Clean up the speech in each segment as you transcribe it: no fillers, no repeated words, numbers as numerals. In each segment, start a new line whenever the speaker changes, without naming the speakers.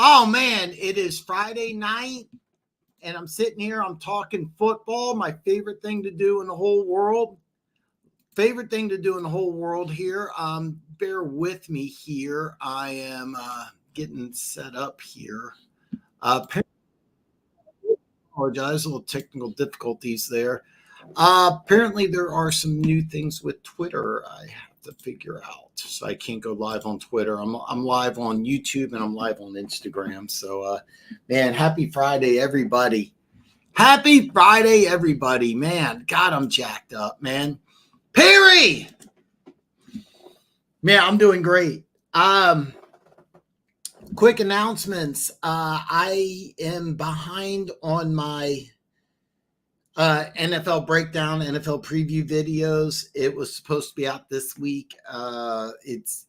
Oh, man, it is Friday night, and I'm sitting here. I'm talking football, my favorite thing to do in the whole world. Here. Bear with me here. I am getting set up here. Apologize, a little technical difficulties there. Apparently, there are some new things with Twitter I have to figure out. So I can't go live on Twitter. I'm live on YouTube and I'm live on Instagram. So, man, happy Friday, everybody. Happy Friday, everybody. Man, God, I'm jacked up, man. Perry! Man, I'm doing great. Quick announcements. I am behind on my NFL breakdown, NFL preview videos. It was supposed to be out this week. It's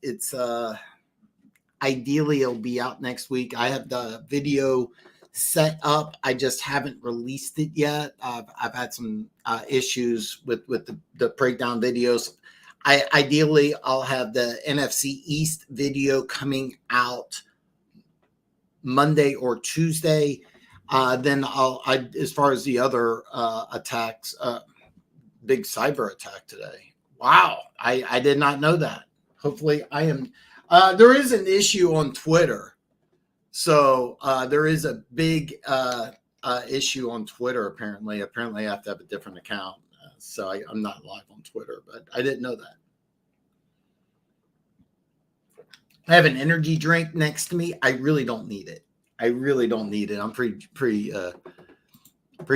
ideally it'll be out next week. I have the video set up. I just haven't released it yet. I've had some issues with the breakdown videos. Ideally I'll have the NFC East video coming out Monday or Tuesday. Then as far as the other attacks, big cyber attack today. Wow. I did not know that. Hopefully I am. There is an issue on Twitter. So there is a big issue on Twitter, apparently. Apparently I have to have a different account. So I'm not live on Twitter, but I didn't know that. I have an energy drink next to me. I really don't need it. I'm pretty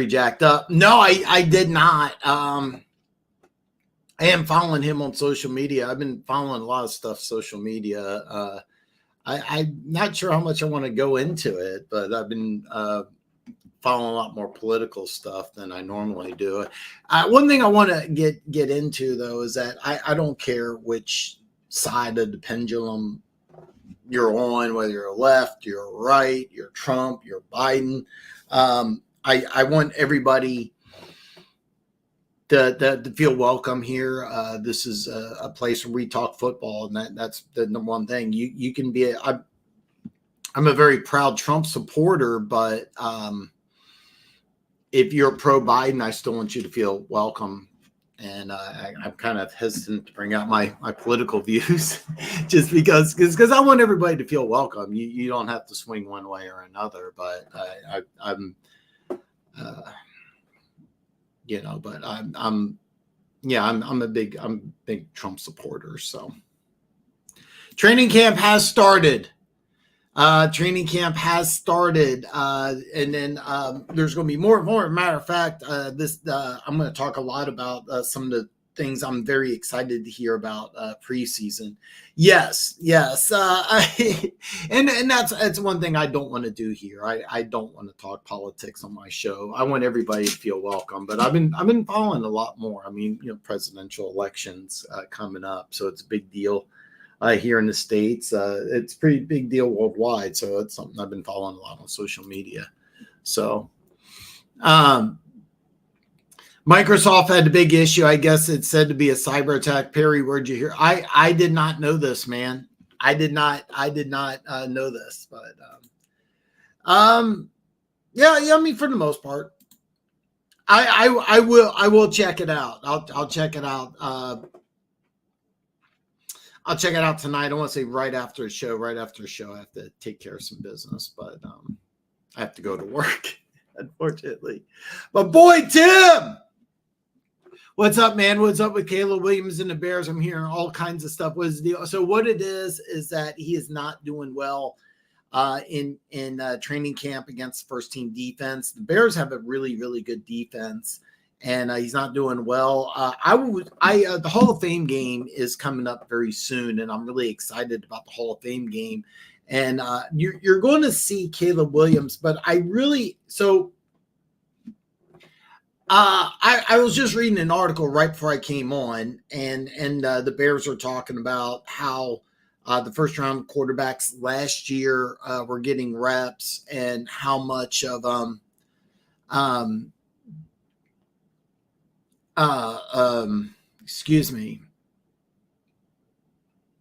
jacked up. No, I did not. I am following him on social media. I've been following a lot of stuff social media. I'm not sure how much I want to go into it, but I've been following a lot more political stuff than I normally do. One thing I want to get into, though, is that I don't care which side of the pendulum you're on, whether you're left, you're right, you're Trump, you're Biden. I want everybody to feel welcome here. This is a place where we talk football, and that's the number one thing. You can be. I'm a very proud Trump supporter, but if you're pro Biden, I still want you to feel welcome. And I'm kind of hesitant to bring out my political views just because I want everybody to feel welcome. You don't have to swing one way or another, but I'm a big Trump supporter. So training camp has started. And then there's going to be more and more. Matter of fact, I'm going to talk a lot about some of the things I'm very excited to hear about preseason. Yes. And that's one thing I don't want to do here. I don't want to talk politics on my show. I want everybody to feel welcome. But I've been following a lot more. I mean, presidential elections coming up, so it's a big deal. Here in the States, it's a pretty big deal worldwide. So it's something I've been following a lot on social media. So Microsoft had a big issue. I guess it's said to be a cyber attack. Perry, where'd you hear? I did not know this, man. I did not know this, but yeah. I mean, for the most part, I will check it out. I'll check it out. I'll check it out tonight. I want to say right after the show. I have to take care of some business, but I have to go to work, unfortunately. But boy, Tim, what's up, man? What's up with Caleb Williams and the Bears? I'm hearing all kinds of stuff. What is the deal? So what it is that he is not doing well in training camp against first team defense. The Bears have a really, really good defense. And he's not doing well. The Hall of Fame game is coming up very soon, and I'm really excited about the Hall of Fame game. And you're going to see Caleb Williams, but I was just reading an article right before I came on, and the Bears are talking about how the first round quarterbacks last year were getting reps, and how much of excuse me.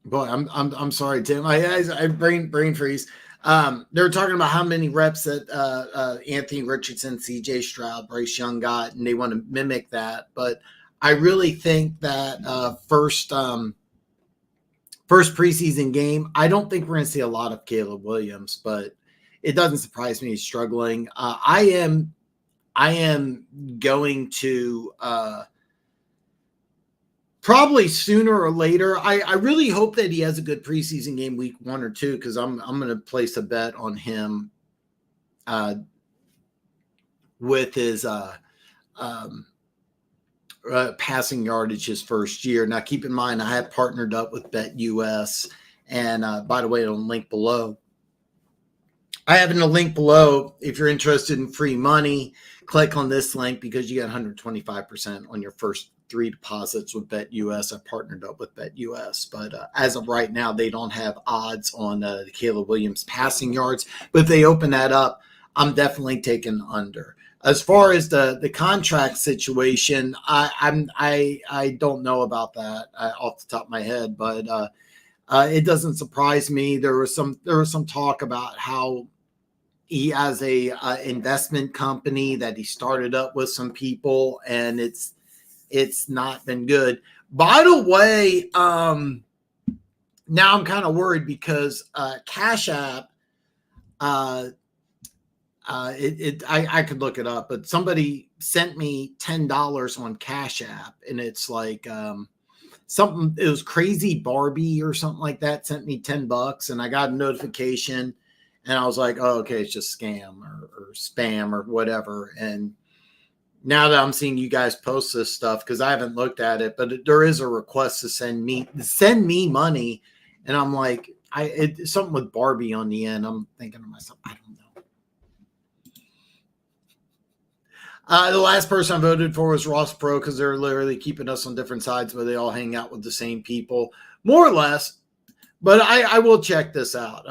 Boy, I'm sorry, Tim. I brain freeze. They were talking about how many reps that Anthony Richardson, C.J. Stroud, Bryce Young got, and they want to mimic that. But I really think that first preseason game, I don't think we're going to see a lot of Caleb Williams, but it doesn't surprise me he's struggling. I am going to probably sooner or later. I really hope that he has a good preseason game week 1 or 2, because I'm going to place a bet on him with his passing yardage his first year. Now, keep in mind, I have partnered up with BetUS, and by the way, it'll link below. I have in the link below. If you're interested in free money, click on this link because you get 125% on your first 3 deposits with BetUS. I partnered up with BetUS, but as of right now, they don't have odds on the Caleb Williams passing yards. But if they open that up, I'm definitely taking under. As far as the contract situation, I don't know about that off the top of my head, but it doesn't surprise me. There was some talk about how he has a investment company that he started up with some people, and it's not been good. By the way, now I'm kind of worried because Cash App, I could look it up, but somebody sent me $10 on Cash App, and it's like something. It was Crazy Barbie or something like that. Sent me $10, and I got a notification. And I was like, oh, okay, it's just scam or spam or whatever. And now that I'm seeing you guys post this stuff, because I haven't looked at it, but there is a request to send me money. And I'm like, it's something with Barbie on the end. I'm thinking to myself, I don't know. The last person I voted for was Ross Pro, because they're literally keeping us on different sides, but they all hang out with the same people, more or less. But I will check this out.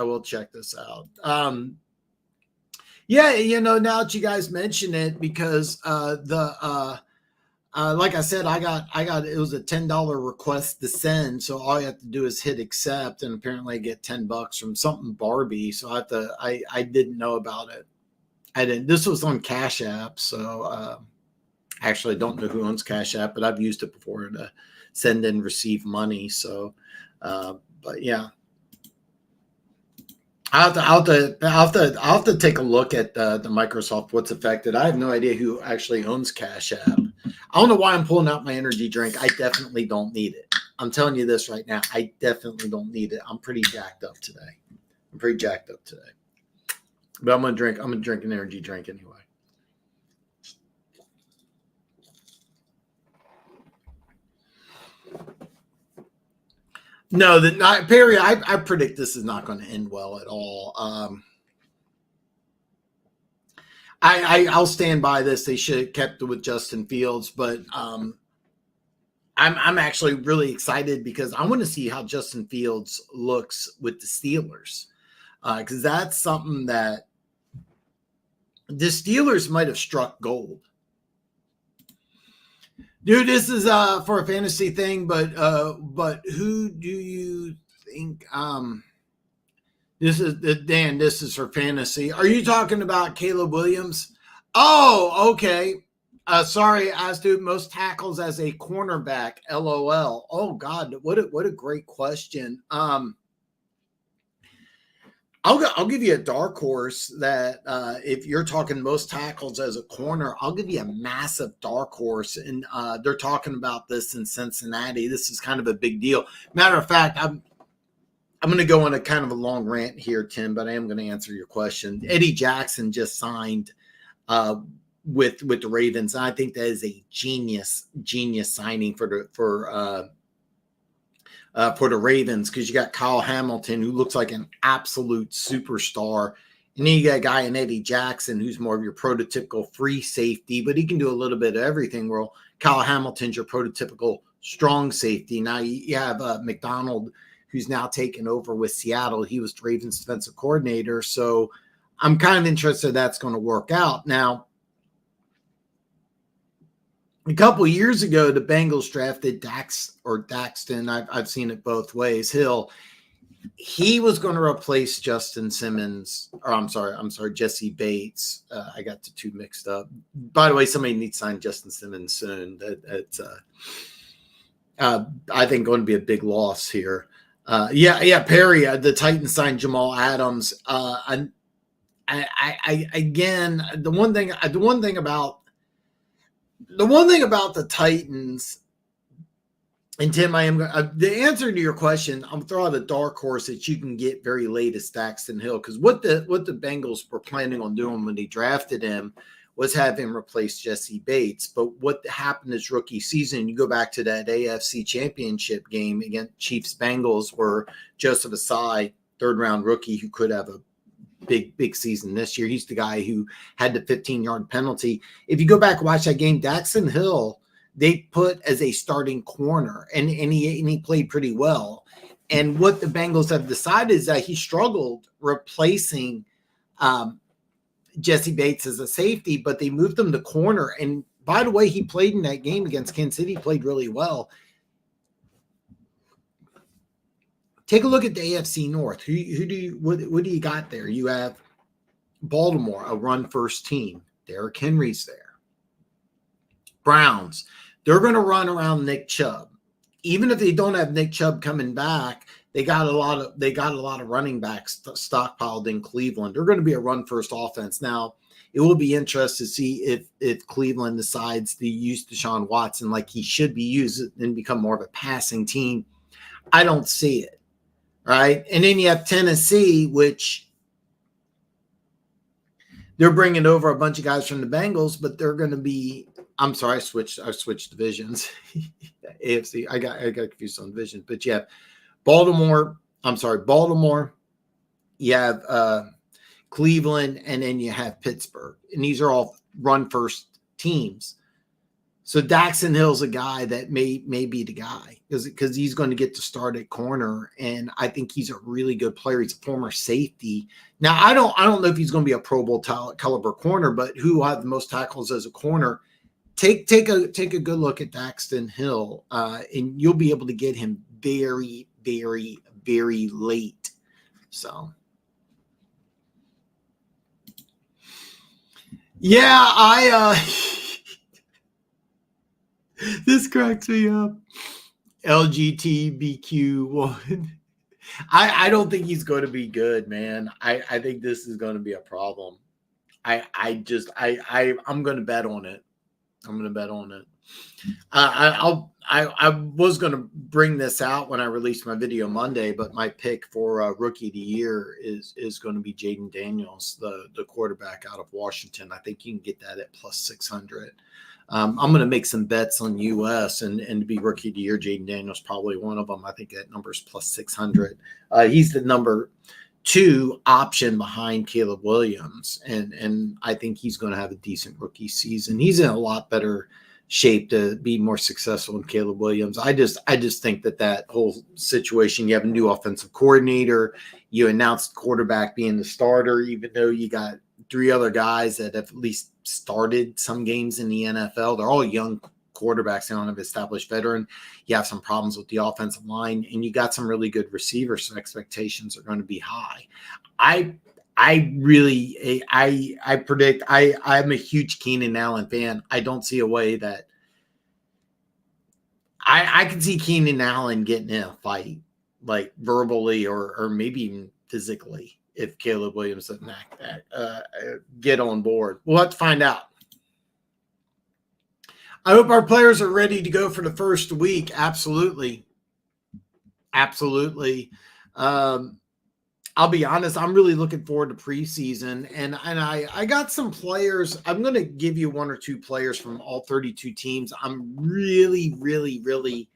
Yeah, now that you guys mention it, because like I said, I got it was a $10 request to send, so all you have to do is hit accept, and apparently I get $10 from something Barbie. So I didn't know about it. I didn't. This was on Cash App, so actually I don't know who owns Cash App, but I've used it before to send and receive money. So. But yeah, I'll have to take a look at the Microsoft What's Affected. I have no idea who actually owns Cash App. I don't know why I'm pulling out my energy drink. I definitely don't need it. I'm telling you this right now. I definitely don't need it. I'm pretty jacked up today. But I'm gonna drink an energy drink anyway. No, Perry, I predict this is not going to end well at all. I'll stand by this. They should have kept it with Justin Fields, but I'm actually really excited because I want to see how Justin Fields looks with the Steelers, because that's something that the Steelers might have struck gold. Dude, this is for a fantasy thing, but who do you think this is Dan, this is for fantasy. Are you talking about Caleb Williams? Oh, okay. Sorry, Astu, most tackles as a cornerback, LOL. Oh God, what a great question. I'll give you a dark horse that if you're talking most tackles as a corner, I'll give you a massive dark horse. And they're talking about this in Cincinnati. This is kind of a big deal. Matter of fact, I'm going to go on a kind of a long rant here, Tim, but I am going to answer your question. Eddie Jackson just signed with the Ravens. And I think that is a genius signing for the Ravens, because you got Kyle Hamilton, who looks like an absolute superstar. And then you got a guy in Eddie Jackson, who's more of your prototypical free safety, but he can do a little bit of everything. Well, Kyle Hamilton's your prototypical strong safety. Now you have McDonald, who's now taken over with Seattle. He was the Ravens defensive coordinator. So I'm kind of interested that's going to work out. Now, a couple of years ago, the Bengals drafted Daxton. I've seen it both ways. Hill. he was going to replace Justin Simmons, or I'm sorry, Jesse Bates. I got the two mixed up. By the way, somebody needs to sign Justin Simmons soon. That's I think going to be a big loss here. Perry, the Titans signed Jamal Adams. I again, the one thing about the Titans. And Tim, I am the answer to your question. I'm throwing a dark horse that you can get very late is Daxton Hill, because what the Bengals were planning on doing when they drafted him was have him replace Jesse Bates. But what happened this rookie season? You go back to that AFC Championship game against Chiefs Bengals, where Joseph Asai, third round rookie, who could have a big season this year. He's the guy who had the 15-yard penalty. If you go back and watch that game, Daxton Hill, they put as a starting corner, and he played pretty well. And what the Bengals have decided is that he struggled replacing Jesse Bates as a safety, but they moved him to corner. And by the way, he played in that game against Kansas City, played really well. Take a look at the AFC North. What do you got there? You have Baltimore, a run-first team. Derrick Henry's there. Browns, they're going to run around Nick Chubb. Even if they don't have Nick Chubb coming back, they got a lot of running backs stockpiled in Cleveland. They're going to be a run-first offense. Now, it will be interesting to see if Cleveland decides to use Deshaun Watson like he should be used and become more of a passing team. I don't see it. Right. And then you have Tennessee, which they're bringing over a bunch of guys from the Bengals, but they're going to be, I'm sorry, I switched divisions. AFC. I got confused on divisions, but you have Baltimore. You have Cleveland, and then you have Pittsburgh. And these are all run first teams. So Daxton Hill's a guy that may be the guy because he's going to get to start at corner, and I think he's a really good player. He's a former safety. Now I don't know if he's going to be a Pro Bowl caliber corner, but who will have the most tackles as a corner? Take a good look at Daxton Hill, and you'll be able to get him very, very, very late. So. Yeah, this cracks me up. LGBTQ1. I don't think he's going to be good, man. I think this is going to be a problem. I'm going to bet on it. I was going to bring this out when I released my video Monday, but my pick for rookie of the year is going to be Jaden Daniels, the quarterback out of Washington. I think you can get that at plus 600. I'm going to make some bets on US and to be rookie of the year. Jaden Daniels probably one of them. I think that number is plus 600. He's the number 2 option behind Caleb Williams, and I think he's going to have a decent rookie season. He's in a lot better shape to be more successful than Caleb Williams. I just think that whole situation, you have a new offensive coordinator, you announced quarterback being the starter, even though you got 3 other guys that have at least started some games in the NFL. They're all young quarterbacks. They don't have established veteran. You have some problems with the offensive line, and you got some really good receivers, so expectations are going to be high. I predict I'm a huge Keenan Allen fan. I don't see a way that I can see Keenan Allen getting in a fight, like verbally or maybe even physically, if Caleb Williams doesn't get on board. We'll have to find out. I hope our players are ready to go for the first week. Absolutely. I'll be honest, I'm really looking forward to preseason, and I got some players. I'm going to give you 1 or 2 players from all 32 teams. I'm really, really, really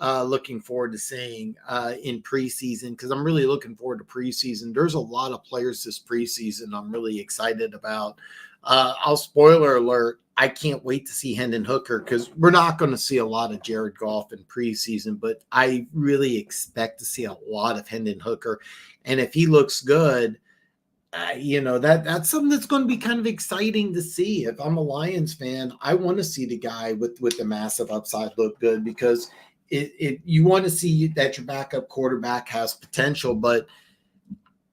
looking forward to seeing in preseason, because I'm really looking forward to preseason. There's a lot of players this preseason I'm really excited about. I'll spoiler alert. I can't wait to see Hendon Hooker, because we're not going to see a lot of Jared Goff in preseason, but I really expect to see a lot of Hendon Hooker. And if he looks good, that's something that's going to be kind of exciting to see. If I'm a Lions fan, I want to see the guy with the massive upside look good, because you want to see that your backup quarterback has potential, but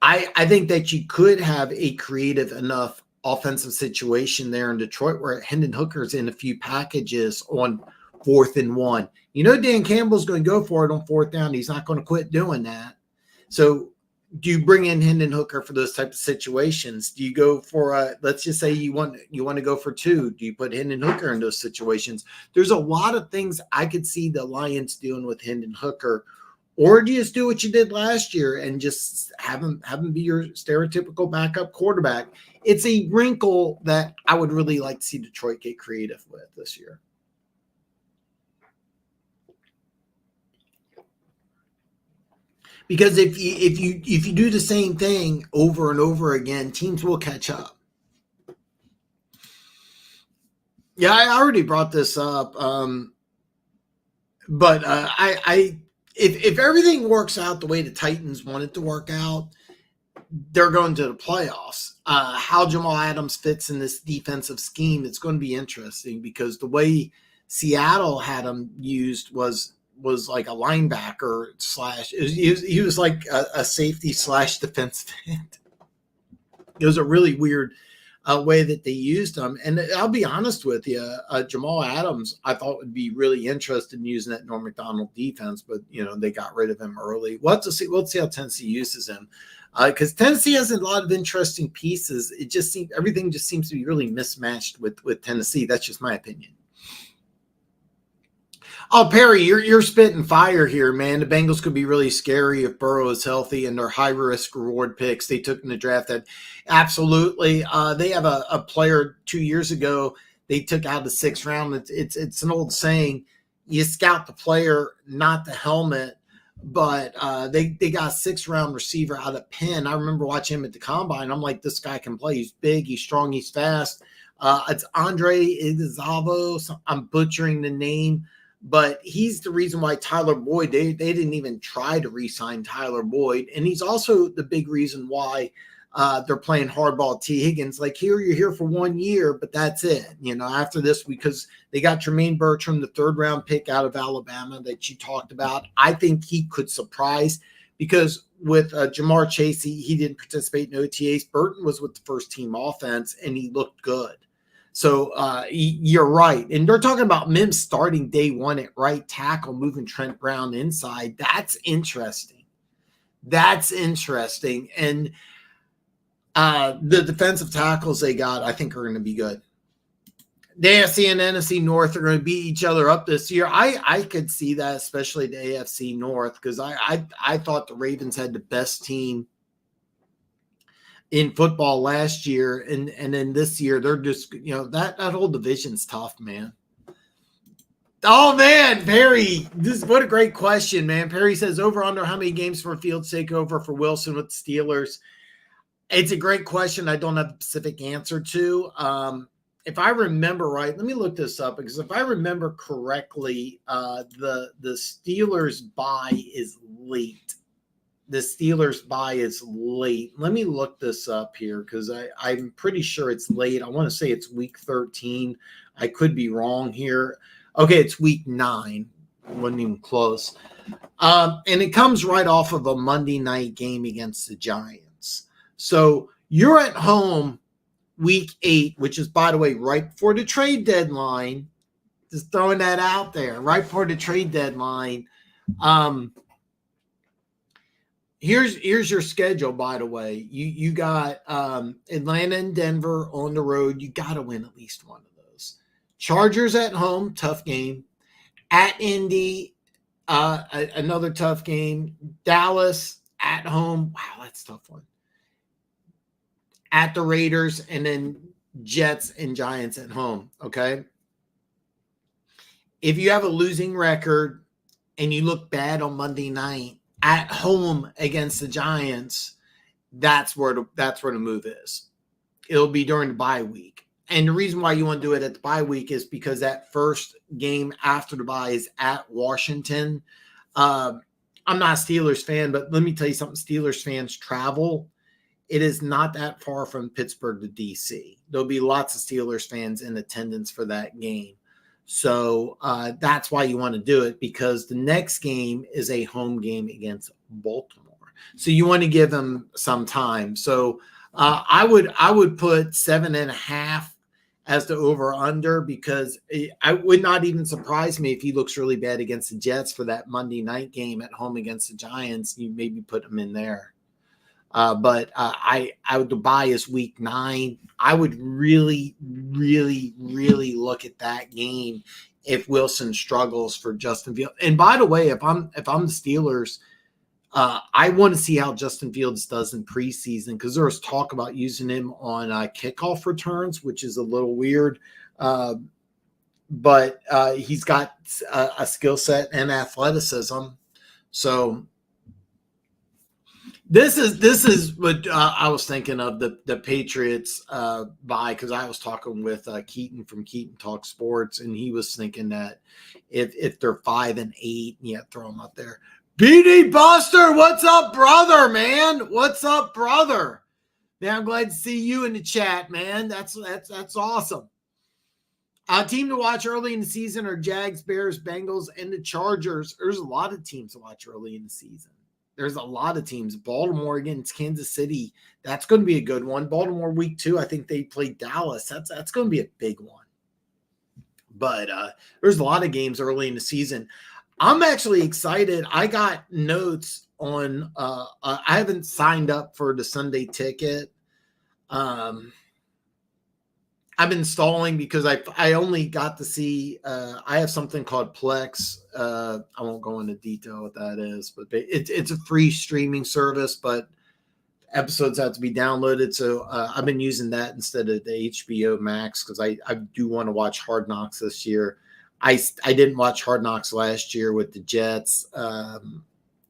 I think that you could have a creative enough offensive situation there in Detroit where Hendon Hooker's in a few packages on 4th and 1. Dan Campbell's going to go for it on 4th down. He's not going to quit doing that. So do you bring in Hendon Hooker for those types of situations? Do you go for let's just say you want to go for 2? Do you put Hendon Hooker in those situations? There's a lot of things I could see the Lions doing with Hendon Hooker. Or do you just do what you did last year and just have him be your stereotypical backup quarterback? It's a wrinkle that I would really like to see Detroit get creative with this year. Because if you do the same thing over and over again, teams will catch up. Yeah, I already brought this up, but if everything works out the way the Titans want it to work out, they're going to the playoffs. How Jamal Adams fits in this defensive scheme, it's going to be interesting because the way Seattle had him used was like a linebacker / he was like a safety / defensive end. It was a really weird way that they used him. And I'll be honest with you, Jamal Adams, I thought would be really interested in using that Norm Macdonald defense, but they got rid of him early. We'll see how Tennessee uses him. Because Tennessee has a lot of interesting pieces. Everything just seems to be really mismatched with Tennessee. That's just my opinion. Oh, Perry, you're spitting fire here, man. The Bengals could be really scary if Burrow is healthy and their high-risk reward picks they took in the draft. That absolutely. They have a player 2 years ago they took out the 6th round. It's an old saying, you scout the player, not the helmet. But they got a 6th round receiver out of Penn. I remember watching him at the combine. I'm like, this guy can play. He's big, he's strong, he's fast. It's Andre Iguodala. So I'm butchering the name. But he's the reason why Tyler Boyd, they didn't even try to re-sign Tyler Boyd. And he's also the big reason why they're playing hardball T. Higgins. Like, you're here for 1 year, but that's it. After this, because they got Jermaine Bertram, the 3rd round pick out of Alabama that you talked about. I think he could surprise because with Jamar Chase, he didn't participate in OTAs. Burton was with the first team offense, and he looked good. So you're right. And they're talking about Mims starting day 1 at right tackle, moving Trent Brown inside. That's interesting. And the defensive tackles they got, I think, are going to be good. The AFC and NFC North are going to beat each other up this year. I could see that, especially the AFC North, because I thought the Ravens had the best team in football last year, and then this year they're just that whole division's tough, man. Oh man, Perry, what a great question, man. Perry says over under how many games for a field takeover for Wilson with the Steelers. It's a great question. I don't have a specific answer to. If I remember right, let me look this up, because if I remember correctly, the Steelers bye is late. Let me look this up here, because I'm pretty sure it's late. I want to say it's week 13. I could be wrong here. Okay, it's week 9. Wasn't even close. And it comes right off of a Monday night game against the Giants. So you're at home week 8, which is, by the way, right before the trade deadline. Just throwing that out there, right before the trade deadline. Here's your schedule, by the way. You got Atlanta and Denver on the road. You got to win at least one of those. Chargers at home, tough game. At Indy, another tough game. Dallas at home. Wow, that's a tough one. At the Raiders, and then Jets and Giants at home, okay? If you have a losing record and you look bad on Monday night, at home against the Giants, that's where the move is. It'll be during the bye week. And the reason why you want to do it at the bye week is because that first game after the bye is at Washington. I'm not a Steelers fan, but let me tell you something. Steelers fans travel. It is not that far from Pittsburgh to D.C. There'll be lots of Steelers fans in attendance for that game. So that's why you want to do it, because the next game is a home game against Baltimore. So you want to give them some time. So I would put 7.5 as the over under, because I would not even surprise me if he looks really bad against the Jets for that Monday night game at home against the Giants. You maybe put him in there. But I would buy is week 9. I would really, really, really look at that game if Wilson struggles for Justin Fields. And by the way, if I'm the Steelers, I want to see how Justin Fields does in preseason, because there was talk about using him on kickoff returns, which is a little weird. But he's got a skill set and athleticism. So this is what I was thinking of the Patriots buy, because I was talking with Keaton from Keaton Talk Sports, and he was thinking that if they're 5-8, yeah, throw them up there. BD Buster, what's up, brother, man? What's up, brother? Man, I'm glad to see you in the chat, man. That's awesome. Team to watch early in the season are Jags, Bears, Bengals, and the Chargers. There's a lot of teams to watch early in the season. There's a lot of teams. Baltimore against Kansas City. That's going to be a good one. Baltimore week 2, I think they play Dallas. That's going to be a big one. But there's a lot of games early in the season. I'm actually excited. I got notes on I haven't signed up for the Sunday ticket. I've been stalling because I only got to see I have something called Plex. I won't go into detail what that is, but it's a free streaming service, but episodes have to be downloaded. So I've been using that instead of the HBO Max, because I do want to watch Hard Knocks this year. I didn't watch Hard Knocks last year with the Jets.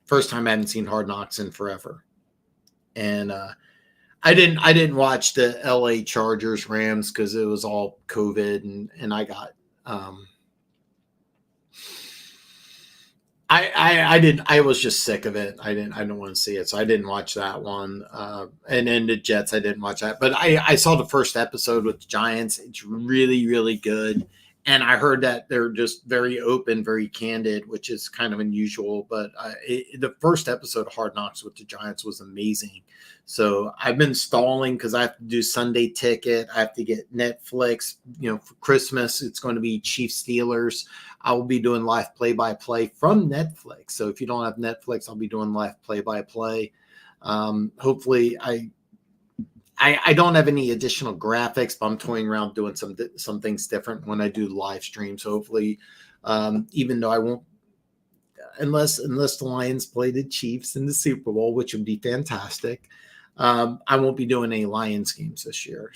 First time I haven't seen Hard Knocks in forever. And I didn't watch the LA Chargers Rams because it was all COVID, and I got I was just sick of it. I didn't want to see it, so I didn't watch that one. And then the Jets, I didn't watch that, but I saw the first episode with the Giants. It's really, really good. And I heard that they're just very open, very candid, which is kind of unusual. But the first episode of Hard Knocks with the Giants was amazing. So I've been stalling because I have to do Sunday ticket. I have to get Netflix. For Christmas, it's going to be Chiefs Steelers. I will be doing live play-by-play from Netflix. So if you don't have Netflix, I'll be doing live play-by-play. Hopefully, I don't have any additional graphics, but I'm toying around doing some things different when I do live stream. So hopefully, even though I won't, unless the Lions play the Chiefs in the Super Bowl, which would be fantastic, I won't be doing any Lions games this year.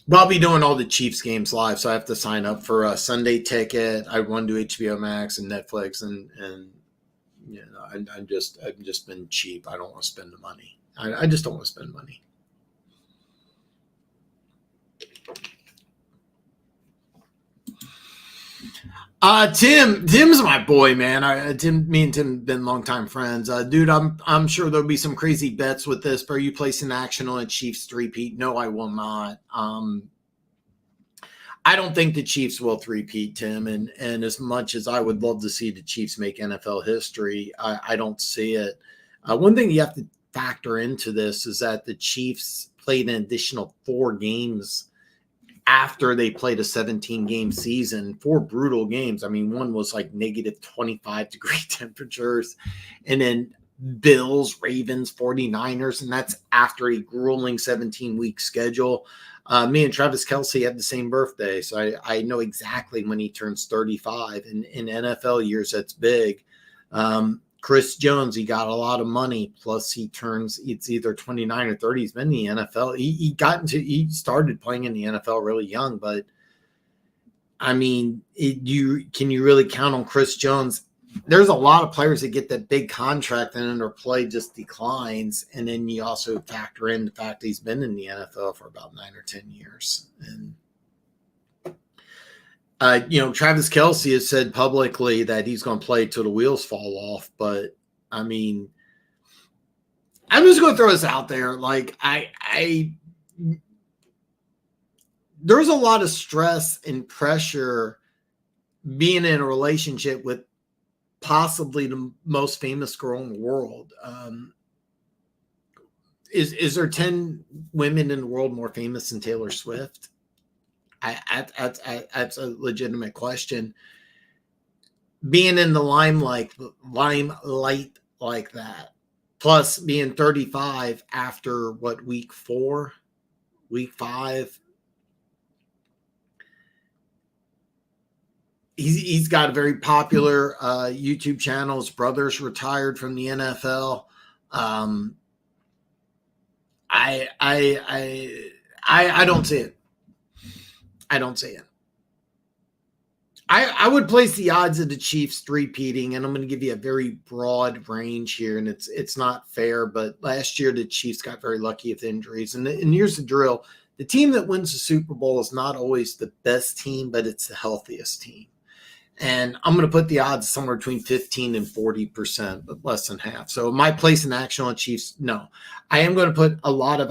But I'll be doing all the Chiefs games live, so I have to sign up for a Sunday ticket. I want to do HBO Max and Netflix, and I've just been cheap. I don't want to spend the money. I just don't want to spend money. Tim's my boy, man. Me and Tim have been longtime friends. Dude, I'm sure there'll be some crazy bets with this. But are you placing action on a Chiefs three-peat? No, I will not. I don't think the Chiefs will three-peat, Tim. And as much as I would love to see the Chiefs make NFL history, I don't see it. One thing you have to factor into this is that the Chiefs played an additional 4 games after they played a 17-game season, 4 brutal games. I mean, one was like negative 25-degree temperatures, and then Bills, Ravens, 49ers, and that's after a grueling 17-week schedule. Me and Travis Kelce had the same birthday, so I know exactly when he turns 35. And in NFL years, that's big. Chris Jones, he got a lot of money. Plus, it's either 29 or 30. He's been in the NFL. He started playing in the NFL really young, but I mean, can you really count on Chris Jones? There's a lot of players that get that big contract and then their play just declines. And then you also factor in the fact that he's been in the NFL for about 9 or 10 years. And Travis Kelce has said publicly that he's going to play till the wheels fall off. But I mean, I'm just going to throw this out there. Like there's a lot of stress and pressure being in a relationship with possibly the most famous girl in the world. Is there 10 women in the world more famous than Taylor Swift? That's a legitimate question. Being in the limelight like that, plus being 35 after week 5. He's got a very popular YouTube channel. His brother's retired from the NFL. I don't see it. I don't see it. I would place the odds of the Chiefs three-peating, and I'm going to give you a very broad range here, and it's not fair, but last year the Chiefs got very lucky with injuries. And here's the drill. The team that wins the Super Bowl is not always the best team, but it's the healthiest team. And I'm going to put the odds somewhere between 15 and 40%, but less than half. So am I placing action on Chiefs? No. I am going to put a lot of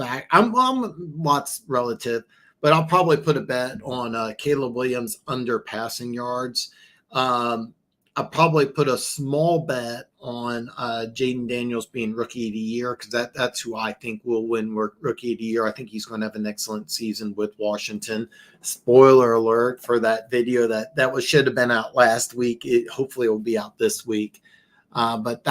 lots relative, but I'll probably put a bet on Caleb Williams under passing yards. I'll probably put a small bet on Jaden Daniels being Rookie of the Year, because that's who I think will win Rookie of the Year. I think he's going to have an excellent season with Washington. Spoiler alert for that video that should have been out last week. Hopefully it will be out this week. But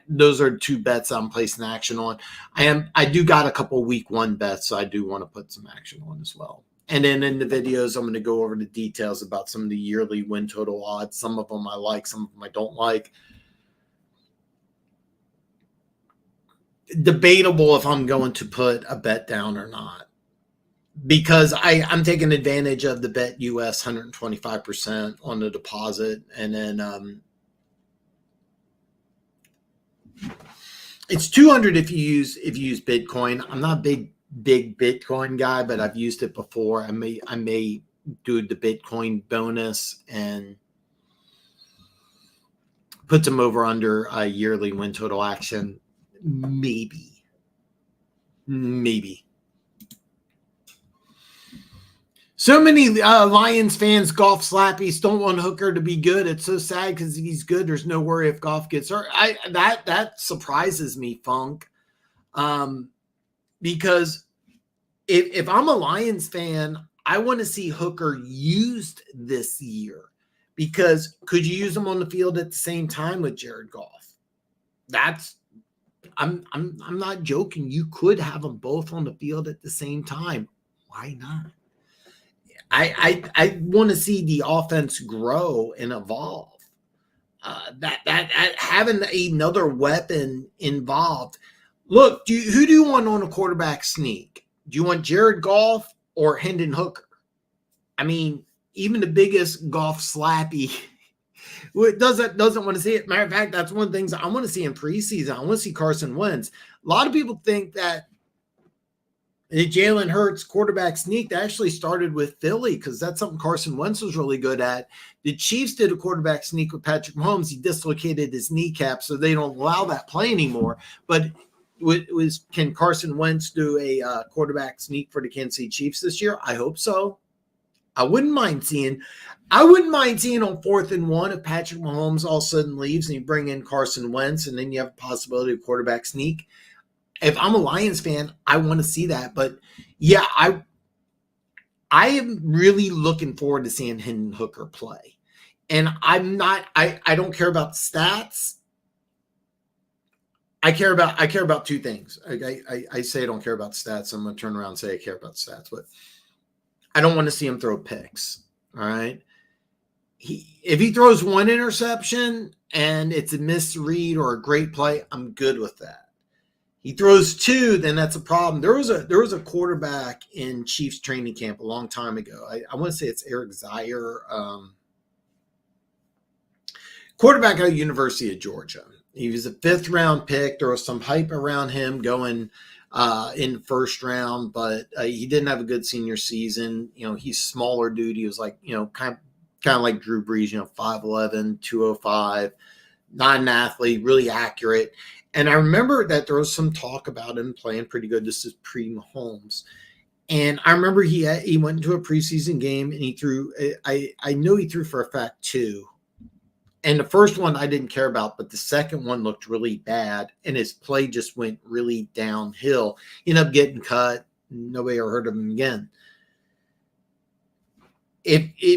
those are two bets I'm placing action on. I do got a couple week 1 bets, so I do want to put some action on as well. And then in the videos, I'm going to go over the details about some of the yearly win total odds. Some of them I like, some of them I don't like. Debatable if I'm going to put a bet down or not, because I'm taking advantage of the Bet US 125% on the deposit, and then it's 200 if you use Bitcoin. I'm not a big Bitcoin guy, but I've used it before. I may do the Bitcoin bonus and put some over under a yearly win total action. Maybe. So many Lions fans, Goff slappies, don't want Hooker to be good. It's so sad because he's good. There's no worry if Goff gets hurt. That surprises me, Funk. Because if I'm a Lions fan, I want to see Hooker used this year, because could you use him on the field at the same time with Jared Goff? I'm not joking. You could have them both on the field at the same time. Why not? I want to see the offense grow and evolve. That having another weapon involved. Look, who do you want on a quarterback sneak? Do you want Jared Goff or Hendon Hooker? I mean, even the biggest Goff slappy doesn't want to see it. Matter of fact, that's one of the things I want to see in preseason. I want to see Carson Wentz. A lot of people think that the Jalen Hurts quarterback sneak that actually started with Philly, because that's something Carson Wentz was really good at. The Chiefs did a quarterback sneak with Patrick Mahomes. He dislocated his kneecap, so they don't allow that play anymore. But can Carson Wentz do a quarterback sneak for the Kansas City Chiefs this year? I hope so. I wouldn't mind seeing on 4th and 1 if Patrick Mahomes all of a sudden leaves and you bring in Carson Wentz, and then you have a possibility of quarterback sneak. If I'm a Lions fan, I want to see that. But yeah, I am really looking forward to seeing Hendon Hooker play. And I don't care about stats. I care about two things. I say I don't care about stats. I'm going to turn around and say I care about stats, but I don't want to see him throw picks. All right. If he throws one interception and it's a misread or a great play, I'm good with that. He throws 2, then that's a problem. There was a quarterback in Chiefs training camp a long time ago. I want to say it's Eric Zaire, quarterback at the University of Georgia. He was a 5th round pick. There was some hype around him going in the 1st round, but he didn't have a good senior season. You know, he's smaller dude. He was like, kind of like Drew Brees, 5'11", 205, not an athlete, really accurate. And I remember that there was some talk about him playing pretty good. This is pre-Mahomes. And I remember he went into a preseason game and he threw. I know he threw for a fact 2. And the first one I didn't care about, but the second one looked really bad, and his play just went really downhill. He ended up getting cut. Nobody ever heard of him again.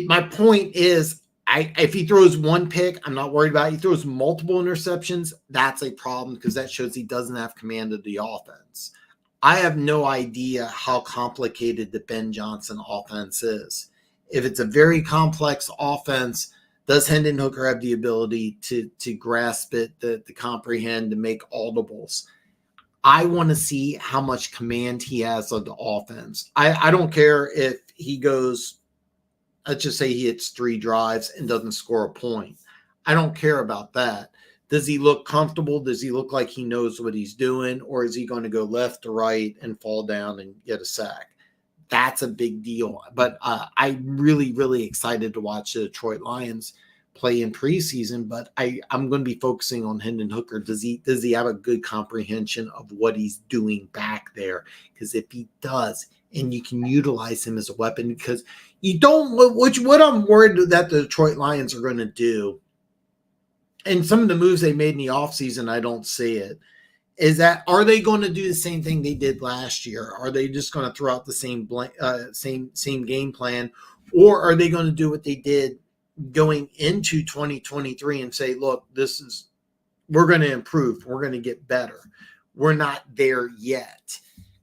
My point is, if he throws one pick, I'm not worried about it. He throws multiple interceptions, that's a problem because that shows he doesn't have command of the offense. I have no idea how complicated the Ben Johnson offense is. If it's a very complex offense, does Hendon Hooker have the ability to grasp it, to comprehend, to make audibles? I want to see how much command he has of the offense. I don't care if he goes, let's just say he hits 3 drives and doesn't score a point. I don't care about that. Does he look comfortable? Does he look like he knows what he's doing? Or is he going to go left to right and fall down and get a sack? That's a big deal. But I'm really, really excited to watch the Detroit Lions play in preseason. But I'm going to be focusing on Hendon Hooker. Does he have a good comprehension of what he's doing back there? Because if he does, and you can utilize him as a weapon, because you don't, what I'm worried that the Detroit Lions are going to do, and some of the moves they made in the offseason, I don't see it, is that are they going to do the same thing they did last year? Are they just going to throw out the same game plan? Or are they going to do what they did going into 2023 and say, look, we're going to improve. We're going to get better. We're not there yet.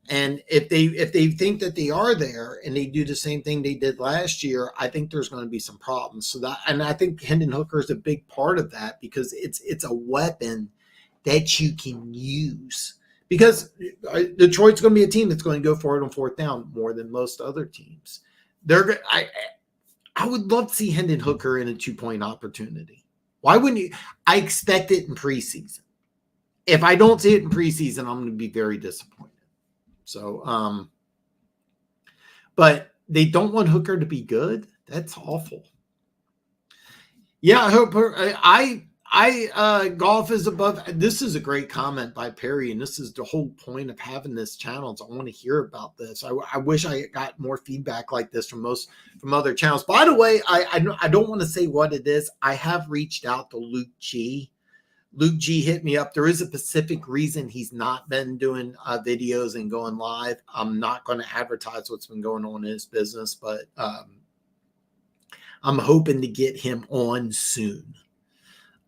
And if they think that they are there and they do the same thing they did last year, I think there's going to be some problems. And I think Hendon Hooker is a big part of that because it's a weapon that you can use. Because Detroit's going to be a team that's going to go for it on 4th down more than most other teams. I would love to see Hendon Hooker in a 2-point opportunity. Why wouldn't you? I expect it in preseason. If I don't see it in preseason, I'm going to be very disappointed. So, but they don't want Hooker to be good. That's awful. Yeah, I hope golf is above. This is a great comment by Perry, and this is the whole point of having this channel. So I want to hear about this. I wish I got more feedback like this from other channels. By the way, I don't want to say what it is. I have reached out to Luke G. Luke G hit me up. There is a specific reason he's not been doing videos and going live. I'm not going to advertise what's been going on in his business, but I'm hoping to get him on soon.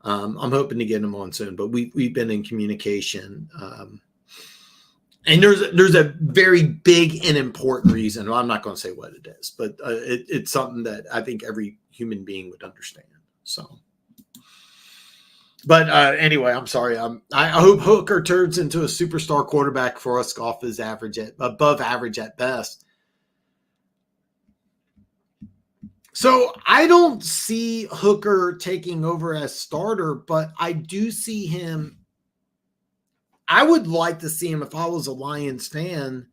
But we've been in communication. And there's a very big and important reason. Well, I'm not going to say what it is, but it's something that I think every human being would understand. So. But anyway, I'm sorry. I hope Hooker turns into a superstar quarterback for us. Golf is above average at best. So I don't see Hooker taking over as starter, but I do see him. I would like to see him, if I was a Lions fan,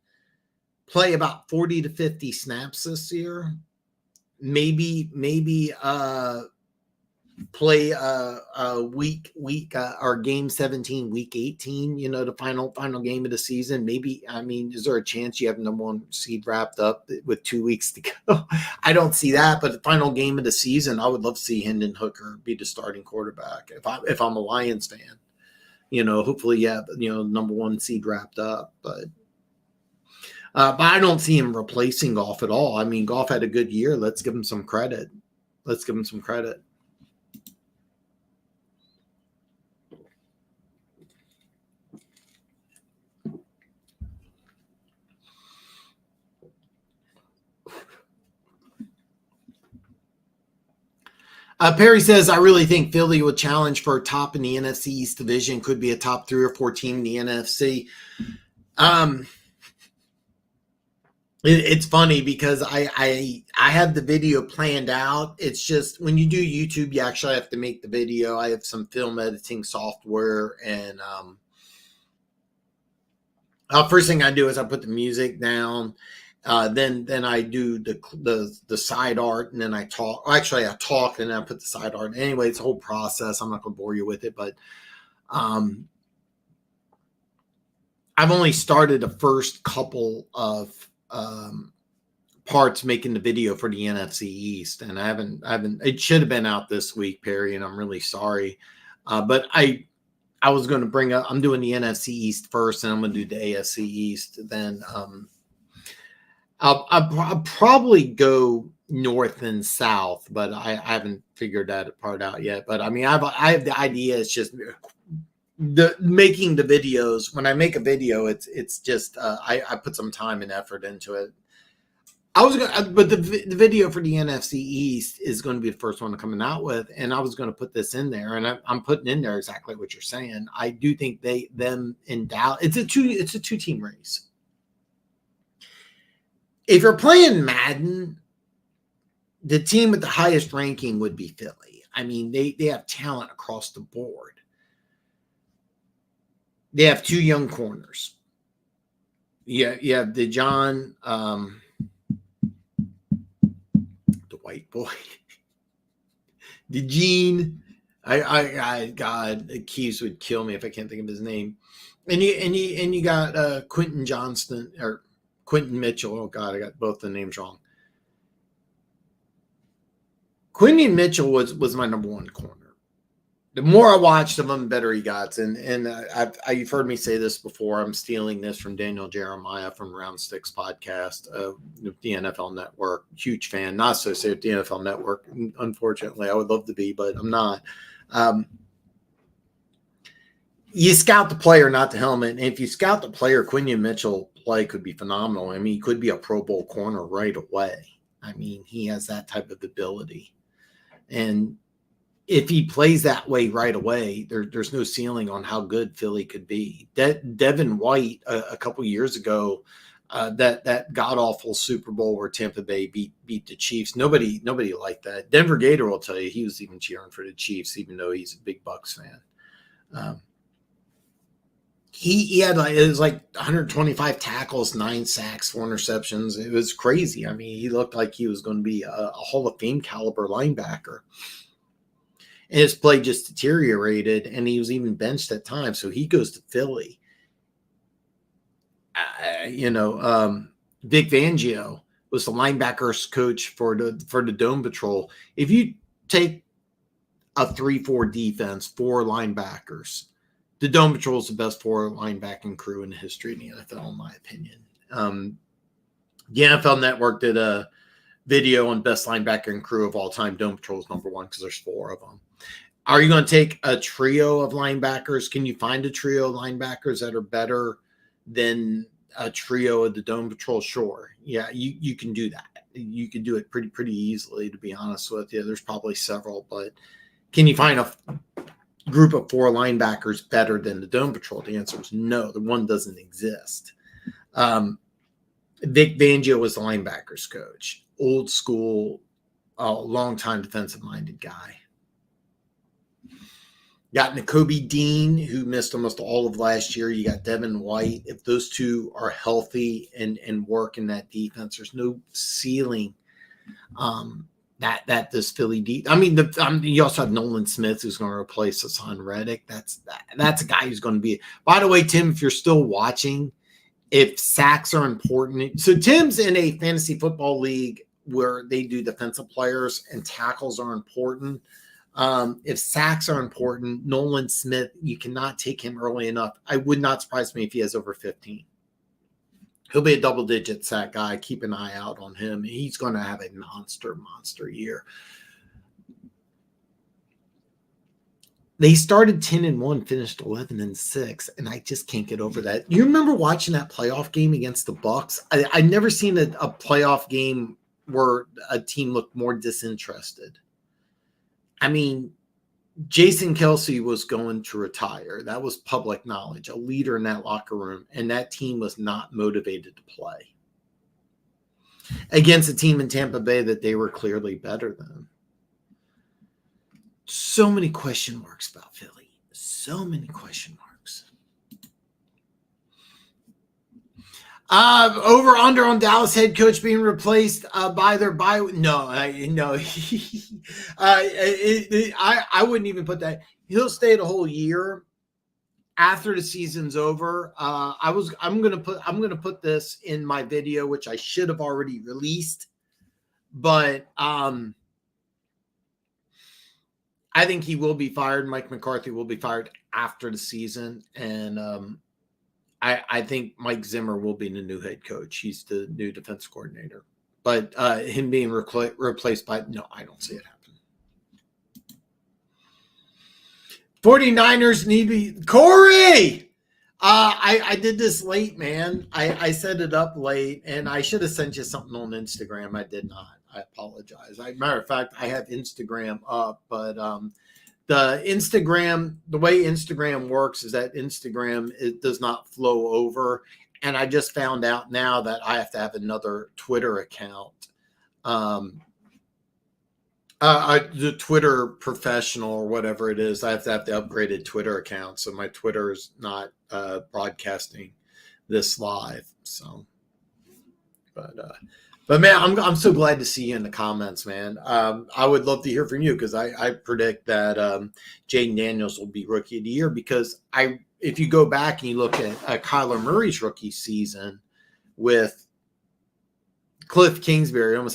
play about 40 to 50 snaps this year. Maybe play week or game 17, week 18, the final game of the season. Maybe, is there a chance you have number 1 seed wrapped up with 2 weeks to go? I don't see that, but the final game of the season, I would love to see Hendon Hooker be the starting quarterback if I'm a Lions fan. Hopefully you have number 1 seed wrapped up, but I don't see him replacing Goff at all. Goff had a good year. Let's give him some credit. Perry says, I really think Philly would challenge for a top in the NFC East division, could be a top 3 or 4 team in the NFC. It's funny because I have the video planned out. It's just when you do YouTube, you actually have to make the video. I have some film editing software, and first thing I do is I put the music down. Then I do the side art, and then I talk. Actually, I talk and then I put the side art. Anyway, it's a whole process. I'm not going to bore you with it, but I've only started the first couple of parts making the video for the NFC East, and I haven't. It should have been out this week, Perry, and I'm really sorry. But I was going to bring up. I'm doing the NFC East first, and I'm going to do the AFC East. Then I'll probably go north and south, but I haven't figured that part out yet. But I mean, I have the idea. It's just the making the videos. When I make a video, it's just I put some time and effort into it. But the video for the NFC East is going to be the first one I'm coming out with, and I was going to put this in there, and I'm putting in there exactly what you're saying. I do think them in Dallas. It's a two-team race. If you're playing Madden, the team with the highest ranking would be Philly. I mean, they have talent across the board. They have two young corners. Yeah, you have DeJohn. White boy, DeJean. God, the Keys would kill me if I can't think of his name. And you got Quentin Johnston or Quentin Mitchell. Oh God, I got both the names wrong. Quentin Mitchell was my number one corner. The more I watched of him, the better he got. And you've heard me say this before. I'm stealing this from Daniel Jeremiah from Round Six podcast, the NFL Network. Huge fan, not associated with the NFL Network. Unfortunately, I would love to be, but I'm not. You scout the player, not the helmet. And if you scout the player, Quentin Mitchell play could be phenomenal. I mean, he could be a Pro Bowl corner right away. I mean, he has that type of ability. And if he plays that way right away, there's no ceiling on how good Philly could be. Devin White a couple years ago, that god awful Super Bowl where Tampa Bay beat the Chiefs. Nobody liked that. Denver Gator will tell you he was even cheering for the Chiefs, even though he's a big Bucs fan. He had it was like 125 tackles, 9 sacks, 4 interceptions. It was crazy. I mean, he looked like he was going to be a Hall of Fame caliber linebacker. And his play just deteriorated, and he was even benched at times. So he goes to Philly. Vic Fangio was the linebackers coach for the Dome Patrol. If you take a 3-4 defense, 4 linebackers, the Dome Patrol is the best 4 linebacking crew in the history of the NFL, in my opinion. The NFL Network did a video on best linebacking crew of all time. Dome Patrol is number 1 because there's 4 of them. Are you going to take a trio of linebackers? Can you find a trio of linebackers that are better than a trio of the Dome Patrol? Sure. Yeah, you can do that. You can do it pretty easily, to be honest with you. There's probably several, but can you find a group of 4 linebackers better than the Dome Patrol? The answer is no. The one doesn't exist. Vic Fangio was the linebackers coach. Old school, long-time defensive-minded guy. Got Nakobe Dean, who missed almost all of last year. You got Devin White. If those two are healthy and work in that defense, there's no ceiling that this Philly defense. I mean, you also have Nolan Smith, who's going to replace Hassan Reddick. That's a guy who's going to be. By the way, Tim, if you're still watching, if sacks are important, so Tim's in a fantasy football league where they do defensive players and tackles are important. If sacks are important, Nolan Smith, you cannot take him early enough. I would not surprise me if he has over 15. He'll be a double-digit sack guy. Keep an eye out on him. He's going to have a monster year. They started 10-1, finished 11-6, and I just can't get over that. You remember watching that playoff game against the Bucs? I've never seen a playoff game where a team looked more disinterested. I mean, Jason Kelce was going to retire. That was public knowledge, a leader in that locker room, and that team was not motivated to play against a team in Tampa Bay that they were clearly better than. So many question marks about Philly. So many question marks. Over under on Dallas head coach being replaced by their bye. No. I wouldn't even put that. He'll stay the whole year. after the season's over, I'm gonna put this in my video, which I should have already released, but I think he will be fired. Mike McCarthy will be fired after the season, and I think Mike Zimmer will be the new head coach. He's the new defense coordinator, but him being replaced by, no, I don't see it happen. 49ers need to be Corey. I did this late, man. I set it up late, and I should have sent you something on Instagram. I did not. I apologize. Matter of fact, I have Instagram up, but the way Instagram works is that Instagram, it does not flow over. And I just found out now that I have to have another Twitter account. The Twitter professional or whatever it is, I have the upgraded Twitter account. So my Twitter is not broadcasting this live. So, but man, I'm so glad to see you in the comments, man. I would love to hear from you because I predict that Jaden Daniels will be Rookie of the Year because if you go back and you look at Kyler Murray's rookie season with Cliff Kingsbury, I almost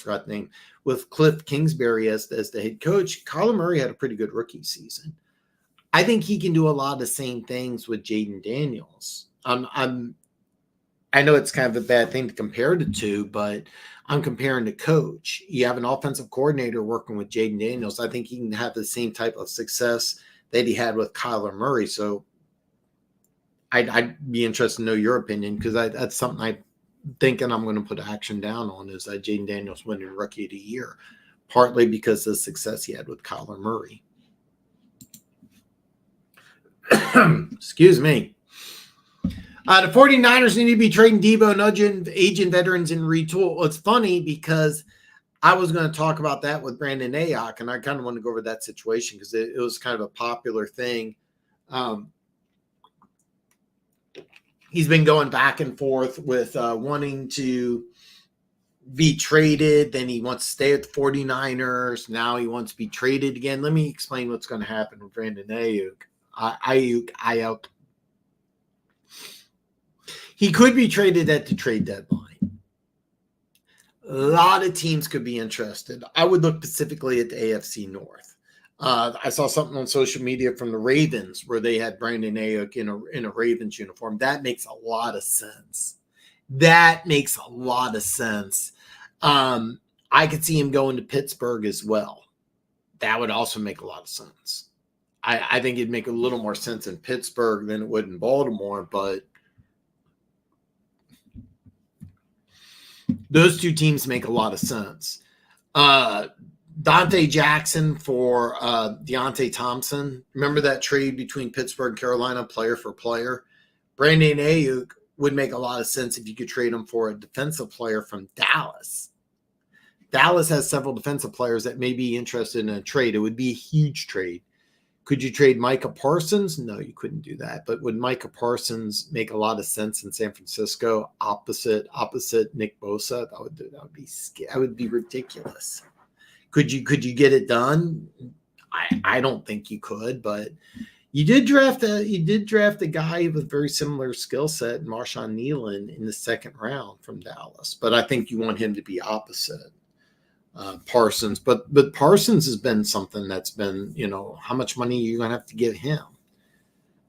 forgot the name, with Cliff Kingsbury as the head coach, Kyler Murray had a pretty good rookie season. I think he can do a lot of the same things with Jaden Daniels. I know it's kind of a bad thing to compare the two, but I'm comparing the coach. You have an offensive coordinator working with Jaden Daniels. I think he can have the same type of success that he had with Kyler Murray. So I'd be interested to know your opinion because that's something I'm thinking I'm going to put action down on is that Jaden Daniels winning Rookie of the Year, partly because of the success he had with Kyler Murray. Excuse me. The 49ers need to be trading Debo, nudging aging veterans, and retool. Well, it's funny because I was going to talk about that with Brandon Aiyuk, and I kind of want to go over that situation because it was kind of a popular thing. He's been going back and forth with wanting to be traded. Then he wants to stay at the 49ers. Now he wants to be traded again. Let me explain what's going to happen with Brandon Aiyuk. Aiyuk. He could be traded at the trade deadline. A lot of teams could be interested. I would look specifically at the AFC North. I saw something on social media from the Ravens where they had Brandon Aiyuk in a Ravens uniform. That makes a lot of sense. I could see him going to Pittsburgh as well. That would also make a lot of sense. I think it'd make a little more sense in Pittsburgh than it would in Baltimore, but those two teams make a lot of sense. Dante Jackson for Deontay Thompson. Remember that trade between Pittsburgh and Carolina, player for player? Brandon Aiyuk would make a lot of sense if you could trade him for a defensive player from Dallas. Dallas has several defensive players that may be interested in a trade. It would be a huge trade. Could you trade Micah Parsons? No, you couldn't do that. But would Micah Parsons make a lot of sense in San Francisco opposite Nick Bosa? That would be ridiculous. Could you get it done? I don't think you could, but you did draft a guy with very similar skill set, Marshawn Nealon, in the second round from Dallas. But I think you want him to be opposite Parsons. But Parsons has been something that's been, how much money are you going to have to give him?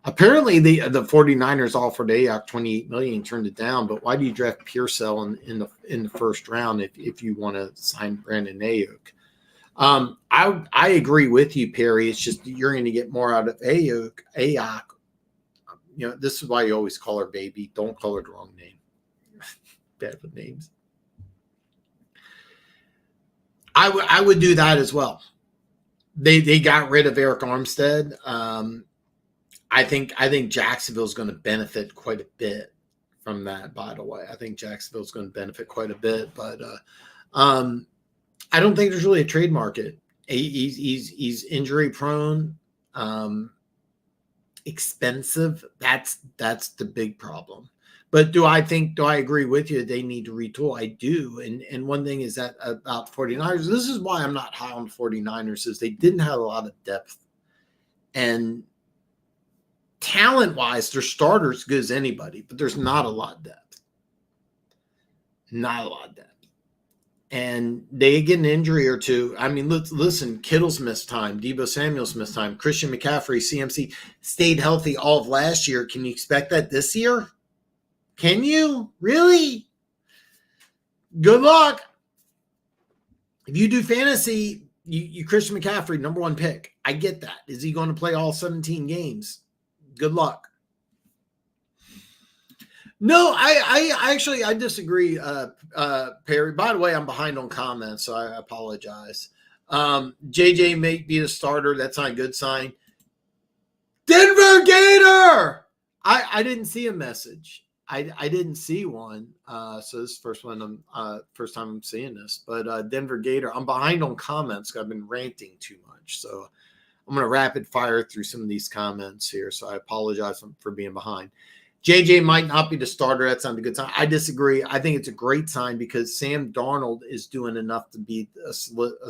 Apparently the 49ers offered Aiyuk $28 million, turned it down. But why do you draft Pearsall in the first round if you want to sign Brandon Aiyuk? I agree with you, Perry. It's just you're going to get more out of Aiyuk. This is why you always call her baby. Don't call her the wrong name. Bad with names. I would do that as well. They got rid of Eric Armstead. I think Jacksonville's going to benefit quite a bit from that. By the way, I think Jacksonville's going to benefit quite a bit, but I don't think there's really a trade market. He's injury prone, expensive. That's the big problem. But do I agree with you? They need to retool. I do. And one thing is that about 49ers, this is why I'm not high on the 49ers, is they didn't have a lot of depth. And talent-wise, their starters good as anybody, but there's not a lot of depth. Not a lot of depth. And they get an injury or two. I mean, listen, Kittle's missed time. Deebo Samuel's missed time. Christian McCaffrey, CMC, stayed healthy all of last year. Can you expect that this year? Can you? Really? Good luck. If you do fantasy, you Christian McCaffrey, number one pick. I get that. Is he going to play all 17 games? Good luck. No, I actually disagree, Perry. By the way, I'm behind on comments, so I apologize. JJ may be the starter. That's not a good sign. Denver Gator! I didn't see a message. I didn't see one. So this is the first time I'm seeing this. But Denver Gator, I'm behind on comments because I've been ranting too much. So I'm going to rapid fire through some of these comments here. So I apologize for being behind. JJ might not be the starter. That's not a good sign. I disagree. I think it's a great sign because Sam Darnold is doing enough to be a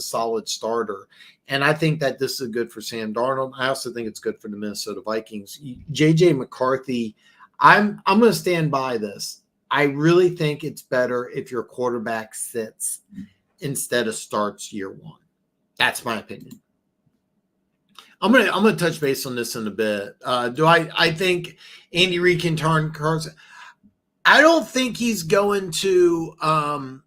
solid starter. And I think that this is good for Sam Darnold. I also think it's good for the Minnesota Vikings. JJ McCarthy, I'm going to stand by this. I really think it's better if your quarterback sits instead of starts year one. That's my opinion. I'm gonna touch base on this in a bit. Do I think Andy Reid can turn Carson? I don't think he's going to. I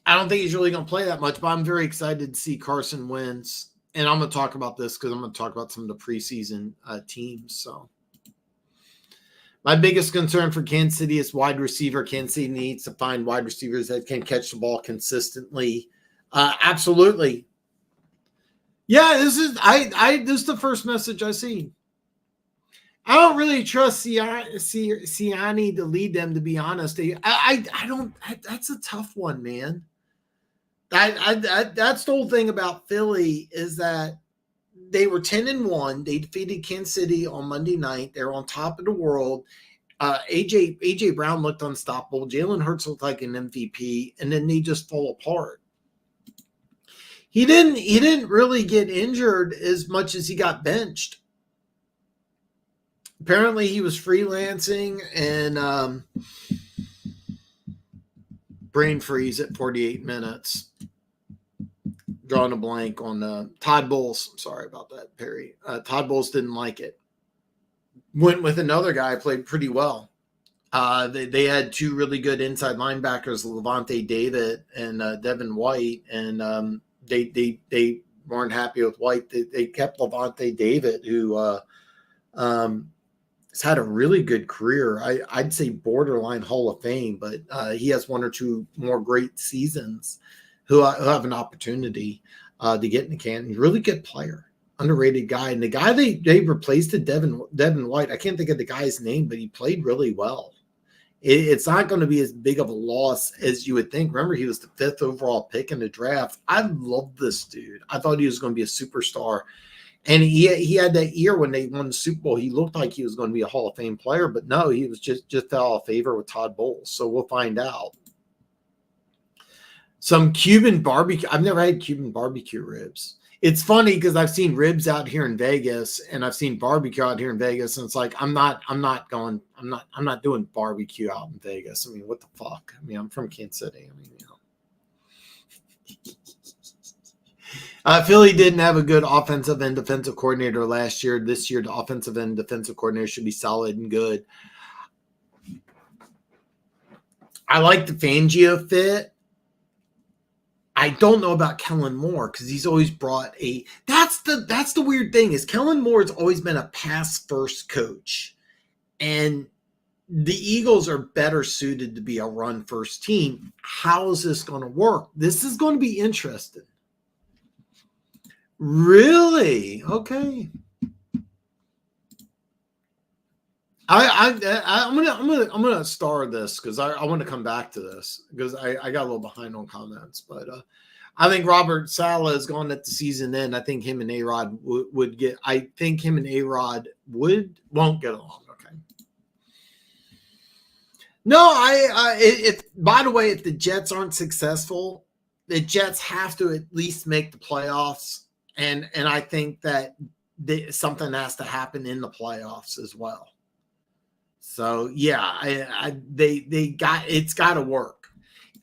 don't think he's really going to play that much. But I'm very excited to see Carson Wentz, and I'm going to talk about this because I'm going to talk about some of the preseason teams. So, my biggest concern for Kansas City is wide receiver. Kansas City needs to find wide receivers that can catch the ball consistently. Absolutely. Yeah, this is the first message I see. I don't really trust Siani to lead them, to be honest. I don't. That's a tough one, man. That's the whole thing about Philly is that they were 10-1. They defeated Kansas City on Monday night. They're on top of the world. AJ Brown looked unstoppable. Jalen Hurts looked like an MVP, and then they just fall apart. He didn't really get injured as much as he got benched. Apparently he was freelancing and brain freeze at 48 minutes. Drawing a blank on Todd Bowles. Sorry about that, Perry. Todd Bowles didn't like it. Went with another guy, played pretty well. They had two really good inside linebackers, Levante David and Devin White, and they weren't happy with White. They kept Levante David, who has had a really good career. I'd say borderline Hall of Fame, but he has one or two more great seasons who have an opportunity to get in the can. He's a really good player, underrated guy. And the guy they replaced it, Devin White, I can't think of the guy's name, but he played really well. It's not going to be as big of a loss as you would think. Remember, he was the 5th overall pick in the draft. I love this dude. I thought he was going to be a superstar. And he had that year when they won the Super Bowl. He looked like he was going to be a Hall of Fame player, but no, he was just fell out of favor with Todd Bowles. So we'll find out. Some Cuban barbecue. I've never had Cuban barbecue ribs. It's funny because I've seen ribs out here in Vegas and I've seen barbecue out here in Vegas. And it's like, I'm not doing barbecue out in Vegas. I mean, what the fuck? I mean, I'm from Kansas City. I mean, Philly didn't have a good offensive and defensive coordinator last year. This year, the offensive and defensive coordinator should be solid and good. I like the Fangio fit. I don't know about Kellen Moore because he's always brought that's the weird thing is Kellen Moore has always been a pass first coach, and the Eagles are better suited to be a run first team. How is this going to work? This is going to be interesting. Really? Okay. I'm gonna star this because I want to come back to this because I got a little behind on comments, but I think Robert Saleh is going at the season end. I think him and A-Rod would get. I think him and A-Rod won't get along. Okay. No, by the way, if the Jets aren't successful, the Jets have to at least make the playoffs, and I think that something has to happen in the playoffs as well. So yeah, it's got to work.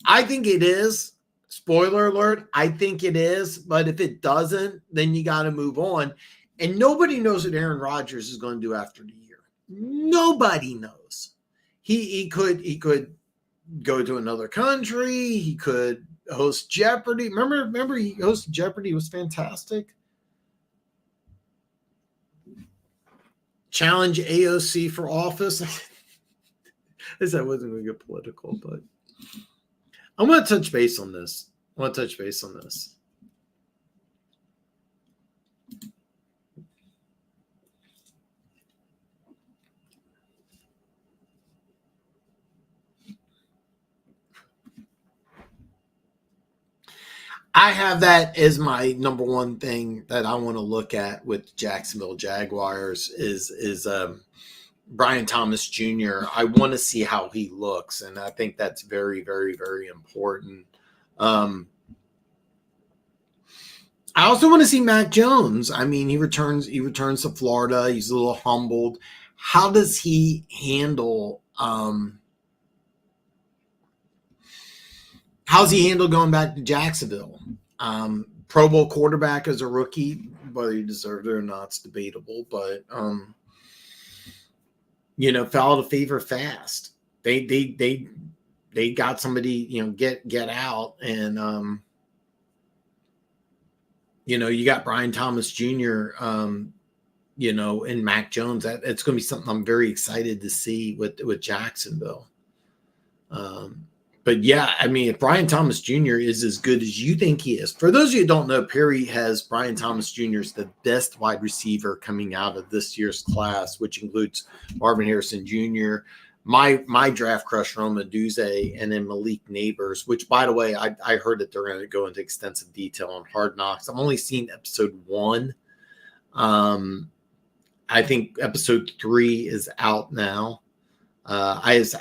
I think it is. Spoiler alert, I think it is. But if it doesn't, then you got to move on. And nobody knows what Aaron Rodgers is going to do after the year. Nobody knows. He could go to another country. He could host Jeopardy. Remember he hosted Jeopardy. It was fantastic. Challenge AOC for office. As I wasn't going to get political, but I want to touch base on this. I have that as my number one thing that I want to look at with Jacksonville Jaguars is Brian Thomas Jr. I want to see how he looks, and I think that's very, very, very important. I also want to see Mac Jones. I mean, he returns to Florida. He's a little humbled. How does he handle how's he handle going back to Jacksonville? Pro Bowl quarterback as a rookie, whether he deserved it or not, it's debatable, but fell out of favor fast. They got somebody, get out, and you got Brian Thomas Jr. And Mac Jones. It's going to be something I'm very excited to see with Jacksonville. But yeah, I mean, if Brian Thomas Jr. is as good as you think he is, for those of you who don't know, Perry has Brian Thomas Jr. as the best wide receiver coming out of this year's class, which includes Marvin Harrison Jr., my draft crush, Rome Odunze, and then Malik Neighbors, which, by the way, I heard that they're going to go into extensive detail on Hard Knocks. I've only seen episode 1. I think episode 3 is out now. It's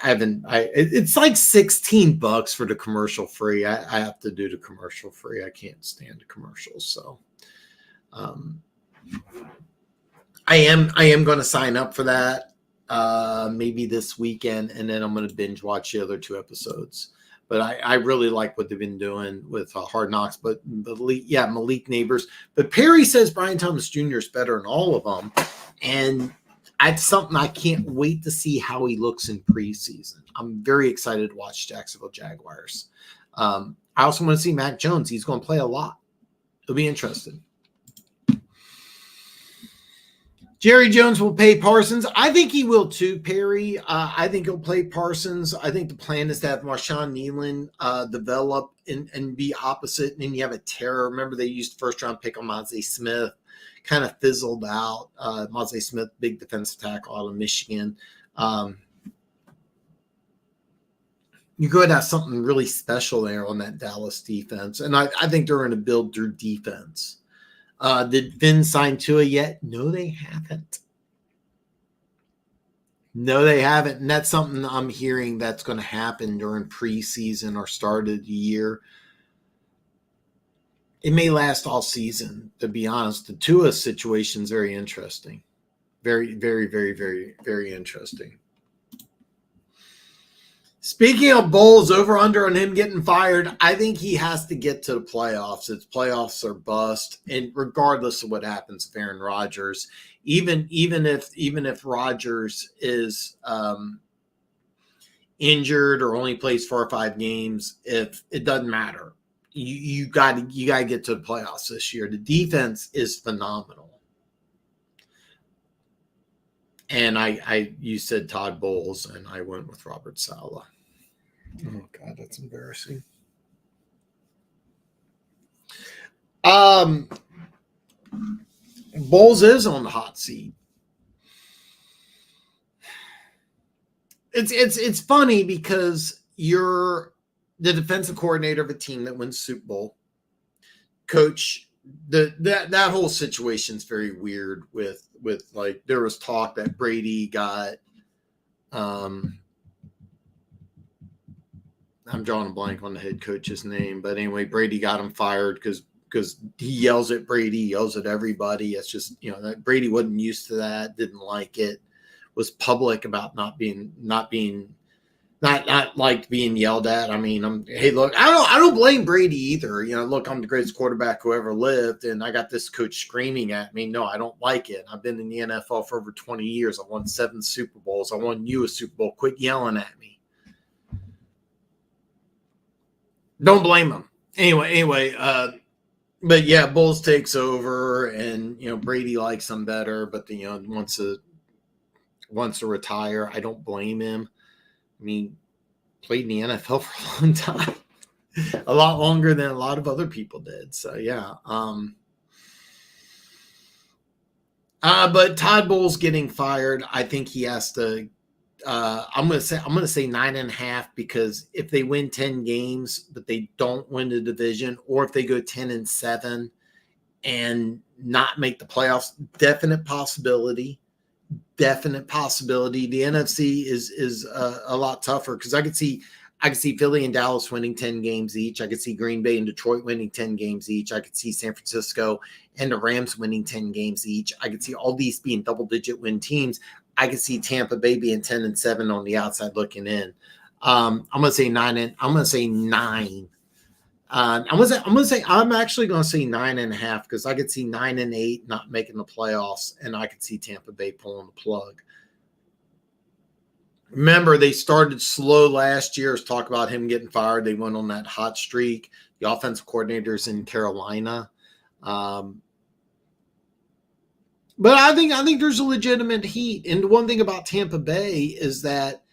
like $16 for the commercial free. I have to do the commercial free. I can't stand the commercials. So, I am going to sign up for that, maybe this weekend, and then I'm going to binge watch the other 2 episodes. But I really like what they've been doing with Hard Knocks. But Malik Neighbors. But Perry says Brian Thomas Jr. is better than all of them, and it's something I can't wait to see how he looks in preseason. I'm very excited to watch Jacksonville Jaguars. I also want to see Mac Jones. He's going to play a lot. It'll be interesting. Jerry Jones will pay Parsons. I think he will too, Perry. I think he'll play Parsons. I think the plan is to have Marshawn Nealon develop and be opposite. And then you have a terror. Remember, they used first-round pick on Mozzie Smith. Kind of fizzled out. Mozzie Smith, big defensive tackle out of Michigan. You could have something really special there on that Dallas defense. And I think they're going to build their defense. Did Finn sign Tua yet? No, they haven't. And that's something I'm hearing that's going to happen during preseason or start of the year. It may last all season, to be honest. The Tua situation is very interesting. Very, very, very, very, very interesting. Speaking of Bowles, over under on him getting fired, I think he has to get to the playoffs. It's playoffs or bust, and regardless of what happens with Aaron Rodgers, even if Rodgers is injured or only plays 4 or 5 games, if it doesn't matter. You got to get to the playoffs this year. The defense is phenomenal. And you said Todd Bowles, and I went with Robert Saleh. Oh God, that's embarrassing. Bowles is on the hot seat. It's funny because you're the defensive coordinator of a team that wins Super Bowl. Coach, that whole situation's very weird with like there was talk that Brady got I'm drawing a blank on the head coach's name, but anyway, Brady got him fired because because he yells at Brady, yells at everybody. It's just, that Brady wasn't used to that, didn't like it, was public about not like being yelled at. I mean, hey, look, I don't blame Brady either. Look, I'm the greatest quarterback who ever lived, and I got this coach screaming at me. No, I don't like it. I've been in the NFL for over 20 years. I won 7 Super Bowls. I won you a Super Bowl. Quit yelling at me. Don't blame him. Anyway, but yeah, Bulls takes over, and Brady likes him better, but wants to retire. I don't blame him. I mean, played in the NFL for a long time, a lot longer than a lot of other people did. So yeah. But Todd Bowles getting fired, I think he has to. I'm gonna say 9.5, because if they win 10 games but they don't win the division, or if they go 10-7 and not make the playoffs, definite possibility. The NFC is a lot tougher, because I could see Philly and Dallas winning 10 games each. I could see Green Bay and Detroit winning 10 games each. I could see San Francisco and the Rams winning 10 games each. I could see all these being double-digit win teams. I could see Tampa Bay being 10-7 on the outside looking in. I'm gonna say 9. I'm actually gonna say 9.5, because I could see 9 and 8 not making the playoffs, and I could see Tampa Bay pulling the plug. Remember, they started slow last year. Let's talk about him getting fired. They went on that hot streak. The offensive coordinators in Carolina. But I think there's a legitimate heat. And the one thing about Tampa Bay is that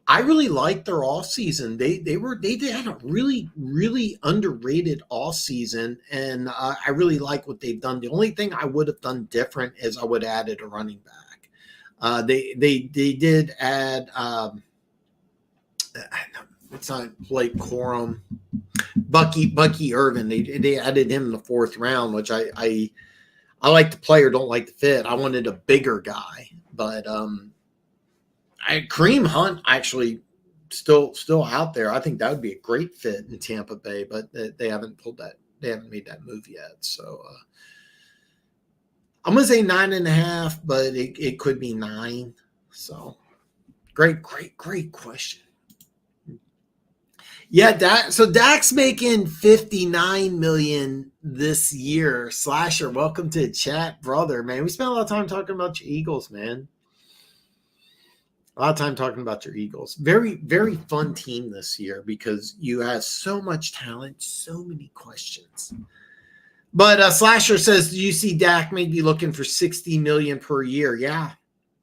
I really liked their offseason. They had a really, really underrated offseason, and I really like what they've done. The only thing I would have done different is I would have added a running back. They did add it's not Blake Corum, Bucky Irvin. They added him in the 4th round, which I like the player, don't like the fit. I wanted a bigger guy, but Kareem Hunt actually still out there. I think that would be a great fit in Tampa Bay, but they haven't pulled that. They haven't made that move yet. So I'm gonna say 9.5, but it could be 9. So great question. Yeah, Dak's making $59 million this year. Slasher, welcome to the chat, brother. Man, we spent a lot of time talking about your Eagles, man. A lot of time talking about your Eagles. Very, very fun team this year, because you have so much talent, so many questions. But Slasher says, do you see Dak maybe looking for $60 million per year? Yeah.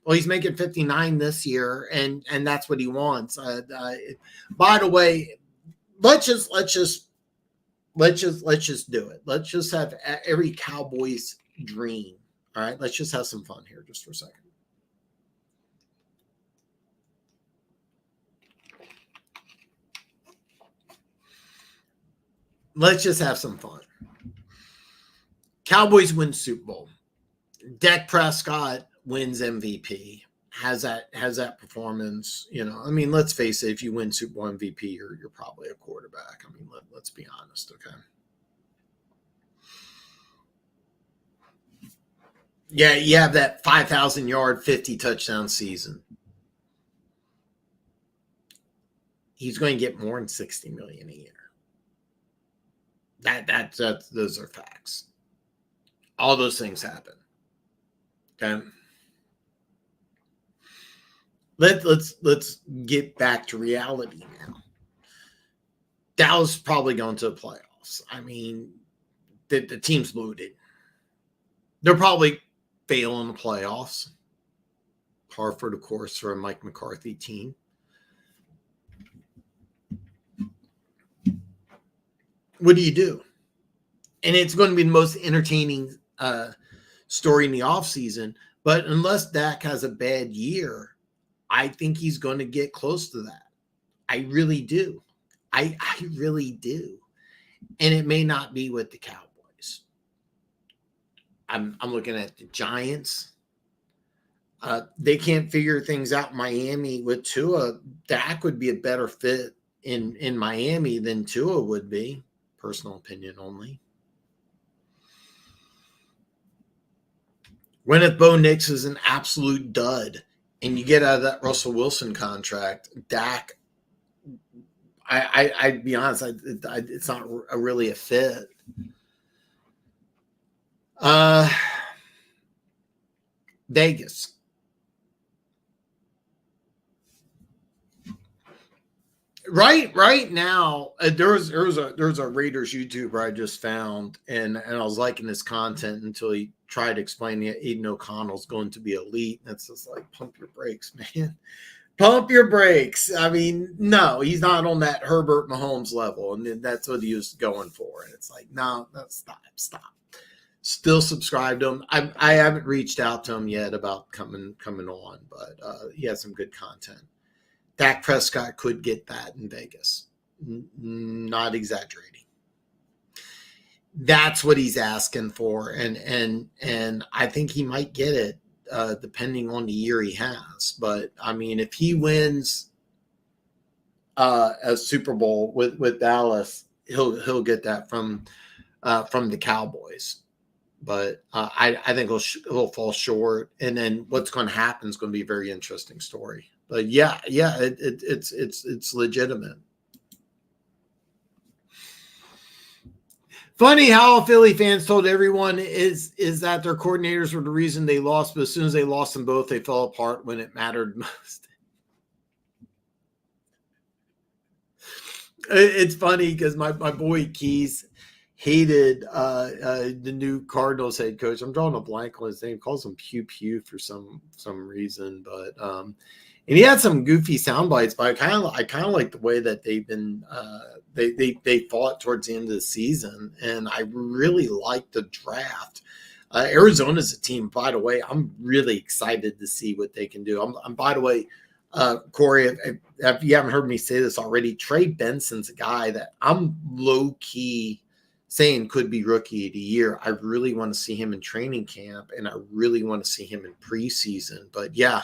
Well, he's making 59 this year, and that's what he wants. By the way, let's just do it. Let's just have every Cowboys dream. All right, let's just have some fun here just for a second. Let's just have some fun. Cowboys win Super Bowl. Dak Prescott wins MVP. Has that performance? I mean, let's face it. If you win Super Bowl MVP, you're probably a quarterback. I mean, let's be honest, okay? Yeah, you have that 5,000-yard, 50 touchdown season. He's going to get more than $60 million a year. Those are facts. All those things happen. Okay. Let's get back to reality now. Dallas probably going to the playoffs. I mean, the team's loaded. They're probably failing the playoffs. Par for the course for a Mike McCarthy team. What do you do? And it's going to be the most entertaining story in the offseason. But unless Dak has a bad year, I think he's going to get close to that. I really do. I really do. And it may not be with the Cowboys. I'm looking at the Giants. They can't figure things out in Miami with Tua. Dak would be a better fit in Miami than Tua would be. Personal opinion only. When if Bo Nix is an absolute dud and you get out of that Russell Wilson contract, Dak, I'd be honest, it's not really a fit. Vegas. Right now, there's a Raiders YouTuber I just found, and I was liking his content until he tried explaining it. Aiden O'Connell's going to be elite. That's just like, pump your brakes, man. Pump your brakes. I mean, no, he's not on that Herbert Mahomes level, and that's what he was going for. And it's like, no, stop. Still subscribe to him. I haven't reached out to him yet about coming on, but he has some good content. Dak Prescott could get that in Vegas. Not exaggerating. That's what he's asking for, and I think he might get it, depending on the year he has. But I mean, if he wins a Super Bowl with Dallas, he'll get that from the Cowboys. But I think he'll fall short, and then what's going to happen is going to be a very interesting story. But yeah, it's legitimate. Funny how Philly fans told everyone is that their coordinators were the reason they lost, but as soon as they lost them both, they fell apart when it mattered most. It's funny because my boy Keys hated the new Cardinals head coach. I'm drawing a blank on his name. Calls him Pew Pew for some reason, but and he had some goofy sound bites. But I kind of like the way that they've been they fought towards the end of the season, and I really like the draft. Arizona's a team, by the way. I'm really excited to see what they can do. I'm by the way, Corey, if you haven't heard me say this already, Trey Benson's a guy that I'm low key saying could be rookie of the year. I really want to see him in training camp, and I really want to see him in preseason. But yeah,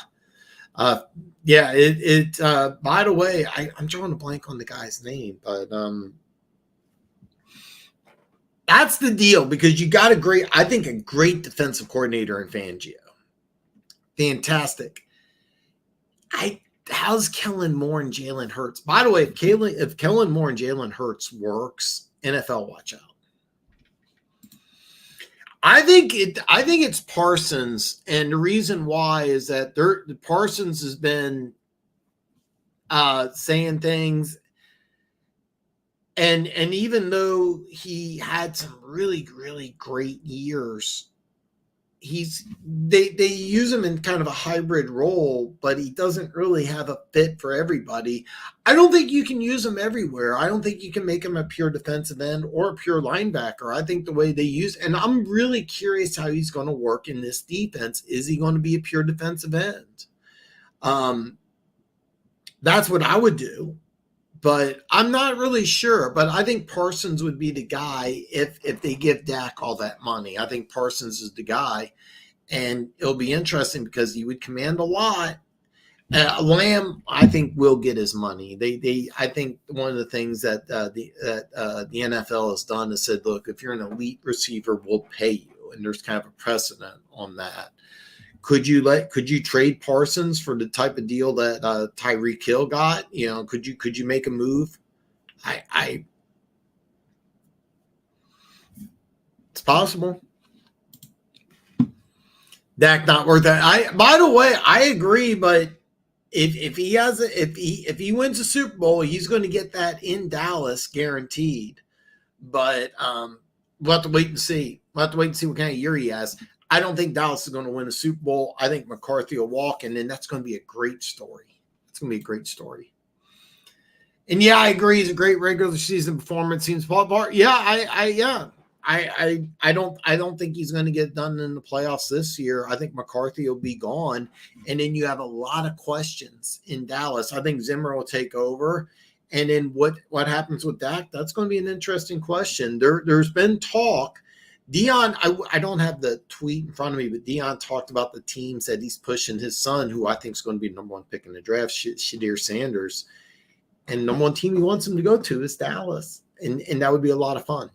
by the way, I'm drawing a blank on the guy's name, but that's the deal, because you got a great defensive coordinator in Fangio. Fantastic. How's Kellen Moore and Jalen Hurts? By the way, if Kellen Moore and Jalen Hurts works, NFL watch out. I think it's Parsons, and the reason why is that Parsons has been saying things, and even though he had some really, really great years, they use him in kind of a hybrid role, but he doesn't really have a fit for everybody. I don't think you can use him everywhere. I don't think you can make him a pure defensive end or a pure linebacker. I think the way they use, and I'm really curious how he's going to work in this defense. Is he going to be a pure defensive end? That's what I would do, but I'm not really sure. But I think Parsons would be the guy if they give Dak all that money. I think Parsons is the guy, and it'll be interesting because he would command a lot. Lamb, I think, will get his money. I think one of the things that the NFL has done is said, look, if you're an elite receiver, we'll pay you, and there's kind of a precedent on that. Could you trade Parsons for the type of deal that Tyreek Hill got? You know, could you make a move? It's possible. Dak not worth that. By the way, I agree, but if he wins a Super Bowl, he's going to get that in Dallas guaranteed. But we'll have to wait and see. We'll have to wait and see what kind of year he has. I don't think Dallas is going to win a Super Bowl. I think McCarthy will walk, and then that's going to be a great story. It's going to be a great story. And yeah, I agree. He's a great regular season performance. Seems ballpark. Yeah, I don't think he's going to get done in the playoffs this year. I think McCarthy will be gone, and then you have a lot of questions in Dallas. I think Zimmer will take over, and then what happens with Dak? That's going to be an interesting question. There's been talk. Dion, I don't have the tweet in front of me, but Dion talked about the teams that he's pushing his son, who I think is going to be number one pick in the draft, Shadir Sanders. And number one team he wants him to go to is Dallas. And that would be a lot of fun.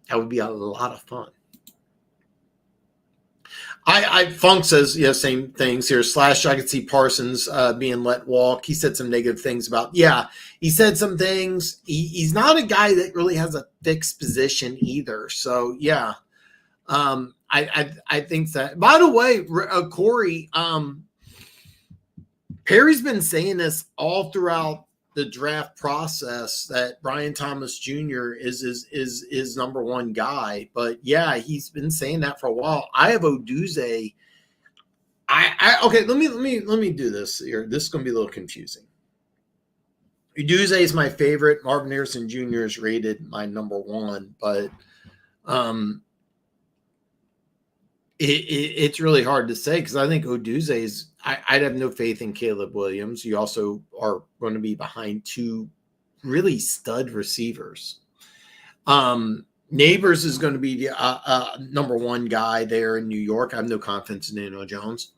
That would be a lot of fun. Funk says, yeah, same things here. Slash, I could see Parsons being let walk. He said some negative things about, yeah, he said some things. He's not a guy that really has a fixed position either. So, yeah, I think that. By the way, Corey, Perry's been saying this all throughout the draft process that Brian Thomas Jr. is number one guy. But yeah, he's been saying that for a while. I have Oduze. Okay, let me do this here. This is gonna be a little confusing. Oduze is my favorite. Marvin Harrison Jr. is rated my number one, but it's really hard to say because I think Oduze's. I'd have no faith in Caleb Williams. You also are going to be behind two really stud receivers. Neighbors is going to be the number one guy there in New York. I have no confidence in Daniel Jones.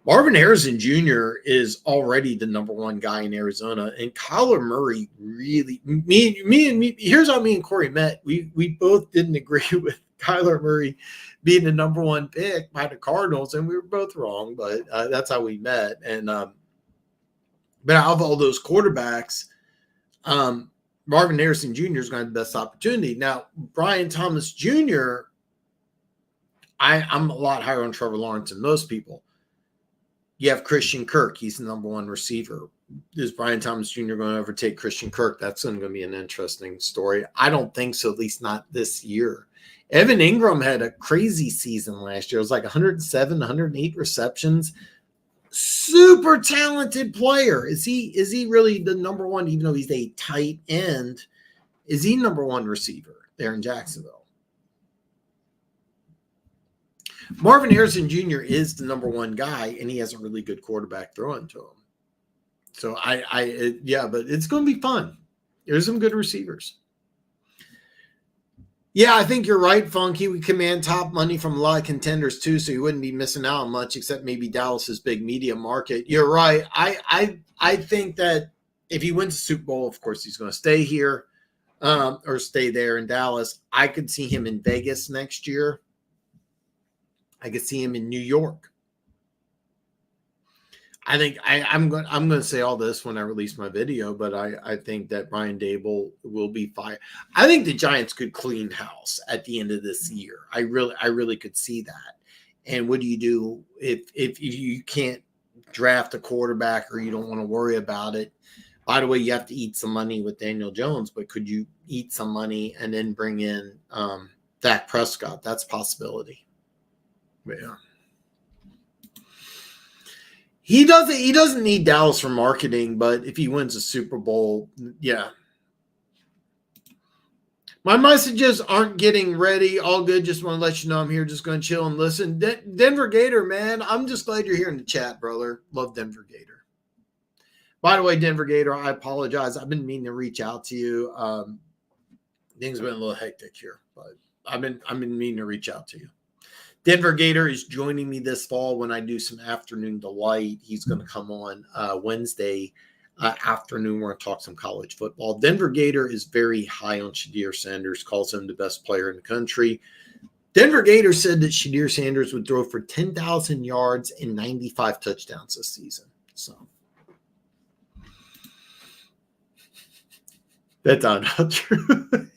Marvin Harrison Jr. is already the number one guy in Arizona, and Kyler Murray really. Me. Here's how me and Corey met. We both didn't agree with Kyler Murray being the number one pick by the Cardinals, and we were both wrong. But that's how we met. And but out of all those quarterbacks, Marvin Harrison Jr. is going to have the best opportunity. Now, Brian Thomas Jr. I'm a lot higher on Trevor Lawrence than most people. You have Christian Kirk. He's the number one receiver. Is Brian Thomas Jr. going to overtake Christian Kirk? That's going to be an interesting story. I don't think so, at least not this year. Evan Ingram had a crazy season last year. It was like 107, 108 receptions. Super talented player. Is he really the number one, even though he's a tight end? Is he number one receiver there in Jacksonville? Marvin Harrison Jr. is the number one guy, and he has a really good quarterback throwing to him. So but it's going to be fun. There's some good receivers. Yeah, I think you're right, Funk. He would command top money from a lot of contenders too, so he wouldn't be missing out on much, except maybe Dallas's big media market. You're right. I think that if he wins the Super Bowl, of course he's going to stay here or stay there in Dallas. I could see him in Vegas next year. I could see him in New York. I think I'm going to say all this when I release my video, but I think that Brian Dable will be fired. I think the Giants could clean house at the end of this year. I really could see that. And what do you do if you can't draft a quarterback or you don't want to worry about it? By the way, you have to eat some money with Daniel Jones, but could you eat some money and then bring in Dak Prescott? That's a possibility. Yeah. He doesn't need Dallas for marketing, but if he wins a Super Bowl, yeah. My messages aren't getting ready. All good. Just want to let you know I'm here. Just going to chill and listen. Denver Gator, man. I'm just glad you're here in the chat, brother. Love Denver Gator. By the way, Denver Gator, I apologize. I've been meaning to reach out to you. Things have been a little hectic here, but I've been meaning to reach out to you. Denver Gator is joining me this fall when I do some afternoon delight. He's going to come on Wednesday afternoon. We're going to talk some college football. Denver Gator is very high on Shadir Sanders, calls him the best player in the country. Denver Gator said that Shadir Sanders would throw for 10,000 yards and 95 touchdowns this season. So that's not true.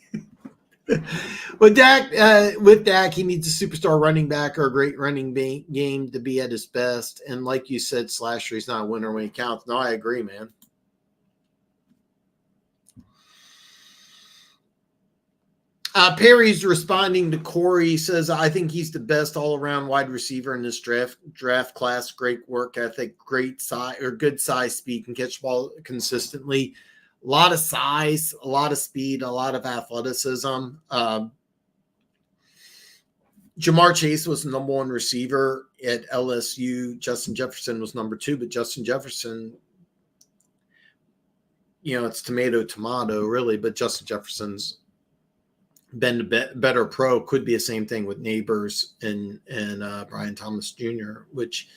With Dak, he needs a superstar running back or a great running game to be at his best. And like you said, Slasher, he's not a winner when he counts. No, I agree, man. Perry's responding to Corey. He says, I think he's the best all-around wide receiver in this draft class. Great work ethic, great size or good size, speed, can catch the ball consistently. A lot of size, a lot of speed, a lot of athleticism. Jamar Chase was the number one receiver at LSU. Justin Jefferson was number two, but Justin Jefferson, it's tomato, really, but Justin Jefferson's been a better pro. Could be the same thing with Neighbors and Brian Thomas Jr., which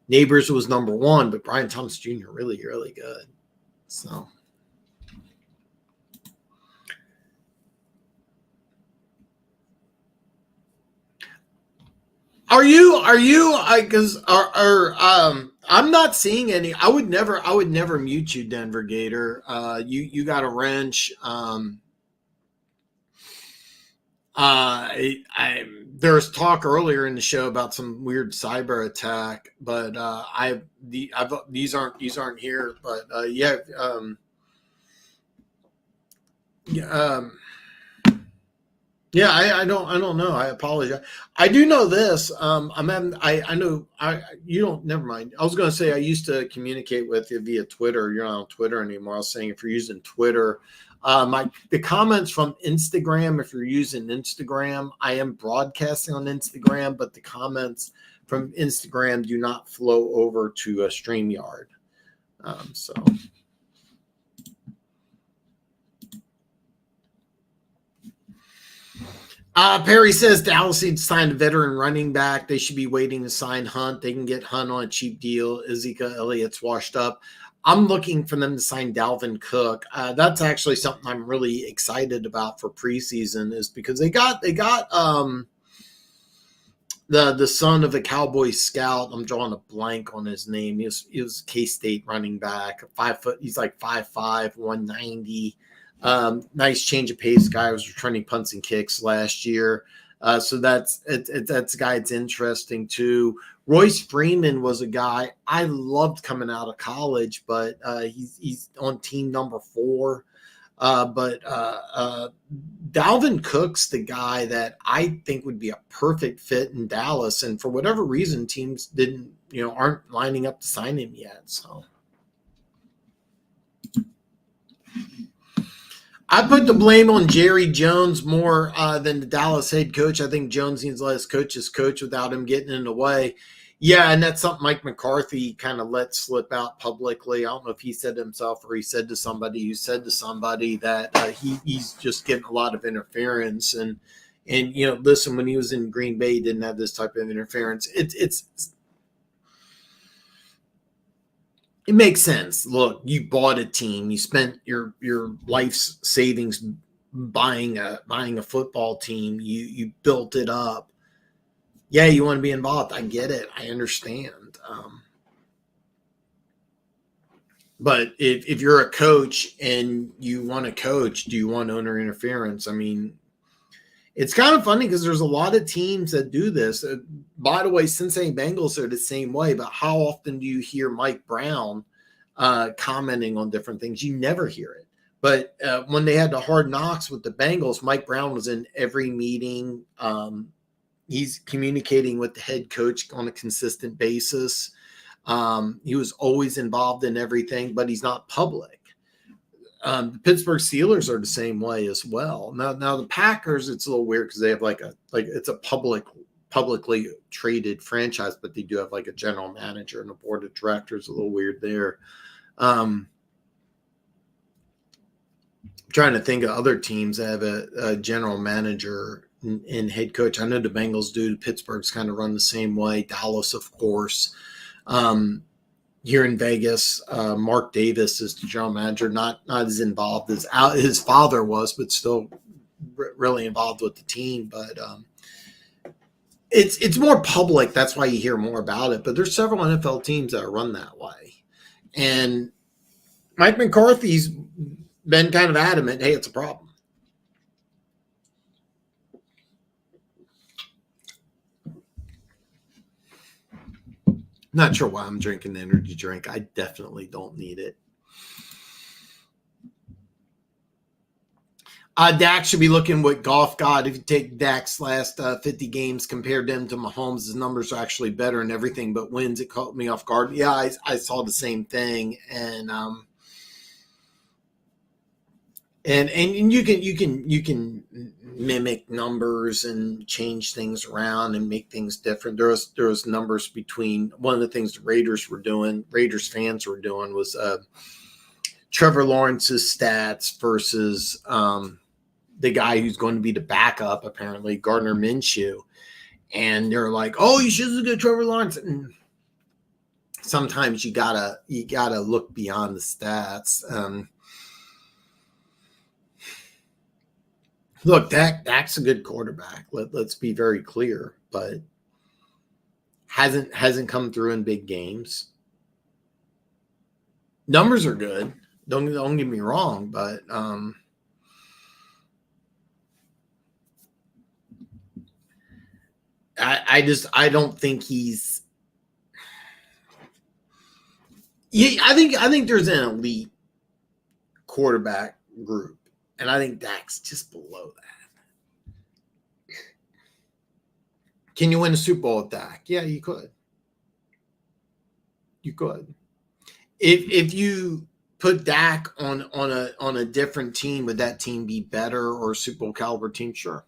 Neighbors was number one, but Brian Thomas Jr. really, really good. So. Are you? Because I'm not seeing any. I would never mute you, Denver Gator. You got a wrench. There's talk earlier in the show about some weird cyber attack, but these aren't here. But yeah, yeah, I don't know. I apologize. I do know this. I know you don't. Never mind. I was going to say I used to communicate with you via Twitter. You're not on Twitter anymore. I was saying if you're using Twitter, the comments from Instagram. If you're using Instagram, I am broadcasting on Instagram, but the comments from Instagram do not flow over to a Streamyard. So. Perry says Dallas needs to sign a veteran running back. They should be waiting to sign Hunt. They can get Hunt on a cheap deal. Ezekiel Elliott's washed up. I'm looking for them to sign Dalvin Cook. That's actually something I'm really excited about for preseason, is because they got the son of a Cowboy scout. I'm drawing a blank on his name. He was K-State running back, 5 foot. He's like 5'5", 190. Nice change of pace guy. Was returning punts and kicks last year. So that's a guy that's interesting too. Royce Freeman was a guy I loved coming out of college, but he's on team number 4. But Dalvin Cook's the guy that I think would be a perfect fit in Dallas. And for whatever reason, teams aren't lining up to sign him yet. So I put the blame on Jerry Jones more than the Dallas head coach. I think Jones needs to let his coaches coach without him getting in the way. Yeah, and that's something Mike McCarthy kind of let slip out publicly. I don't know if he said himself or he said to somebody who said to somebody that he's just getting a lot of interference. And listen, when he was in Green Bay, he didn't have this type of interference. It makes sense. Look, you bought a team. You spent your life's savings buying a football team. You built it up. Yeah, you want to be involved. I get it. I understand. But if you're a coach and you want to coach, do you want owner interference? I mean, it's kind of funny because there's a lot of teams that do this. By the way, Cincinnati Bengals are the same way, but how often do you hear Mike Brown commenting on different things? You never hear it. But when they had the hard knocks with the Bengals, Mike Brown was in every meeting. He's communicating with the head coach on a consistent basis. He was always involved in everything, but he's not public. The Pittsburgh Steelers are the same way as well. Now the Packers, it's a little weird because they have it's a publicly traded franchise, but they do have like a general manager and a board of directors. A little weird there. Trying to think of other teams that have a general manager and head coach. I know the Bengals do. Pittsburgh's kind of run the same way. Dallas, of course. Here in Vegas, Mark Davis is the general manager, not as involved as his father was, but still really involved with the team. But it's more public. That's why you hear more about it. But there's several NFL teams that are run that way. And Mike McCarthy's been kind of adamant, hey, it's a problem. Not sure why I'm drinking the energy drink. I definitely don't need it. Dak should be looking what Goff got. If you take Dak's last 50 games, compared them to Mahomes, his numbers are actually better in everything but wins. It caught me off guard. Yeah, I saw the same thing. And you can mimic numbers and change things around and make things different. There was numbers between one of the things the Raiders fans were doing was Trevor Lawrence's stats versus the guy who's going to be the backup, apparently Gardner Minshew, and they're like, "Oh, you should look at Trevor Lawrence." And sometimes you gotta look beyond the stats. Look, Dak's a good quarterback. Let's be very clear, but Hasn't come through in big games. Numbers are good. Don't get me wrong, but I don't think he's. Yeah, I think there's an elite quarterback group, and I think Dak's just below that. Can you win a Super Bowl with Dak? Yeah, you could. You could. If you put Dak on a different team, would that team be better or a Super Bowl caliber team? Sure.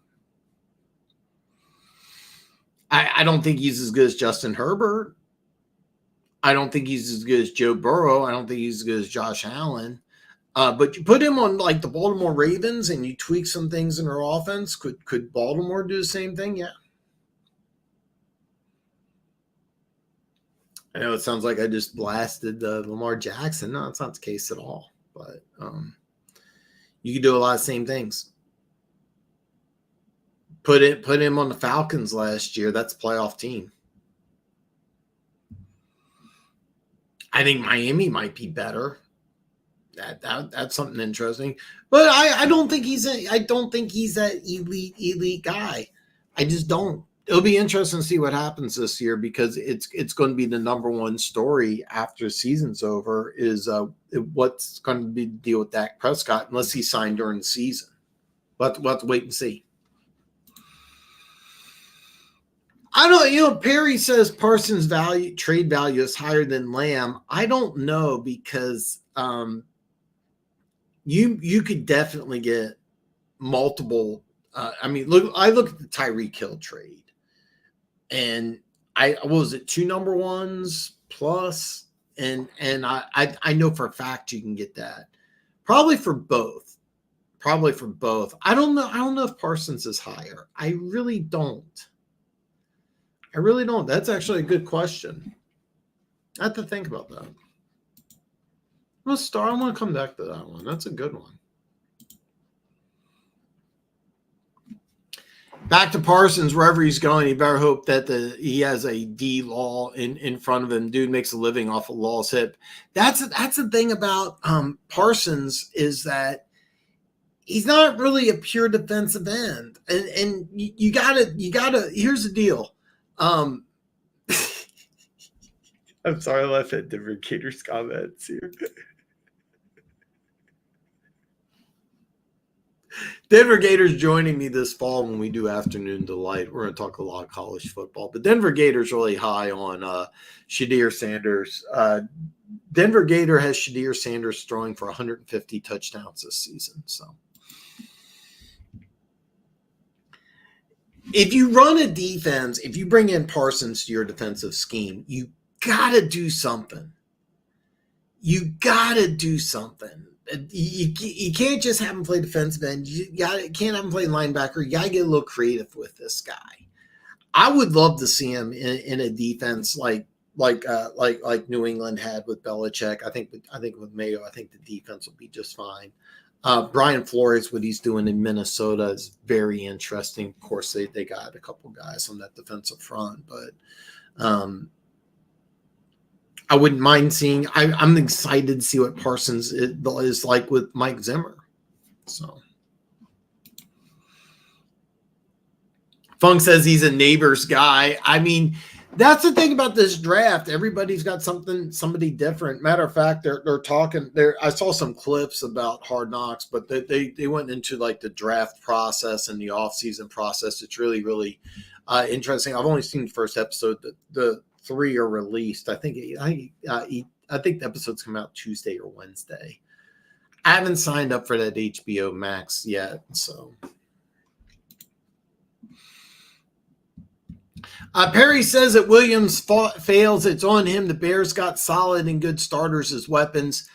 I don't think he's as good as Justin Herbert. I don't think he's as good as Joe Burrow. I don't think he's as good as Josh Allen. But you put him on like the Baltimore Ravens and you tweak some things in their offense. Could Baltimore do the same thing? Yeah. I know it sounds like I just blasted Lamar Jackson. No, it's not the case at all. But you could do a lot of same things. Put him on the Falcons last year. That's a playoff team. I think Miami might be better. That's something interesting. But I don't think he's that elite guy. I just don't. It'll be interesting to see what happens this year because it's going to be the number one story after the season's over is what's going to be the deal with Dak Prescott unless he signed during the season. We'll have to wait and see. I don't, Perry says Parsons' trade value is higher than Lamb. I don't know because you could definitely get multiple. I look at the Tyreek Hill trade, and what was it, 2 number ones plus, and I know for a fact you can get that probably for both. I don't know if Parsons is higher. I really don't. That's actually a good question. I have to think about that. I want to come back to that one. That's a good one. Back to Parsons, wherever he's going, you better hope that he has a D law in front of him. Dude makes a living off of Law's hip. That's the thing about Parsons is that he's not really a pure defensive end. And you gotta, here's the deal. I'm sorry I left at Denver Gators comments here. Denver Gators joining me this fall when we do Afternoon Delight. We're going to talk a lot of college football, but Denver Gators really high on Shadir Sanders. Denver Gator has Shadir Sanders throwing for 150 touchdowns this season. So if you run a defense, if you bring in Parsons to your defensive scheme, you got to do something. You can't just have him play defensive end. You can't have him play linebacker. You got to get a little creative with this guy. I would love to see him in a defense like New England had with Belichick. I think with Mayo, I think the defense will be just fine. Brian Flores, what he's doing in Minnesota is very interesting. Of course, they got a couple guys on that defensive front, but I wouldn't mind seeing. I'm excited to see what Parsons is like with Mike Zimmer. So, Funk says he's a neighbor's guy. I mean, that's the thing about this draft. Everybody's got somebody different. Matter of fact, they're talking there. I saw some clips about Hard Knocks, but they went into like the draft process and the offseason process. It's really, really interesting. I've only seen the first episode. The 3 are released. I think the episodes come out Tuesday or Wednesday. I haven't signed up for that HBO Max yet, so. Perry says that Williams fails. It's on him. The Bears got solid and good starters as weapons.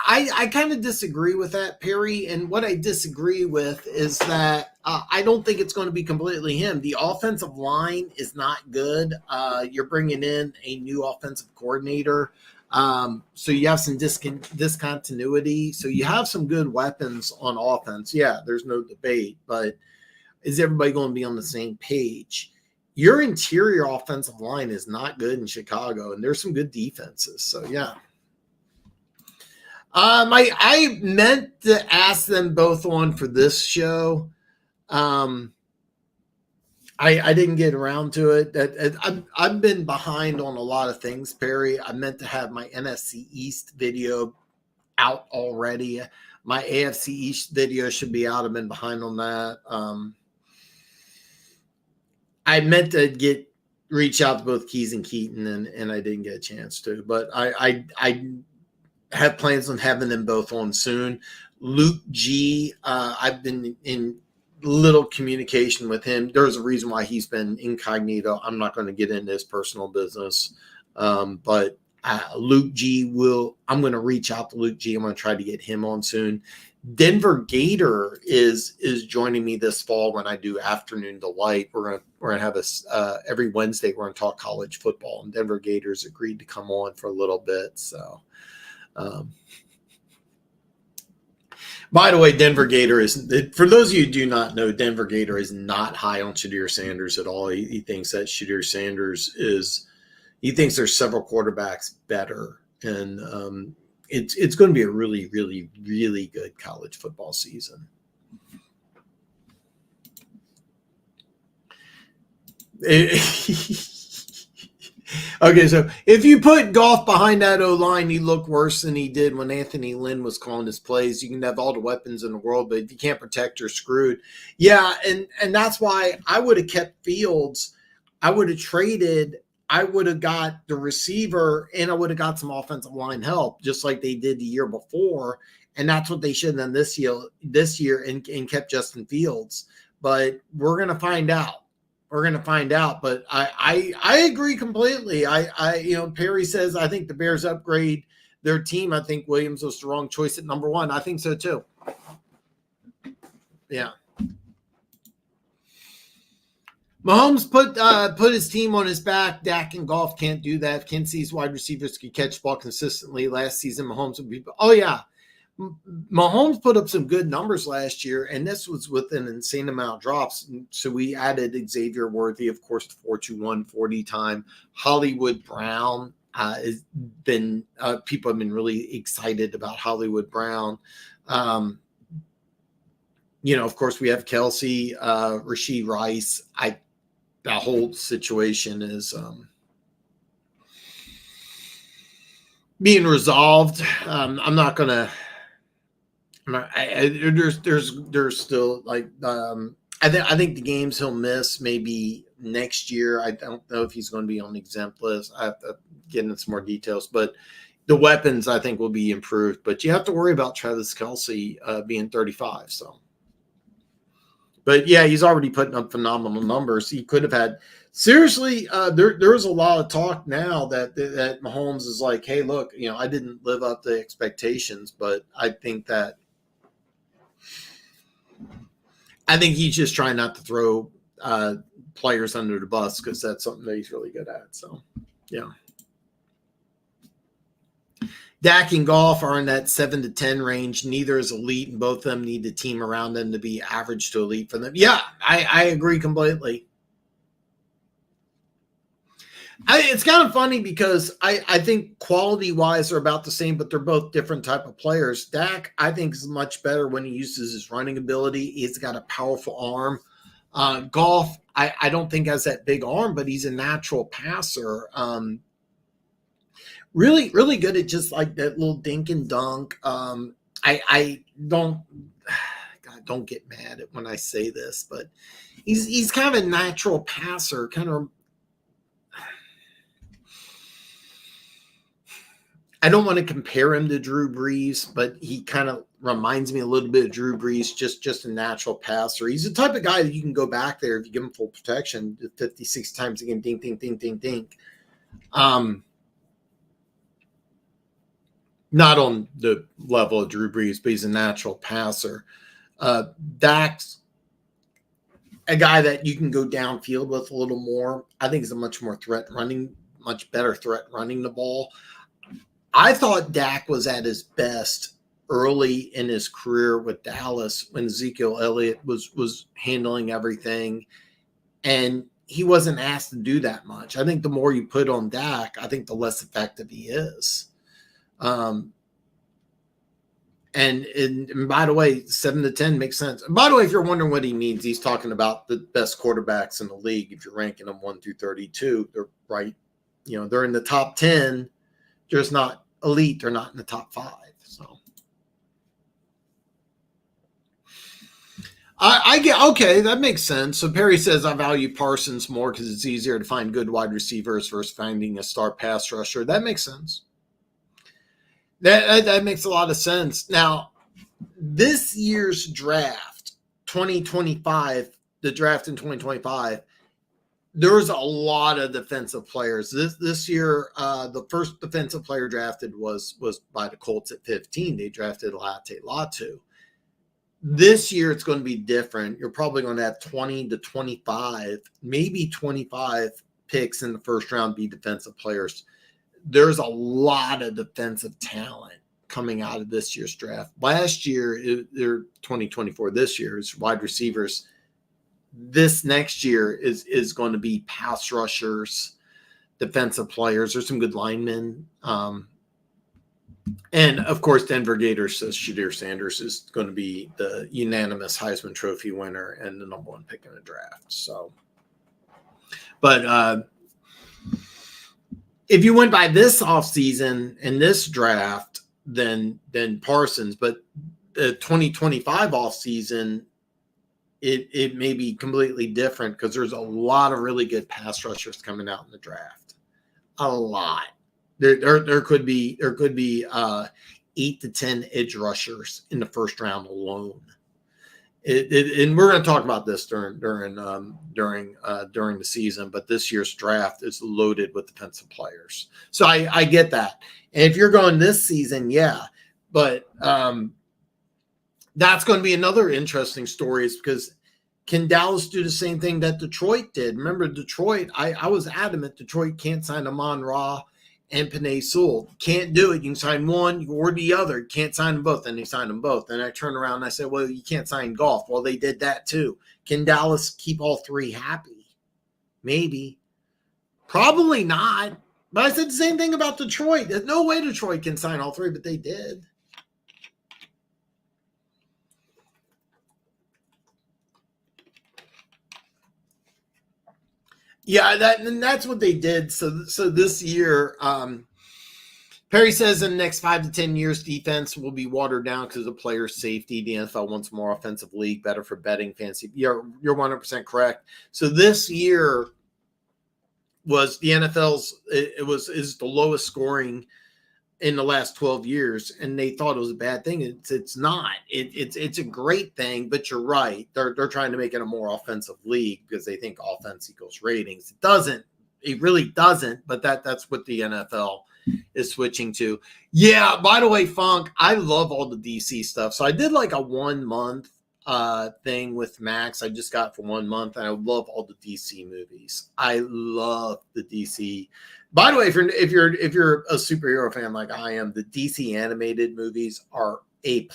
I kind of disagree with that, Perry. And what I disagree with is that I don't think it's going to be completely him. The offensive line is not good. You're bringing in a new offensive coordinator. So you have some discontinuity. So you have some good weapons on offense. Yeah, there's no debate. But is everybody going to be on the same page? your interior offensive line is not good in Chicago, and there's some good defenses. So, yeah. I meant to ask them both on for this show. I didn't get around to it. I've been behind on a lot of things, Perry. I meant to have my NFC East video out already. My AFC East video should be out. I've been behind on that. I meant to reach out to both Keys and Keaton, and I didn't get a chance to. But I have plans on having them both on soon. Luke G, I've been in little communication with him. There's a reason why he's been incognito. I'm not going to get into his personal business. But Luke G I'm going to reach out to Luke G. I'm going to try to get him on soon. Denver Gator is joining me this fall when I do Afternoon Delight. We're gonna have this every Wednesday. We're gonna talk college football, and Denver Gators agreed to come on for a little bit. So, by the way, Denver Gator for those of you who do not know, Denver Gator is not high on Shadir Sanders at all. He thinks that Shadir Sanders he thinks there's several quarterbacks better, and it's going to be a really, really, really good college football season. Okay, so if you put Goff behind that O-line, he looked worse than he did when Anthony Lynn was calling his plays. You can have all the weapons in the world, but if you can't protect, you're screwed. Yeah, and that's why I would have kept Fields. I would have traded – I would have got the receiver and I would have got some offensive line help, just like they did the year before. And that's what they should have done this year and kept Justin Fields. But we're going to find out. But I agree completely. Perry says, I think the Bears upgrade their team. I think Williams was the wrong choice at number 1. I think so too. Yeah. Mahomes put his team on his back. Dak and Goff can't do that. If Kenzie's wide receivers could catch the ball consistently last season, Mahomes would be – oh, yeah. Mahomes put up some good numbers last year, and this was with an insane amount of drops. So we added Xavier Worthy, of course, the 4.21 40 time. Hollywood Brown has been people have been really excited about Hollywood Brown. Of course, we have Kelsey, Rashee Rice. That whole situation is being resolved. I'm not gonna. There's still like I think the games he'll miss maybe next year. I don't know if he's going to be on the exempt list. I have to get into some more details, but the weapons I think will be improved. But you have to worry about Travis Kelsey being 35. So. But, yeah, he's already putting up phenomenal numbers. He could have had – seriously, there's a lot of talk now that Mahomes is like, hey, look, I didn't live up to expectations, but I think he's just trying not to throw players under the bus because that's something that he's really good at. So, yeah. Dak and Goff are in that 7 to 10 range. Neither is elite, and both of them need the team around them to be average to elite for them. Yeah, I agree completely. It's kind of funny because I think quality-wise they're about the same, but they're both different type of players. Dak, I think, is much better when he uses his running ability. He's got a powerful arm. Goff, I don't think has that big arm, but he's a natural passer. Really, really good at just like that little dink and dunk. I don't get mad at when I say this, but he's kind of a natural passer, kind of. I don't want to compare him to Drew Brees, but he kind of reminds me a little bit of Drew Brees, just a natural passer. He's the type of guy that you can go back there if you give him full protection 56 times again, dink, dink, dink, dink, dink. Not on the level of Drew Brees, but he's a natural passer. Dak's a guy that you can go downfield with a little more. I think he's a much better threat running the ball. I thought Dak was at his best early in his career with Dallas when Ezekiel Elliott was handling everything. And he wasn't asked to do that much. I think the more you put on Dak, I think the less effective he is. And by the way, 7 to 10 makes sense. And by the way, if you're wondering what he means, he's talking about the best quarterbacks in the league. If you're ranking them 1 through 32, they're right. They're in the top 10. They're just not elite. They're not in the top 5. So I get, okay, that makes sense. So Perry says, I value Parsons more because it's easier to find good wide receivers versus finding a star pass rusher. That makes sense. That makes a lot of sense. Now, this year's draft, 2025, the draft in 2025, there's a lot of defensive players. This year, the first defensive player drafted was by the Colts at 15. They drafted Latu. This year, it's going to be different. You're probably going to have 20 to 25, maybe 25 picks in the first round be defensive players. There's a lot of defensive talent coming out of this year's draft. Last year, they're 2024. This year is wide receivers. This next year is going to be pass rushers, defensive players. There's some good linemen. And, of course, Denver Gators says Shadir Sanders is going to be the unanimous Heisman Trophy winner and the number 1 pick in the draft. So, but if you went by this offseason and this draft, then Parsons. But the 2025 offseason, it may be completely different because there's a lot of really good pass rushers coming out in the draft. A lot. There could be 8 to 10 edge rushers in the first round alone. And we're going to talk about this during the season, but this year's draft is loaded with defensive players. So I get that. And if you're going this season, yeah, but that's going to be another interesting story, is because can Dallas do the same thing that Detroit did? Remember, Detroit, I was adamant Detroit can't sign Amon-Ra and Penei Sewell. Can't do it. You can sign one or the other. Can't sign them both. And they signed them both. And I turned around and I said, well, you can't sign Goff. Well, they did that too. Can Dallas keep all 3 happy? Maybe. Probably not. But I said the same thing about Detroit. There's no way Detroit can sign all 3, but they did. Yeah, that's what they did. So this year, Perry says in the next 5 to 10 years, defense will be watered down because of player safety. The NFL wants more offensive league, better for betting, fancy. You're 100% correct. So this year was the NFL's. Is the lowest scoring in the last 12 years, and they thought it was a bad thing. It's not. It's a great thing, but you're right. They're trying to make it a more offensive league because they think offense equals ratings. It doesn't. It really doesn't, but that's what the NFL is switching to. Yeah, by the way, Funk, I love all the DC stuff. So I did like a 1 month thing with Max. I just got for 1 month, and I love all the DC movies. I love the DC. By the way, if you're a superhero fan like I am, the DC animated movies are A+.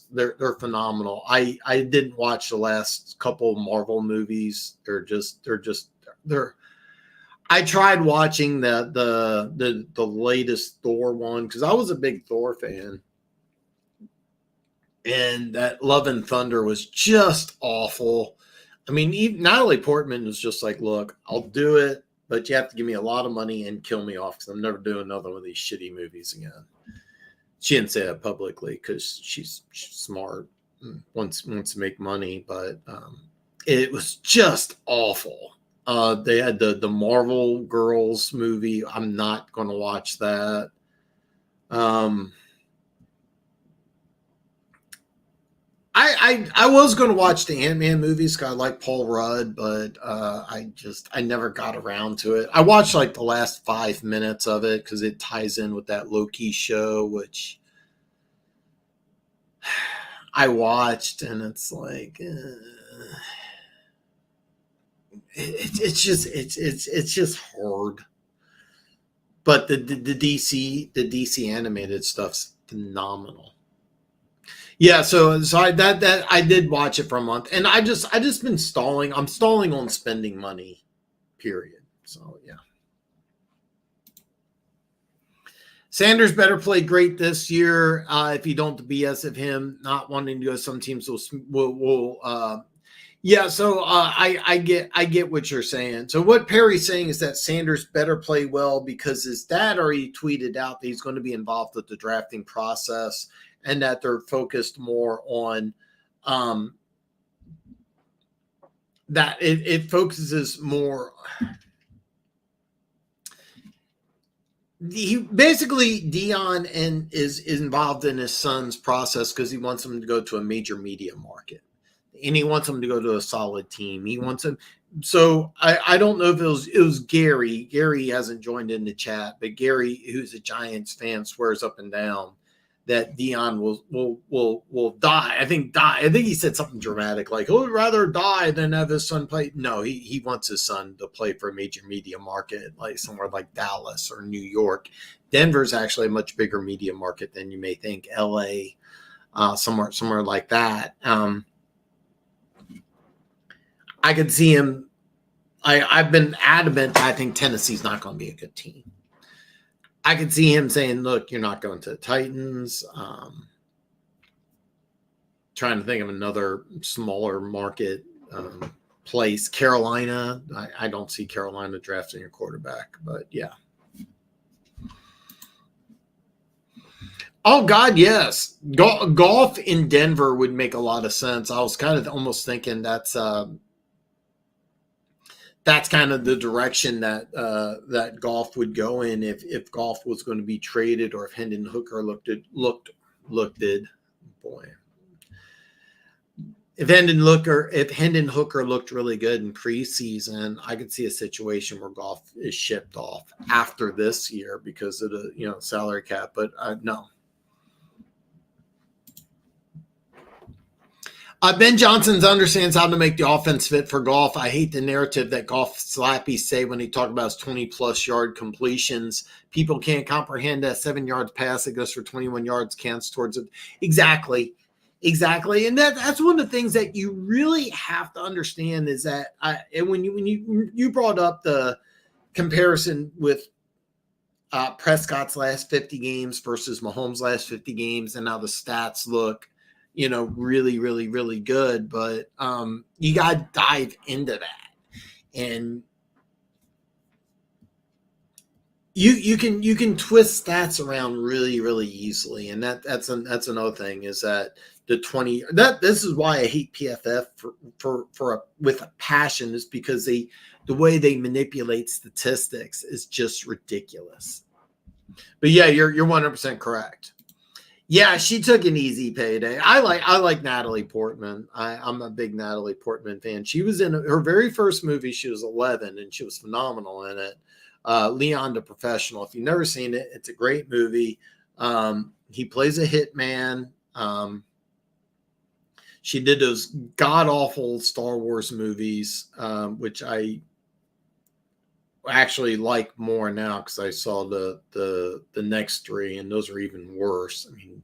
They're phenomenal. I didn't watch the last couple Marvel movies. I tried watching the latest Thor one because I was a big Thor fan. And that Love and Thunder was just awful. I mean, Natalie Portman was just like, look, I'll do it, but you have to give me a lot of money and kill me off because I'm never doing another one of these shitty movies again. She didn't say that publicly because she's smart and wants to make money, but it was just awful. They had the Marvel Girls movie. I'm not going to watch that. I was going to watch the Ant-Man movies because I like Paul Rudd, but I never got around to it. I watched like the last 5 minutes of it because it ties in with that Loki show, which I watched, and it's like it's just hard. But the DC animated stuff's phenomenal. Yeah, so I did watch it for a month, and I just been stalling. I'm stalling on spending money period. So, yeah. Sanders better play great this year. If you don't BS of him not wanting to go, some teams will yeah. So I get what you're saying. So what Perry's saying is that Sanders better play well because his dad already tweeted out that he's going to be involved with the drafting process and that they're focused more on that it focuses more. He basically Dion is involved in his son's process because he wants him to go to a major media market, and he wants him to go to a solid team. He wants him. So I don't know if it was Gary. Gary hasn't joined in the chat, but Gary, who's a Giants fan, swears up and down that Dion will die. I think he said something dramatic like, "Oh, he'd rather die than have his son play." No, he wants his son to play for a major media market, like somewhere like Dallas or New York. Denver's actually a much bigger media market than you may think. LA, somewhere like that. I could see him. I've been adamant. I think Tennessee's not going to be a good team. I could see him saying, look, you're not going to the Titans. Trying to think of another smaller market place. Carolina. I don't see Carolina drafting a quarterback, but yeah. Oh, God, yes. Golf in Denver would make a lot of sense. I was kind of almost thinking that's kind of the direction that Golf would go in if Golf was going to be traded or if Hendon Hooker looked. If Hendon Hooker looked really good in preseason, I could see a situation where Golf is shipped off after this year because of the salary cap. But no. Ben Johnson understands how to make the offense fit for Golf. I hate the narrative that Golf slappy say when he talked about his 20-plus yard completions. People can't comprehend that 7 yards pass that goes for 21 yards counts towards it. Exactly. And that's one of the things that you really have to understand is that when you brought up the comparison with Prescott's last 50 games versus Mahomes' last 50 games and how the stats look, really, really, really good. But you got to dive into that. And you can twist stats around really, really easily. And that's another thing is that this is why I hate PFF with a passion is because the way they manipulate statistics is just ridiculous. But yeah, you're 100% correct. Yeah, she took an easy payday. I like Natalie Portman. I'm a big Natalie Portman fan. She was in her very first movie. She was 11, and she was phenomenal in it. Leon the Professional. If you've never seen it, it's a great movie. He plays a hitman. She did those god-awful Star Wars movies, which I actually like more now because I saw the next three, and those are even worse. I mean,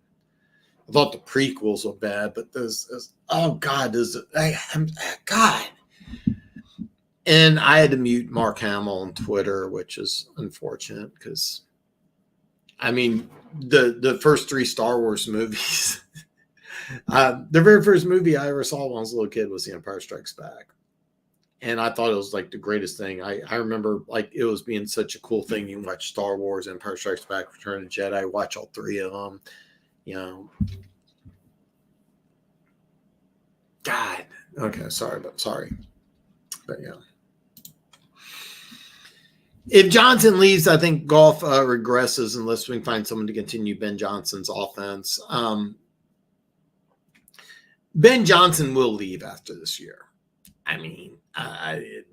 I thought the prequels were bad, but God. And I had to mute Mark Hamill on Twitter, which is unfortunate because, I mean, the first three Star Wars movies, the very first movie I ever saw when I was a little kid was The Empire Strikes Back. And I thought it was like the greatest thing. I remember like it was being such a cool thing. You watch Star Wars, Empire Strikes Back, Return of the Jedi, watch all three of them. God. Okay, sorry. But yeah. If Johnson leaves, I think Golf regresses unless we can find someone to continue Ben Johnson's offense. Ben Johnson will leave after this year. I mean,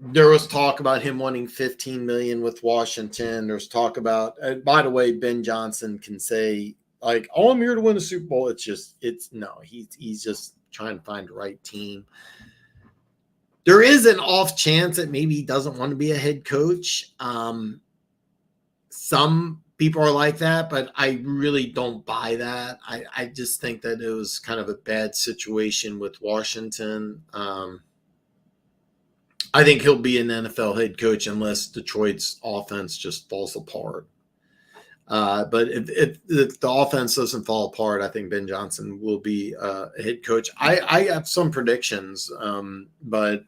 there was talk about him wanting $15 million with Washington. There's talk about, by the way, Ben Johnson can say like, "Oh, I'm here to win a Super Bowl." He's just trying to find the right team. There is an off chance that maybe he doesn't want to be a head coach. Some people are like that, but I really don't buy that. I just think that it was kind of a bad situation with Washington. I think he'll be an NFL head coach unless Detroit's offense just falls apart. But if the offense doesn't fall apart, I think Ben Johnson will be a head coach. I have some predictions, but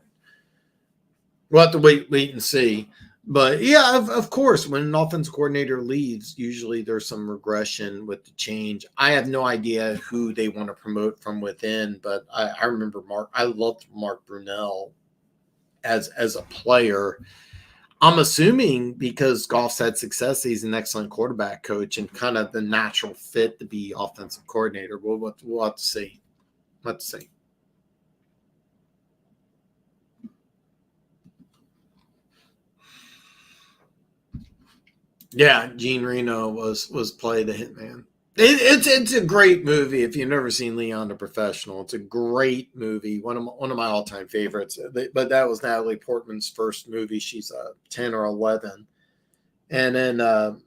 we'll have to wait and see. But yeah, of course, when an offense coordinator leaves, usually there's some regression with the change. I have no idea who they want to promote from within, but I remember I loved Mark Brunell as a player. I'm assuming because Goff's had success, he's an excellent quarterback coach and kind of the natural fit to be offensive coordinator. We'll have to see. Let's see. Yeah, Gene Reno was Play the Hitman. It's a great movie. If you've never seen Leon the Professional, it's a great movie. One of my all time favorites. But that was Natalie Portman's first movie. She's 10 or 11, and then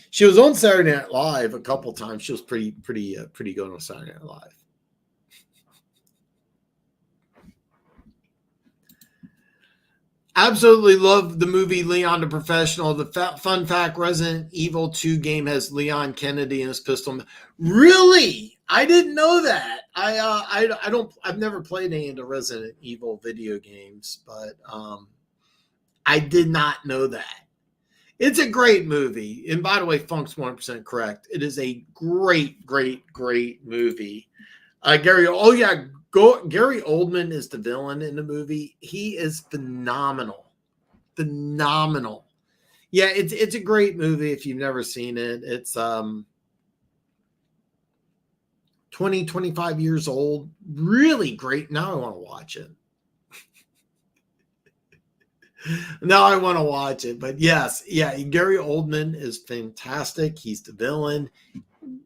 she was on Saturday Night Live a couple times. She was pretty good on Saturday Night Live. Absolutely love the movie Leon the Professional. The fun fact: Resident Evil 2 game has Leon Kennedy in his pistol. Really, I didn't know that. I've never played any of the Resident Evil video games, but I did not know that. It's a great movie, and by the way, Funk's 100% correct. It is a great movie. Gary Oldman is the villain in the movie. He is phenomenal. Yeah, it's a great movie if you've never seen it. It's 25 years old. Really great. Now I want to watch it. But yes, yeah, Gary Oldman is fantastic. He's the villain.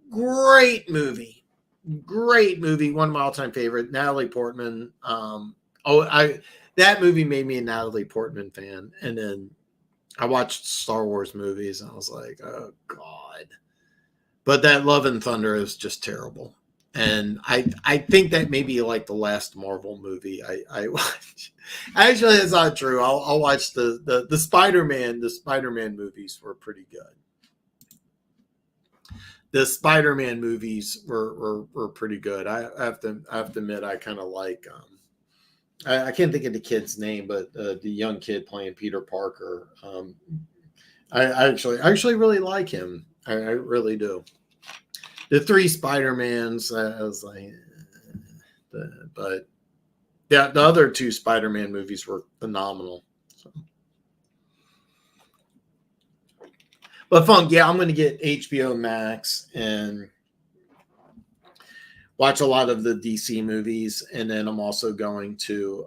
Great movie. One of my all-time favorite. Natalie Portman. That movie made me a Natalie Portman fan. And then I watched Star Wars movies and I was like, oh God. But that Love and Thunder is just terrible. And I think that may be like the last Marvel movie I watch. Actually, that's not true. I'll watch the Spider-Man. The Spider-Man movies were pretty good. The Spider-Man movies were pretty good. I have to admit, I kind of like. I can't think of the kid's name, but the young kid playing Peter Parker. I actually really like him. I really do. The three Spider-Mans, I was like, but yeah, the other two Spider-Man movies were phenomenal. So. But Funk, yeah, I'm going to get HBO Max and watch a lot of the DC movies. And then I'm also going to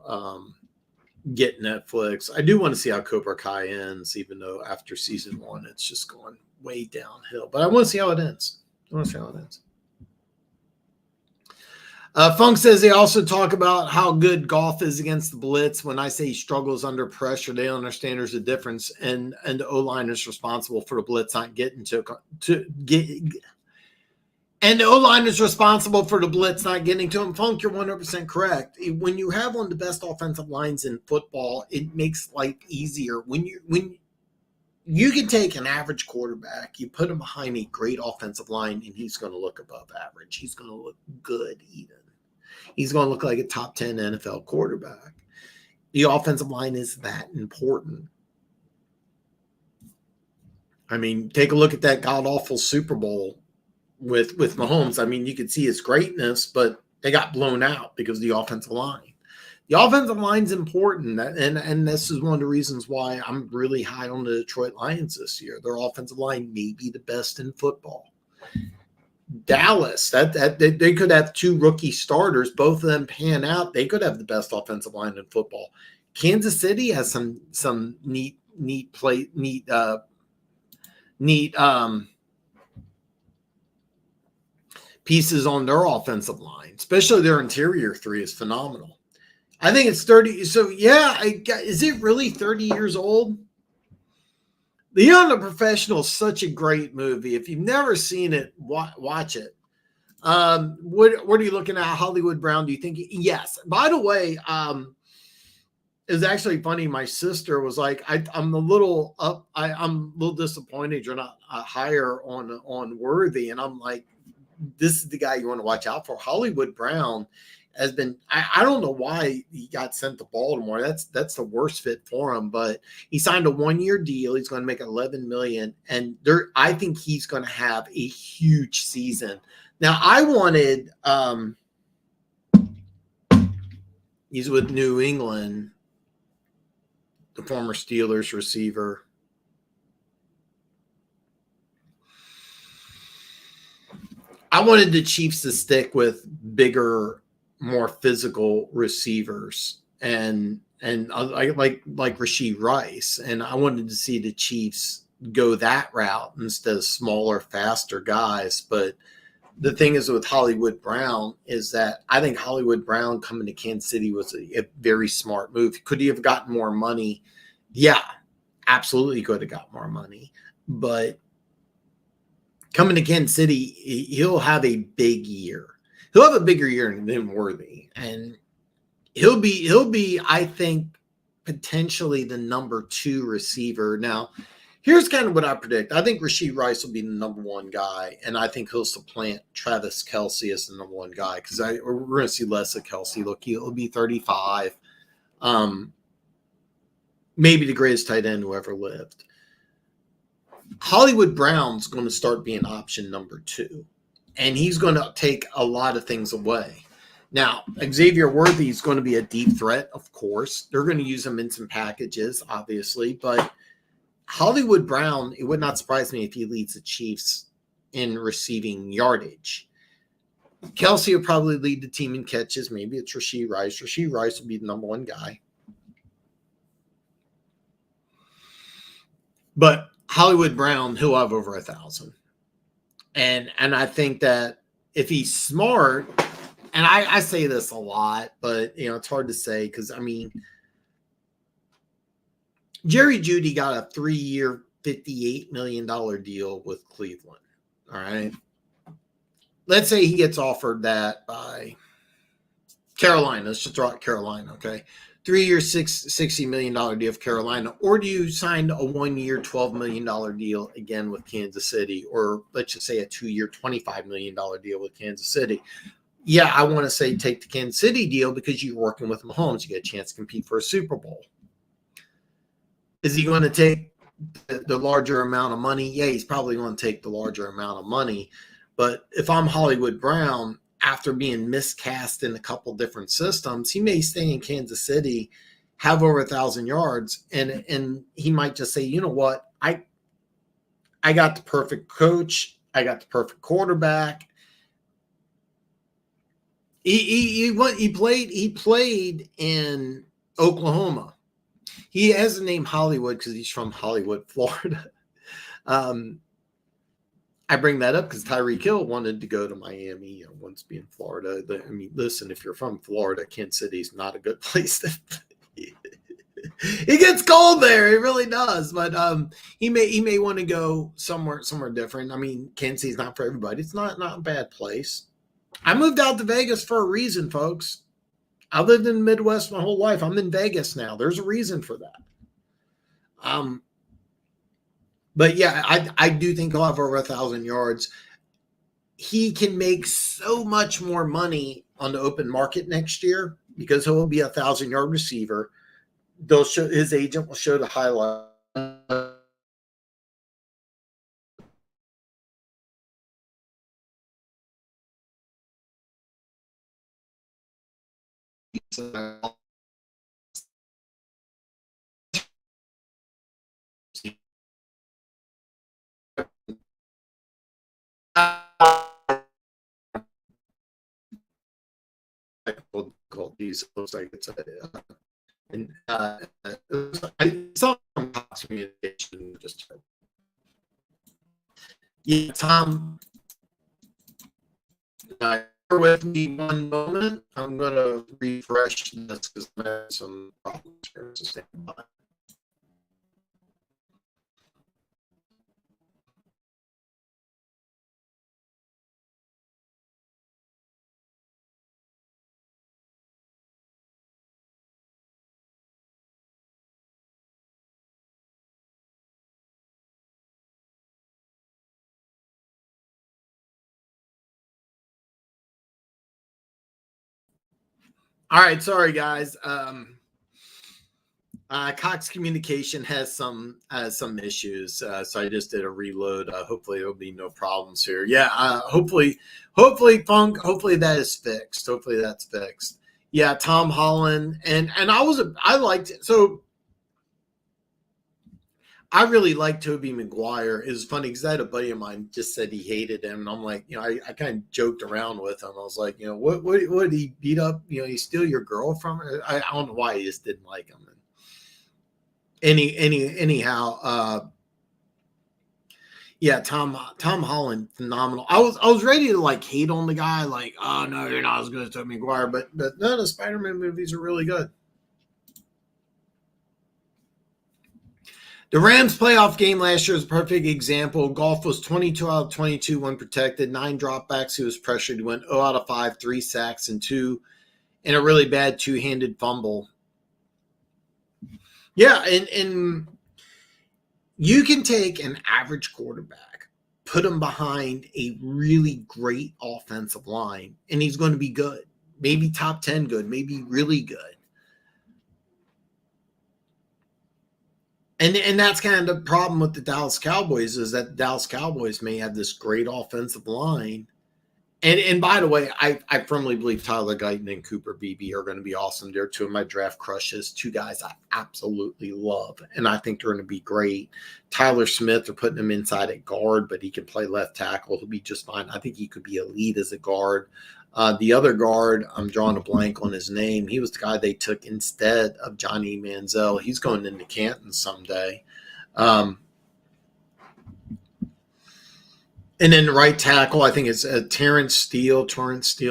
get Netflix. I do want to see how Cobra Kai ends, even though after season 1, it's just going way downhill. But I want to see how it ends. Funk says they also talk about how good Goff is against the blitz. When I say he struggles under pressure, they don't understand there's a difference, and the O-line is responsible for the blitz not getting and the O-line is responsible for the blitz not getting to him. Funk, you're 100% correct. When you have one of the best offensive lines in football, it makes life easier. When you can take an average quarterback, you put him behind a great offensive line, and he's going to look above average. He's going to look good even. He's going to look like a top 10 NFL quarterback. The offensive line is that important. I mean, take a look at that god-awful Super Bowl with Mahomes. I mean, you could see his greatness, but they got blown out because of the offensive line. The offensive line's important, and this is one of the reasons why I'm really high on the Detroit Lions this year. Their offensive line may be the best in football. Dallas, that they could have 2 rookie starters, both of them pan out. They could have the best offensive line in football. Kansas City has some neat pieces on their offensive line, especially their interior 3 is phenomenal. I think it's 30. So yeah, is it really 30 years old? Leon the Professional is such a great movie. If you've never seen it, watch it. What are you looking at? Hollywood Brown, do you think? Yes. By the way, it was actually funny. My sister was like, I'm a little up. I'm a little disappointed you're not higher on Worthy. And I'm like, this is the guy you want to watch out for. Hollywood Brown has been, I don't know why he got sent to Baltimore. That's the worst fit for him, but he signed a 1-year deal. He's going to make 11 million. And I think he's going to have a huge season. Now I wanted, he's with New England, the former Steelers receiver. I wanted the Chiefs to stick with bigger, more physical receivers, and I like Rashee Rice, and I wanted to see the Chiefs go that route instead of smaller, faster guys. But the thing is with Hollywood Brown is that I think Hollywood Brown coming to Kansas City was a very smart move. Could he have gotten more money? Yeah, absolutely could have got more money. But coming to Kansas City, he'll have a big year. He'll have a bigger year than Worthy. And he'll be, I think, potentially the number 2 receiver. Now, here's kind of what I predict. I think Rashee Rice will be the number 1 guy, and I think he'll supplant Travis Kelce as the number 1 guy because we're going to see less of Kelce. Look, he'll be 35. Maybe the greatest tight end who ever lived. Hollywood Brown's going to start being option number 2, and he's going to take a lot of things away. Now, Xavier Worthy is going to be a deep threat, of course. They're going to use him in some packages, obviously, but Hollywood Brown, it would not surprise me if he leads the Chiefs in receiving yardage. Kelce will probably lead the team in catches. Maybe it's Rashee Rice. Rashee Rice will be the number 1 guy. But Hollywood Brown, he'll have over 1,000. And I think that if he's smart, and I say this a lot, but it's hard to say because Jerry Jeudy got a 3-year, $58 million deal with Cleveland. All right. Let's say he gets offered that by Carolina. Let's just draw it Carolina, okay? 3-year, $60 million deal of Carolina. Or do you sign a 1-year, $12 million deal again with Kansas City? Or let's just say a 2-year, $25 million deal with Kansas City. Yeah, I want to say take the Kansas City deal because you're working with Mahomes. You get a chance to compete for a Super Bowl. Is he going to take the larger amount of money? Yeah, he's probably going to take the larger amount of money. But if I'm Hollywood Brown, after being miscast in a couple different systems, he may stay in Kansas City, have over 1,000 yards, and he might just say, you know what, I got the perfect coach, I got the perfect quarterback. He played in Oklahoma. He has the name Hollywood because he's from Hollywood, Florida. I bring that up because Tyreek Hill wanted to go to Miami once being Florida. Listen, if you're from Florida, Kansas City's not a good place to it gets cold there. It really does. But he may want to go somewhere different. Kansas City's not for everybody. It's not a bad place. I moved out to Vegas for a reason, folks. I lived in the Midwest my whole life. I'm in Vegas now. There's a reason for that. But yeah, I do think he'll have over 1,000 yards. He can make so much more money on the open market next year because he'll be 1,000-yard receiver. His agent will show the highlight. Difficulties. Looks like it's some communication. Just yeah, Tom. Bear with me one moment. I'm gonna refresh this because I had some problems here. So stand by. All right, sorry guys. Cox Communication has some issues, so I just did a reload. Hopefully, there'll be no problems here. Yeah, hopefully, Funk. Hopefully that is fixed. Hopefully that's fixed. Yeah, Tom Holland and I liked it. So I really like Tobey Maguire. It was funny because I had a buddy of mine just said he hated him, and I'm like, I kind of joked around with him. I was like, what did he beat up? He steal your girl from her? I don't know why he just didn't like him. Anyhow, yeah, Tom Holland, phenomenal. I was ready to like hate on the guy, like, oh no, you're not as good as Tobey Maguire, but no, the Spider-Man movies are really good. The Rams playoff game last year is a perfect example. Goff was 22 out of 22 when protected, 9 dropbacks. He was pressured. He went 0 out of 5, 3 sacks, and a really bad two-handed fumble. Yeah, and you can take an average quarterback, put him behind a really great offensive line, and he's going to be good. Maybe top 10 good, maybe really good. And that's kind of the problem with the Dallas Cowboys, is that the Dallas Cowboys may have this great offensive line. And by the way, I firmly believe Tyler Guyton and Cooper Beebe are going to be awesome. They're two of my draft crushes, 2 guys I absolutely love, and I think they're going to be great. Tyler Smith, they're putting him inside at guard, but he can play left tackle. He'll be just fine. I think he could be elite as a guard. The other guard, I'm drawing a blank on his name. He was the guy they took instead of Johnny Manziel. He's going into Canton someday. And then the right tackle, I think it's Torrance Steele,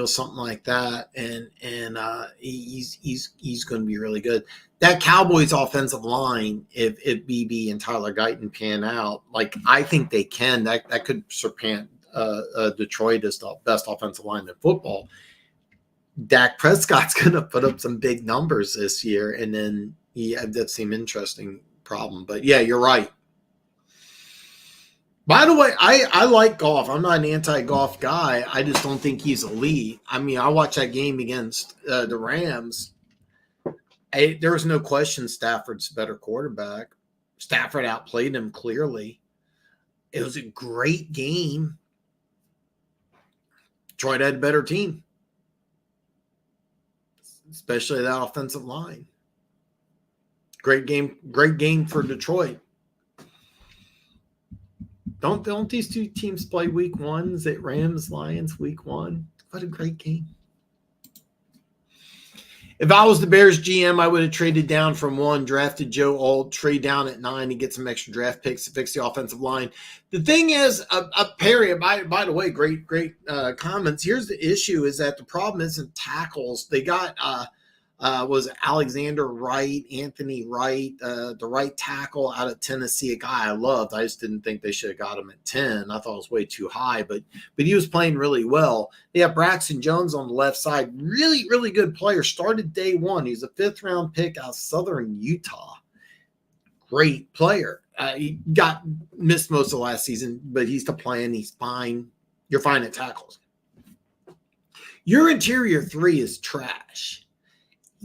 something like that, and he's going to be really good. That Cowboys offensive line, if BB and Tyler Guyton pan out, like I think they can, that could surpass Detroit as the best offensive line in football. Dak Prescott's going to put up some big numbers this year, and then that's an interesting problem. But yeah, you're right. By the way, I like Goff. I'm not an anti-Goff guy. I just don't think he's elite. I mean, I watched that game against the Rams. There was no question Stafford's a better quarterback. Stafford outplayed him clearly. It was a great game. Detroit had a better team, especially that offensive line. Great game for Detroit. Don't these two teams play week 1? Is it Rams, Lions week 1? What a great game. If I was the Bears GM, I would have traded down from 1, drafted Joe Alt, trade down at 9 and get some extra draft picks to fix the offensive line. The thing is, Perry, by the way, great comments. Here's the issue, is that the problem isn't tackles. They got was Alexander Wright, Anthony Wright, the right tackle out of Tennessee, a guy I loved. I just didn't think they should have got him at 10. I thought it was way too high, but he was playing really well. They have Braxton Jones on the left side, really, really good player. Started day 1. He's a 5th-round pick out of Southern Utah. Great player. He missed most of last season, but he's still playing. He's fine. You're fine at tackles. Your interior 3 is trash.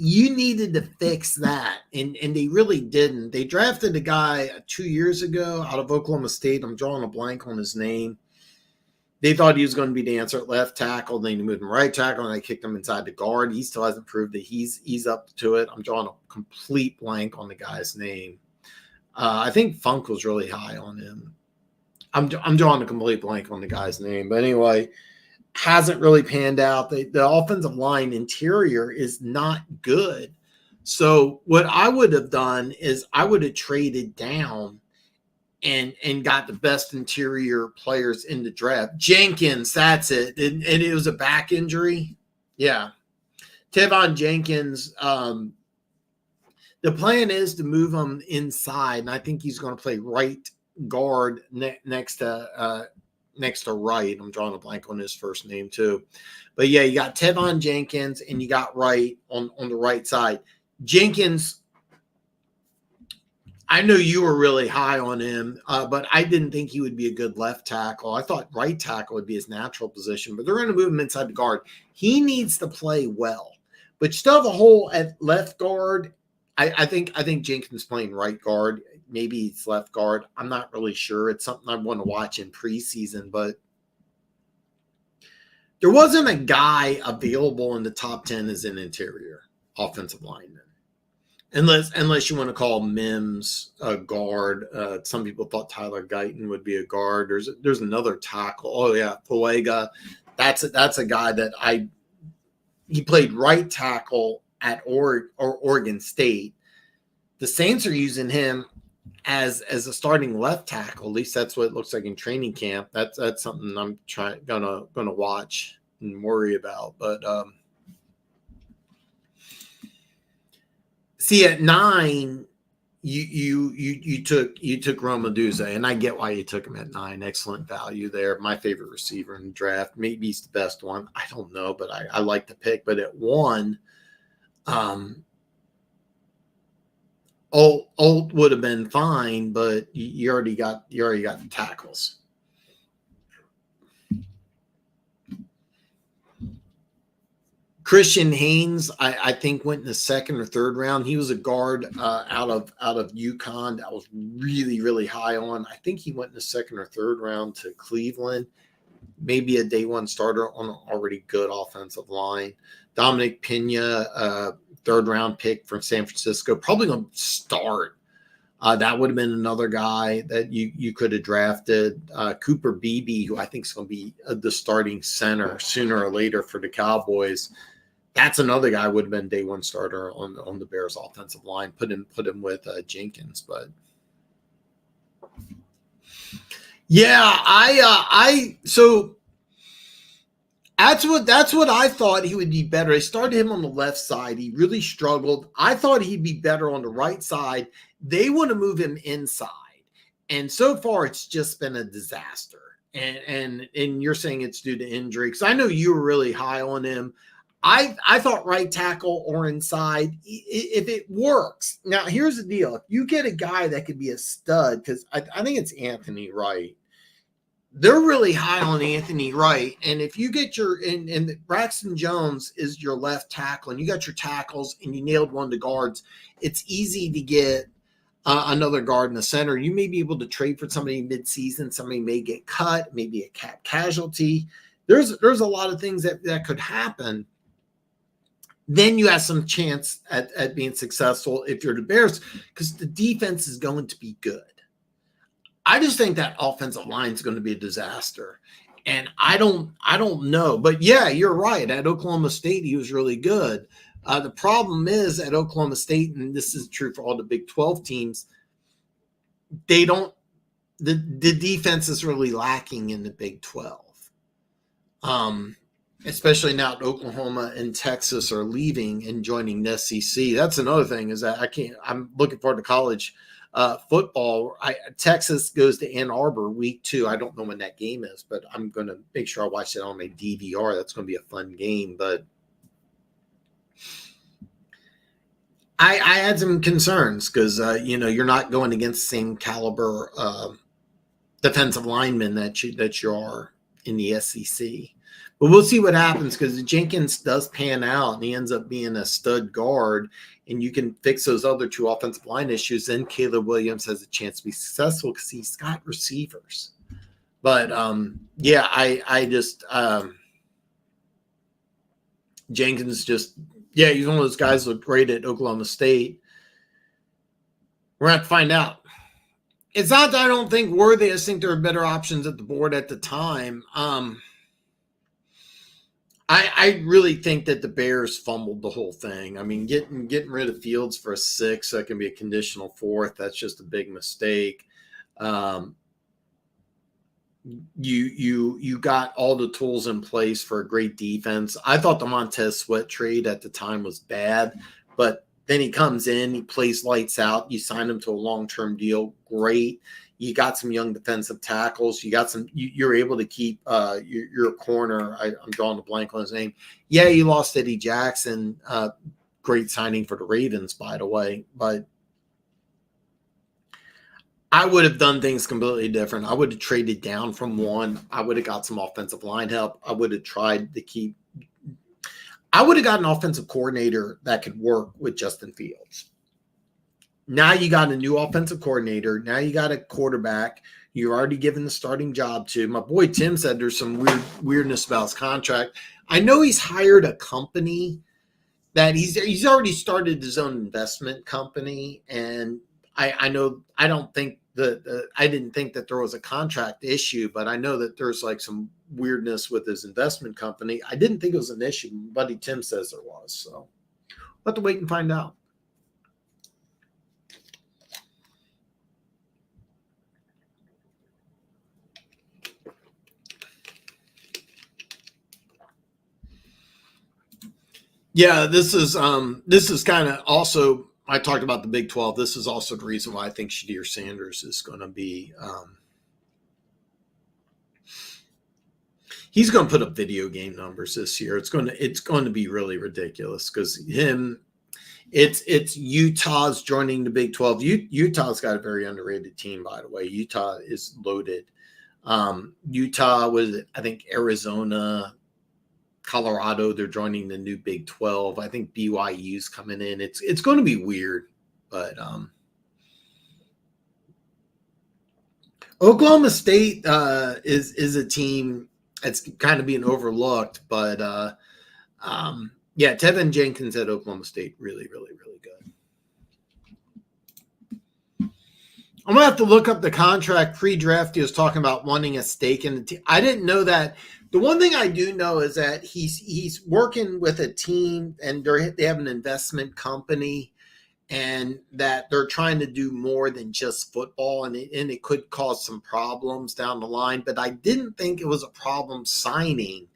You needed to fix that, and they really didn't. They drafted a guy 2 years ago out of Oklahoma State. I'm drawing a blank on his name. They thought he was going to be the answer at left tackle. Then they moved him right tackle, and they kicked him inside the guard. He still hasn't proved that he's up to it. I'm drawing a complete blank on the guy's name. I think Funk was really high on him. I'm drawing a complete blank on the guy's name. But anyway, hasn't really panned out. The offensive line interior is not good. So what I would have done is I would have traded down and got the best interior players in the draft. Jenkins, that's it. And it was a back injury. Yeah. Tevon Jenkins, the plan is to move him inside, and I think he's going to play right guard next to Wright. I'm drawing a blank on his first name too. But yeah, you got Tevon Jenkins and you got Wright on the right side. Jenkins, I know you were really high on him, but I didn't think he would be a good left tackle. I thought right tackle would be his natural position, but they're going to move him inside the guard. He needs to play well. But you still have a hole at left guard. I think Jenkins playing right guard. Maybe it's left guard. I'm not really sure. It's something I want to watch in preseason, but there wasn't a guy available in the top 10 as an interior offensive lineman. Unless you want to call Mims a guard. Some people thought Tyler Guyton would be a guard. There's another tackle. Oh yeah, Poega. That's a guy that he played right tackle at Oregon State. The Saints are using him as a starting left tackle. At least that's what it looks like in training camp. That's something I'm gonna watch and worry about. But see, at 9, you took Roma Duza, and I get why you took him at 9. Excellent value there. My favorite receiver in the draft. Maybe he's the best one. I don't know, but I like the pick. But at 1, Alt would have been fine, but you already got the tackles. Christian Haynes, I think, went in the 2nd or 3rd round. He was a guard out of UConn. I was really, really high on. I think he went in the 2nd or 3rd round to Cleveland. Maybe a day 1 starter on an already good offensive line. Dominic Pena, 3rd round pick from San Francisco, probably going to start. That would have been another guy that you could have drafted. Cooper Beebe, who I think is going to be the starting center sooner or later for the Cowboys. That's another guy would have been day 1 starter on the Bears offensive line. Put him with Jenkins, but yeah, so that's what I thought he would be better. I started him on the left side. He really struggled. I thought he'd be better on the right side. They want to move him inside, and so far it's just been a disaster. And you're saying it's due to injury, because I know you were really high on him. I thought right tackle or inside, if it works. Now, here's the deal. If you get a guy that could be a stud, because I think it's Anthony Wright. They're really high on Anthony Wright. And if you get and Braxton Jones is your left tackle, and you got your tackles and you nailed one of the guards, it's easy to get another guard in the center. You may be able to trade for somebody mid-season. Somebody may get cut, maybe a cap casualty. There's a lot of things that could happen. Then you have some chance at being successful if you're the Bears, because the defense is going to be good. I just think that offensive line is going to be a disaster. And I don't know. But yeah, you're right. At Oklahoma State, he was really good. The problem is at Oklahoma State, and this is true for all the Big 12 teams, the defense is really lacking in the Big 12. Especially now that Oklahoma and Texas are leaving and joining the SEC. That's another thing, is that I'm looking forward to college football. Texas goes to Ann Arbor week 2. I don't know when that game is, but I'm going to make sure I watch that on my DVR. That's going to be a fun game. But I had some concerns because, you're not going against the same caliber defensive linemen that you are in the SEC. But we'll see what happens, because Jenkins does pan out and he ends up being a stud guard, and you can fix those other 2 offensive line issues. Then Caleb Williams has a chance to be successful because he's got receivers. But Jenkins he's one of those guys who looked great at Oklahoma State. We're going to have to find out. It's not that I don't think Worthy. I just think there are better options at the board at the time. I really think that the Bears fumbled the whole thing. I mean, getting rid of Fields for a 6, that can be a conditional 4th. That's just a big mistake. You got all the tools in place for a great defense. I thought the Montez Sweat trade at the time was bad, but then he comes in, he plays lights out. You sign him to a long-term deal. Great. You got some young defensive tackles. You got you're able to keep your corner. I'm drawing a blank on his name. Yeah, you lost Eddie Jackson. Great signing for the Ravens, by the way. But I would have done things completely different. I would have traded down from 1. I would have got some offensive line help. I would have tried to keep. I would have got an offensive coordinator that could work with Justin Fields. Now you got a new offensive coordinator. Now you got a quarterback you're already given the starting job to. My boy Tim said there's some weirdness about his contract. I know he's hired a company that he's already started his own investment company, and I know I didn't think that there was a contract issue, but I know that there's like some weirdness with his investment company. I didn't think it was an issue. My buddy Tim says there was, so we'll have to wait and find out. Yeah, this is kind of also, I talked about the Big 12. This is also the reason why I think Shadir Sanders is going to be he's going to put up video game numbers this year. It's going to be really ridiculous because it's Utah's joining the Big 12. Utah's got a very underrated team, by the way. Utah is loaded. Utah was, I think, Arizona, Colorado, they're joining the new Big 12. I think BYU's coming in. It's going to be weird, but Oklahoma State is a team that's kind of being overlooked, but yeah, Tevin Jenkins at Oklahoma State, really, really, really good. I'm gonna have to look up the contract. Pre-draft, he was talking about wanting a stake in the team. I didn't know that. The one thing I do know is that he's working with a team, and they have an investment company, and that they're trying to do more than just football, and it could cause some problems down the line. But I didn't think it was a problem signing.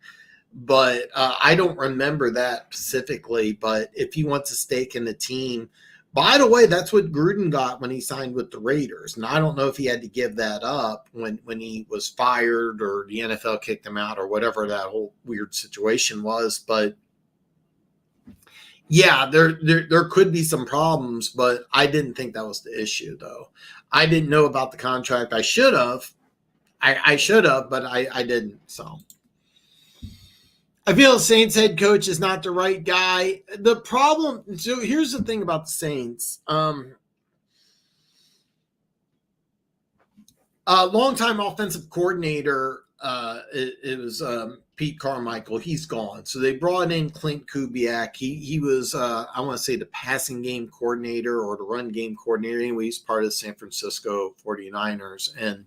But I don't remember that specifically. But if he wants a stake in the team, by the way, that's what Gruden got when he signed with the Raiders. And I don't know if he had to give that up when he was fired or the NFL kicked him out or whatever that whole weird situation was. But yeah, there could be some problems, but I didn't think that was the issue, though. I didn't know about the contract. I should have. I should have, but I didn't. So I feel the Saints head coach is not the right guy. The problem, so here's the thing about the Saints. Longtime offensive coordinator, it was Pete Carmichael. He's gone. So they brought in Clint Kubiak. He was, I want to say, the passing game coordinator or the run game coordinator. Anyway, he's part of the San Francisco 49ers. And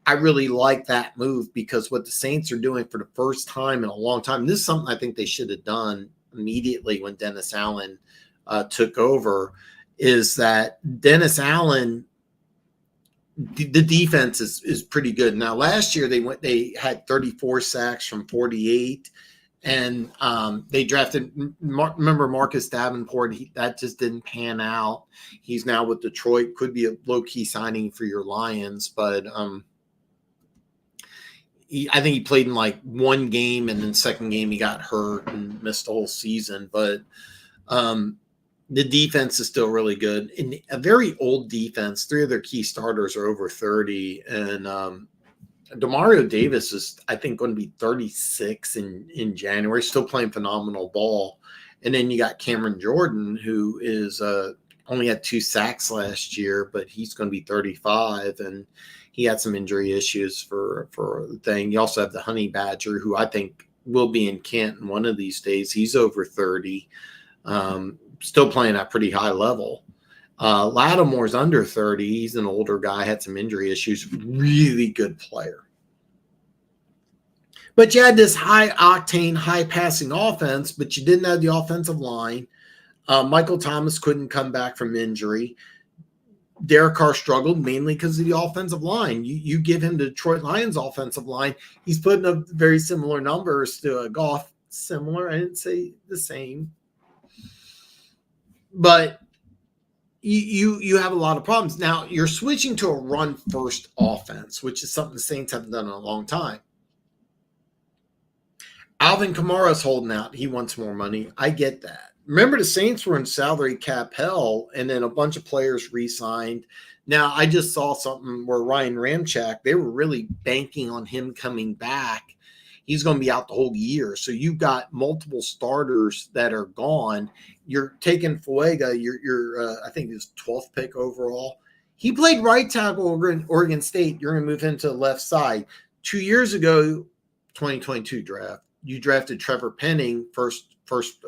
I really like that move because what the Saints are doing for the first time in a long time, this is something I think they should have done immediately when Dennis Allen took over, is that Dennis Allen, the defense is pretty good. Now, last year they had 34 sacks from 48, and they drafted, remember Marcus Davenport, that just didn't pan out. He's now with Detroit, could be a low-key signing for your Lions, but I think he played in like one game, and then second game he got hurt and missed the whole season. But the defense is still really good. In a very old defense, 3 of their key starters are over 30. And Demario Davis is, I think, going to be 36 in January, still playing phenomenal ball. And then you got Cameron Jordan, who is only had 2 sacks last year, but he's going to be 35. And he had some injury issues for the thing. You also have the Honey Badger, who I think will be in Canton one of these days. He's over 30, still playing at pretty high level. Lattimore's under 30. He's an older guy, had some injury issues. Really good player. But you had this high-octane, high-passing offense, but you didn't have the offensive line. Michael Thomas couldn't come back from injury. Derek Carr struggled mainly because of the offensive line. You give him the Detroit Lions offensive line, he's putting up very similar numbers to a Goff. Similar, I didn't say the same. But you have a lot of problems. Now, you're switching to a run-first offense, which is something the Saints haven't done in a long time. Alvin Kamara's holding out. He wants more money. I get that. Remember, the Saints were in salary cap hell, and then a bunch of players re-signed. Now, I just saw something where Ryan Ramczyk, they were really banking on him coming back. he's going to be out the whole year. So you've got multiple starters that are gone. You're taking Fuega, I think his 12th pick overall. He played right tackle Oregon State. You're going to move him to the left side. 2 years ago, 2022 draft, you drafted Trevor Penning, first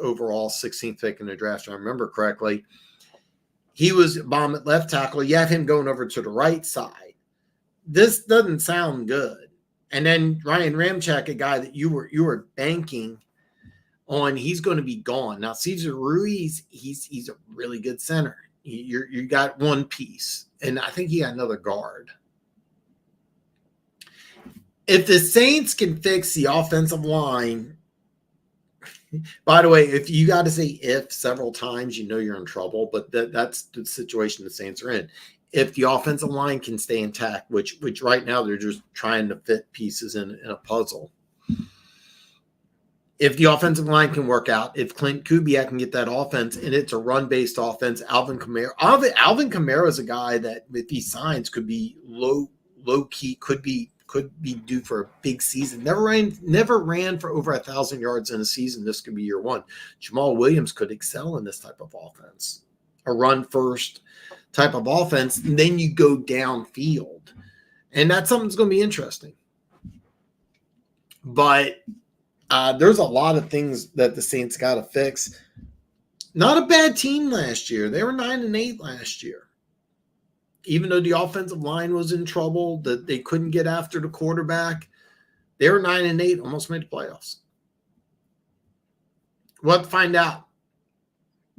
overall, 16th pick in the draft, if I remember correctly. He was a bomb at left tackle. You have him going over to the right side. This doesn't sound good. And then Ryan Ramczyk, a guy that you were banking on, he's going to be gone. Now, Cesar Ruiz, he's a really good center. You got one piece, and I think he got another guard. If the Saints can fix the offensive line, by the way, if you got to say if several times, you know you're in trouble, but that's the situation the Saints are in. If the offensive line can stay intact, which right now they're just trying to fit pieces in a puzzle. If the offensive line can work out, if Clint Kubiak can get that offense, and it's a run-based offense, Alvin Kamara is a guy that if he signs could be low key, could be due for a big season. Never ran for over 1,000 yards in a season. This could be year one. Jamal Williams could excel in this type of offense, a run-first type of offense, and then you go downfield. And that's something that's going to be interesting. But there's a lot of things that the Saints got to fix. Not a bad team last year. They were 9-8 last year. Even though the offensive line was in trouble, that they couldn't get after the quarterback, they were 9-8, almost made the playoffs. We'll have to find out.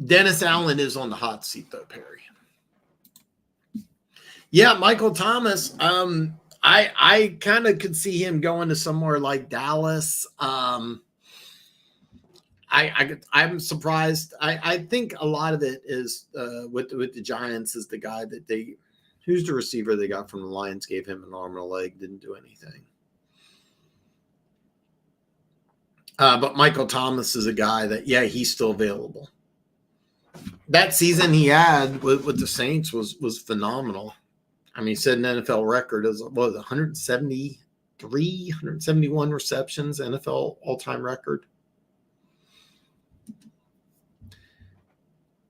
Dennis Allen is on the hot seat, though, Perry. Yeah, Michael Thomas. I kind of could see him going to somewhere like Dallas. I'm surprised. I think a lot of it is with the Giants is the guy that who's the receiver they got from the Lions, gave him an arm and a leg, didn't do anything. But Michael Thomas is a guy that, yeah, he's still available. That season he had with the Saints was phenomenal. I mean, he set an NFL record as 173, 171 receptions, NFL all-time record.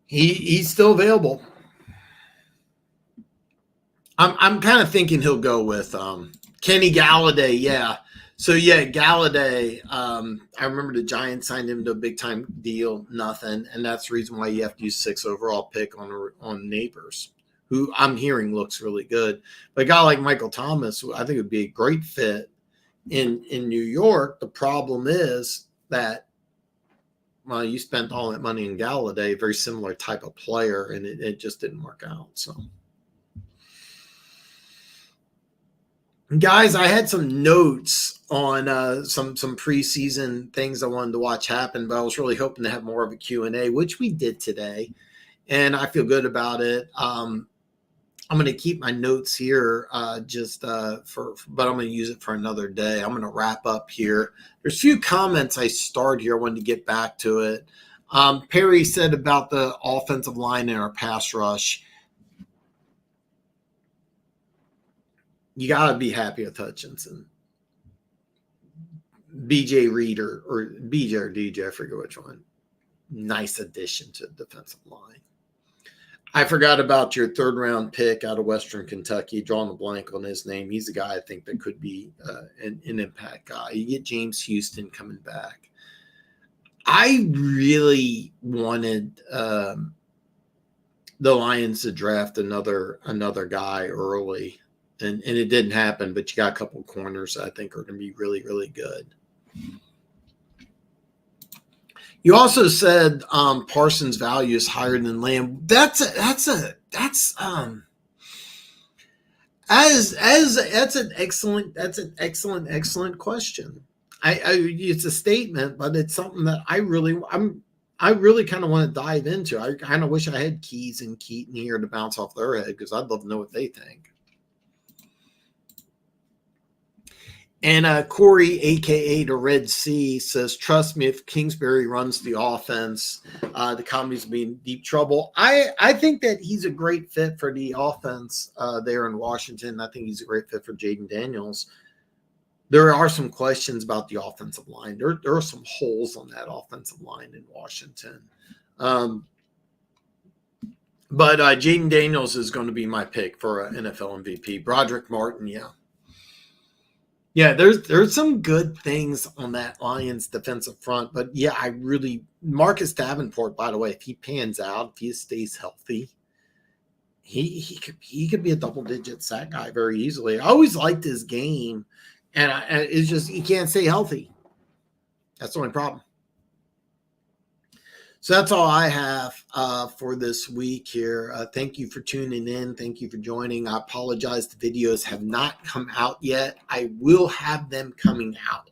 He's still available. I'm kind of thinking he'll go with Kenny Galladay. Yeah. So yeah, Galladay. I remember the Giants signed him to a big time deal, nothing, and that's the reason why you have to use 6th overall pick on Neighbors, who I'm hearing looks really good. But a guy like Michael Thomas, I think would be a great fit in New York. The problem is that, well, you spent all that money in Galladay, very similar type of player, and it just didn't work out. So, guys, I had some notes on some preseason things I wanted to watch happen, but I was really hoping to have more of a Q&A, which we did today, and I feel good about it. I'm going to keep my notes here but I'm going to use it for another day. I'm going to wrap up here. There's a few comments I starred here. I wanted to get back to it. Perry said about the offensive line and our pass rush. You got to be happy with Hutchinson. BJ Reed or BJ or DJ, I forget which one. Nice addition to the defensive line. I forgot about your 3rd round pick out of Western Kentucky, drawing a blank on his name. He's a guy I think that could be an impact guy. You get James Houston coming back. I really wanted the Lions to draft another guy early, and it didn't happen, but you got a couple of corners I think are going to be really, really good. You also said Parsons' value is higher than Lamb. That's an excellent question. It's a statement, but it's something that I really kind of want to dive into. I kind of wish I had Keys and Keaton here to bounce off their head, because I'd love to know what they think. And Corey, a.k.a. the Red Sea, says, trust me, if Kingsbury runs the offense, the Commies will be in deep trouble. I think that he's a great fit for the offense there in Washington. I think he's a great fit for Jaden Daniels. there are some questions about the offensive line. There are some holes on that offensive line in Washington. But Jaden Daniels is going to be my pick for an NFL MVP. Broderick Martin, yeah. Yeah, there's some good things on that Lions defensive front. But, yeah, Marcus Davenport, by the way, if he pans out, if he stays healthy, he could be a double-digit sack guy very easily. I always liked his game, and it's just he can't stay healthy. That's the only problem. So that's all I have for this week here. Thank you for tuning in. Thank you for joining. I apologize. The videos have not come out yet. I will have them coming out.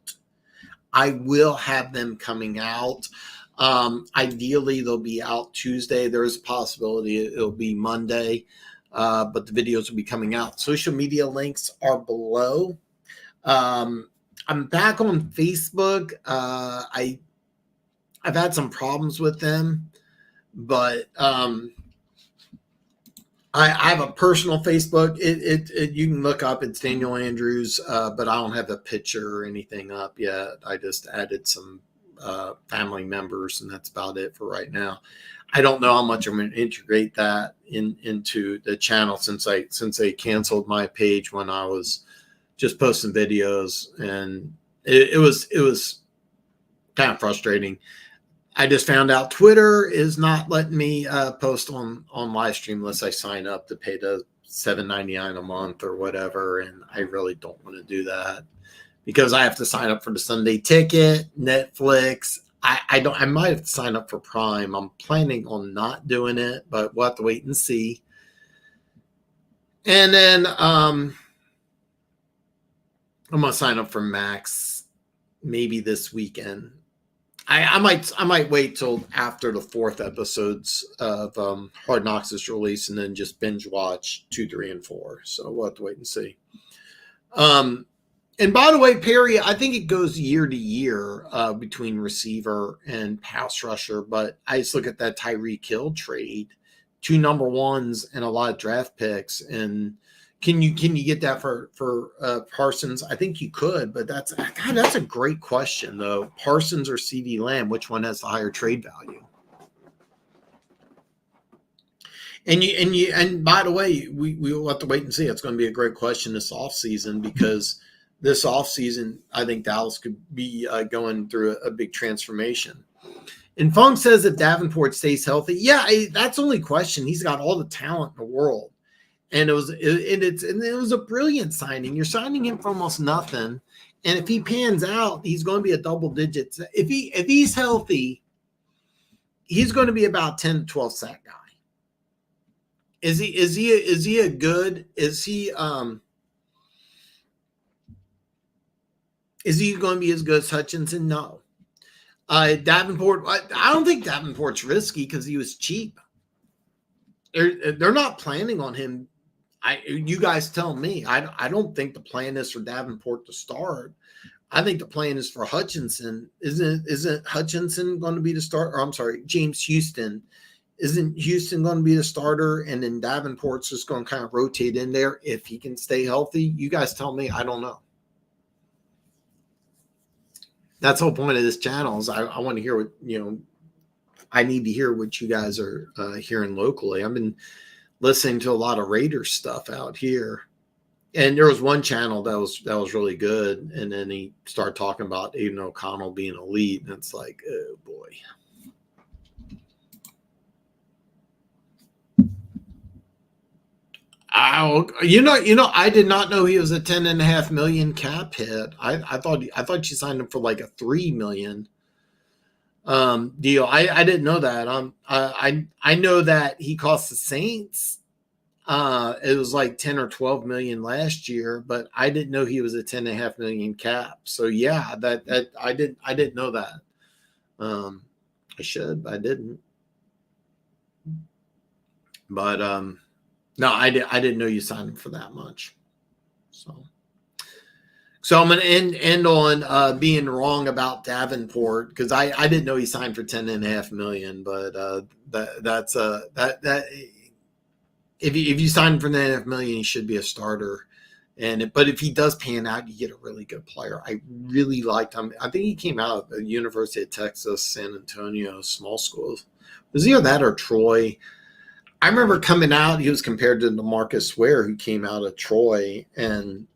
Ideally, they'll be out Tuesday. There's a possibility it'll be Monday, but the videos will be coming out. Social media links are below. I'm back on Facebook. I've had some problems with them, but I have a personal Facebook. You can look up. It's Daniel Andrews, but I don't have a picture or anything up yet. I just added some family members, and that's about it for right now. I don't know how much I'm going to integrate that into the channel since they canceled my page when I was just posting videos, and it was kind of frustrating. I just found out Twitter is not letting me post on live stream unless I sign up to pay the $7.99 a month or whatever, and I really don't want to do that because I have to sign up for the Sunday Ticket, Netflix. I might have to sign up for Prime. I'm planning on not doing it, but we'll have to wait and see. And then I'm gonna sign up for Max maybe this weekend. I might wait till after the 4th episodes of Hard Knocks is released and then just binge watch 2, 3, and 4. So we'll have to wait and see. And by the way, Perry, I think it goes year to year between receiver and pass rusher. But I just look at that Tyreek Hill trade, 2 number ones and a lot of draft picks. And can you get that for Parsons? I think you could, but that's a great question though. Parsons or CeeDee Lamb, which one has the higher trade value? And by the way, we will have to wait and see. It's going to be a great question this offseason because this offseason, I think Dallas could be going through a big transformation. And Funk says if Davenport stays healthy, yeah, that's the only question. He's got all the talent in the world. And it was a brilliant signing. You're signing him for almost nothing. And if he pans out, he's going to be a double digit. If he's healthy, he's going to be about 10 to 12 sack guy. Is he a good? Is he going to be as good as Hutchinson? No. Davenport, I don't think Davenport's risky because he was cheap. They're not planning on him. You guys tell me. I don't think the plan is for Davenport to start. I think the plan is for Hutchinson. Isn't Hutchinson going to be the starter? I'm sorry, James Houston. Isn't Houston going to be the starter? And then Davenport's just going to kind of rotate in there if he can stay healthy. You guys tell me. I don't know. That's the whole point of this channel is I want to hear what, I need to hear what you guys are hearing locally. I've been listening to a lot of Raiders stuff out here. And there was one channel that was really good. And then he started talking about Aiden O'Connell being elite. And it's like, oh boy. I did not know he was a $10.5 million cap hit. I thought you signed him for like a $3 million deal. I didn't know that. I know that he cost the Saints. It was like 10 or 12 million last year, but I didn't know he was a $10.5 million cap. So yeah, that I didn't know that. I should, but I didn't. But no, I didn't know you signed him for that much. So I'm going to end on being wrong about Davenport because I didn't know he signed for $10.5 million. But if you sign for $10.5 million, he should be a starter. But if he does pan out, you get a really good player. I really liked him. I think he came out of the University of Texas, San Antonio, small schools. It was either that or Troy. I remember coming out, he was compared to DeMarcus Ware, who came out of Troy, and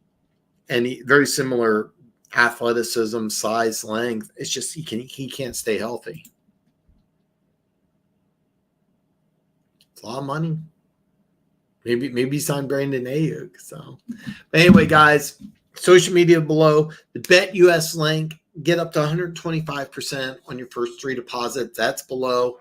he, very similar athleticism, size, length. It's just he can't stay healthy. It's a lot of money. Maybe sign Brandon Aiyuk. So, but anyway, guys, social media below, the BetUS link. Get up to 125% on your first 3 deposits. That's below.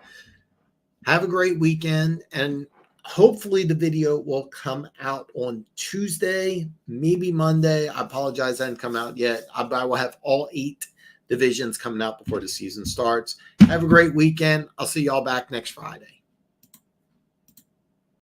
Have a great weekend, and hopefully the video will come out on Tuesday, maybe Monday. I apologize, I haven't come out yet. I will have all 8 divisions coming out before the season starts. Have a great weekend. I'll see y'all back next Friday.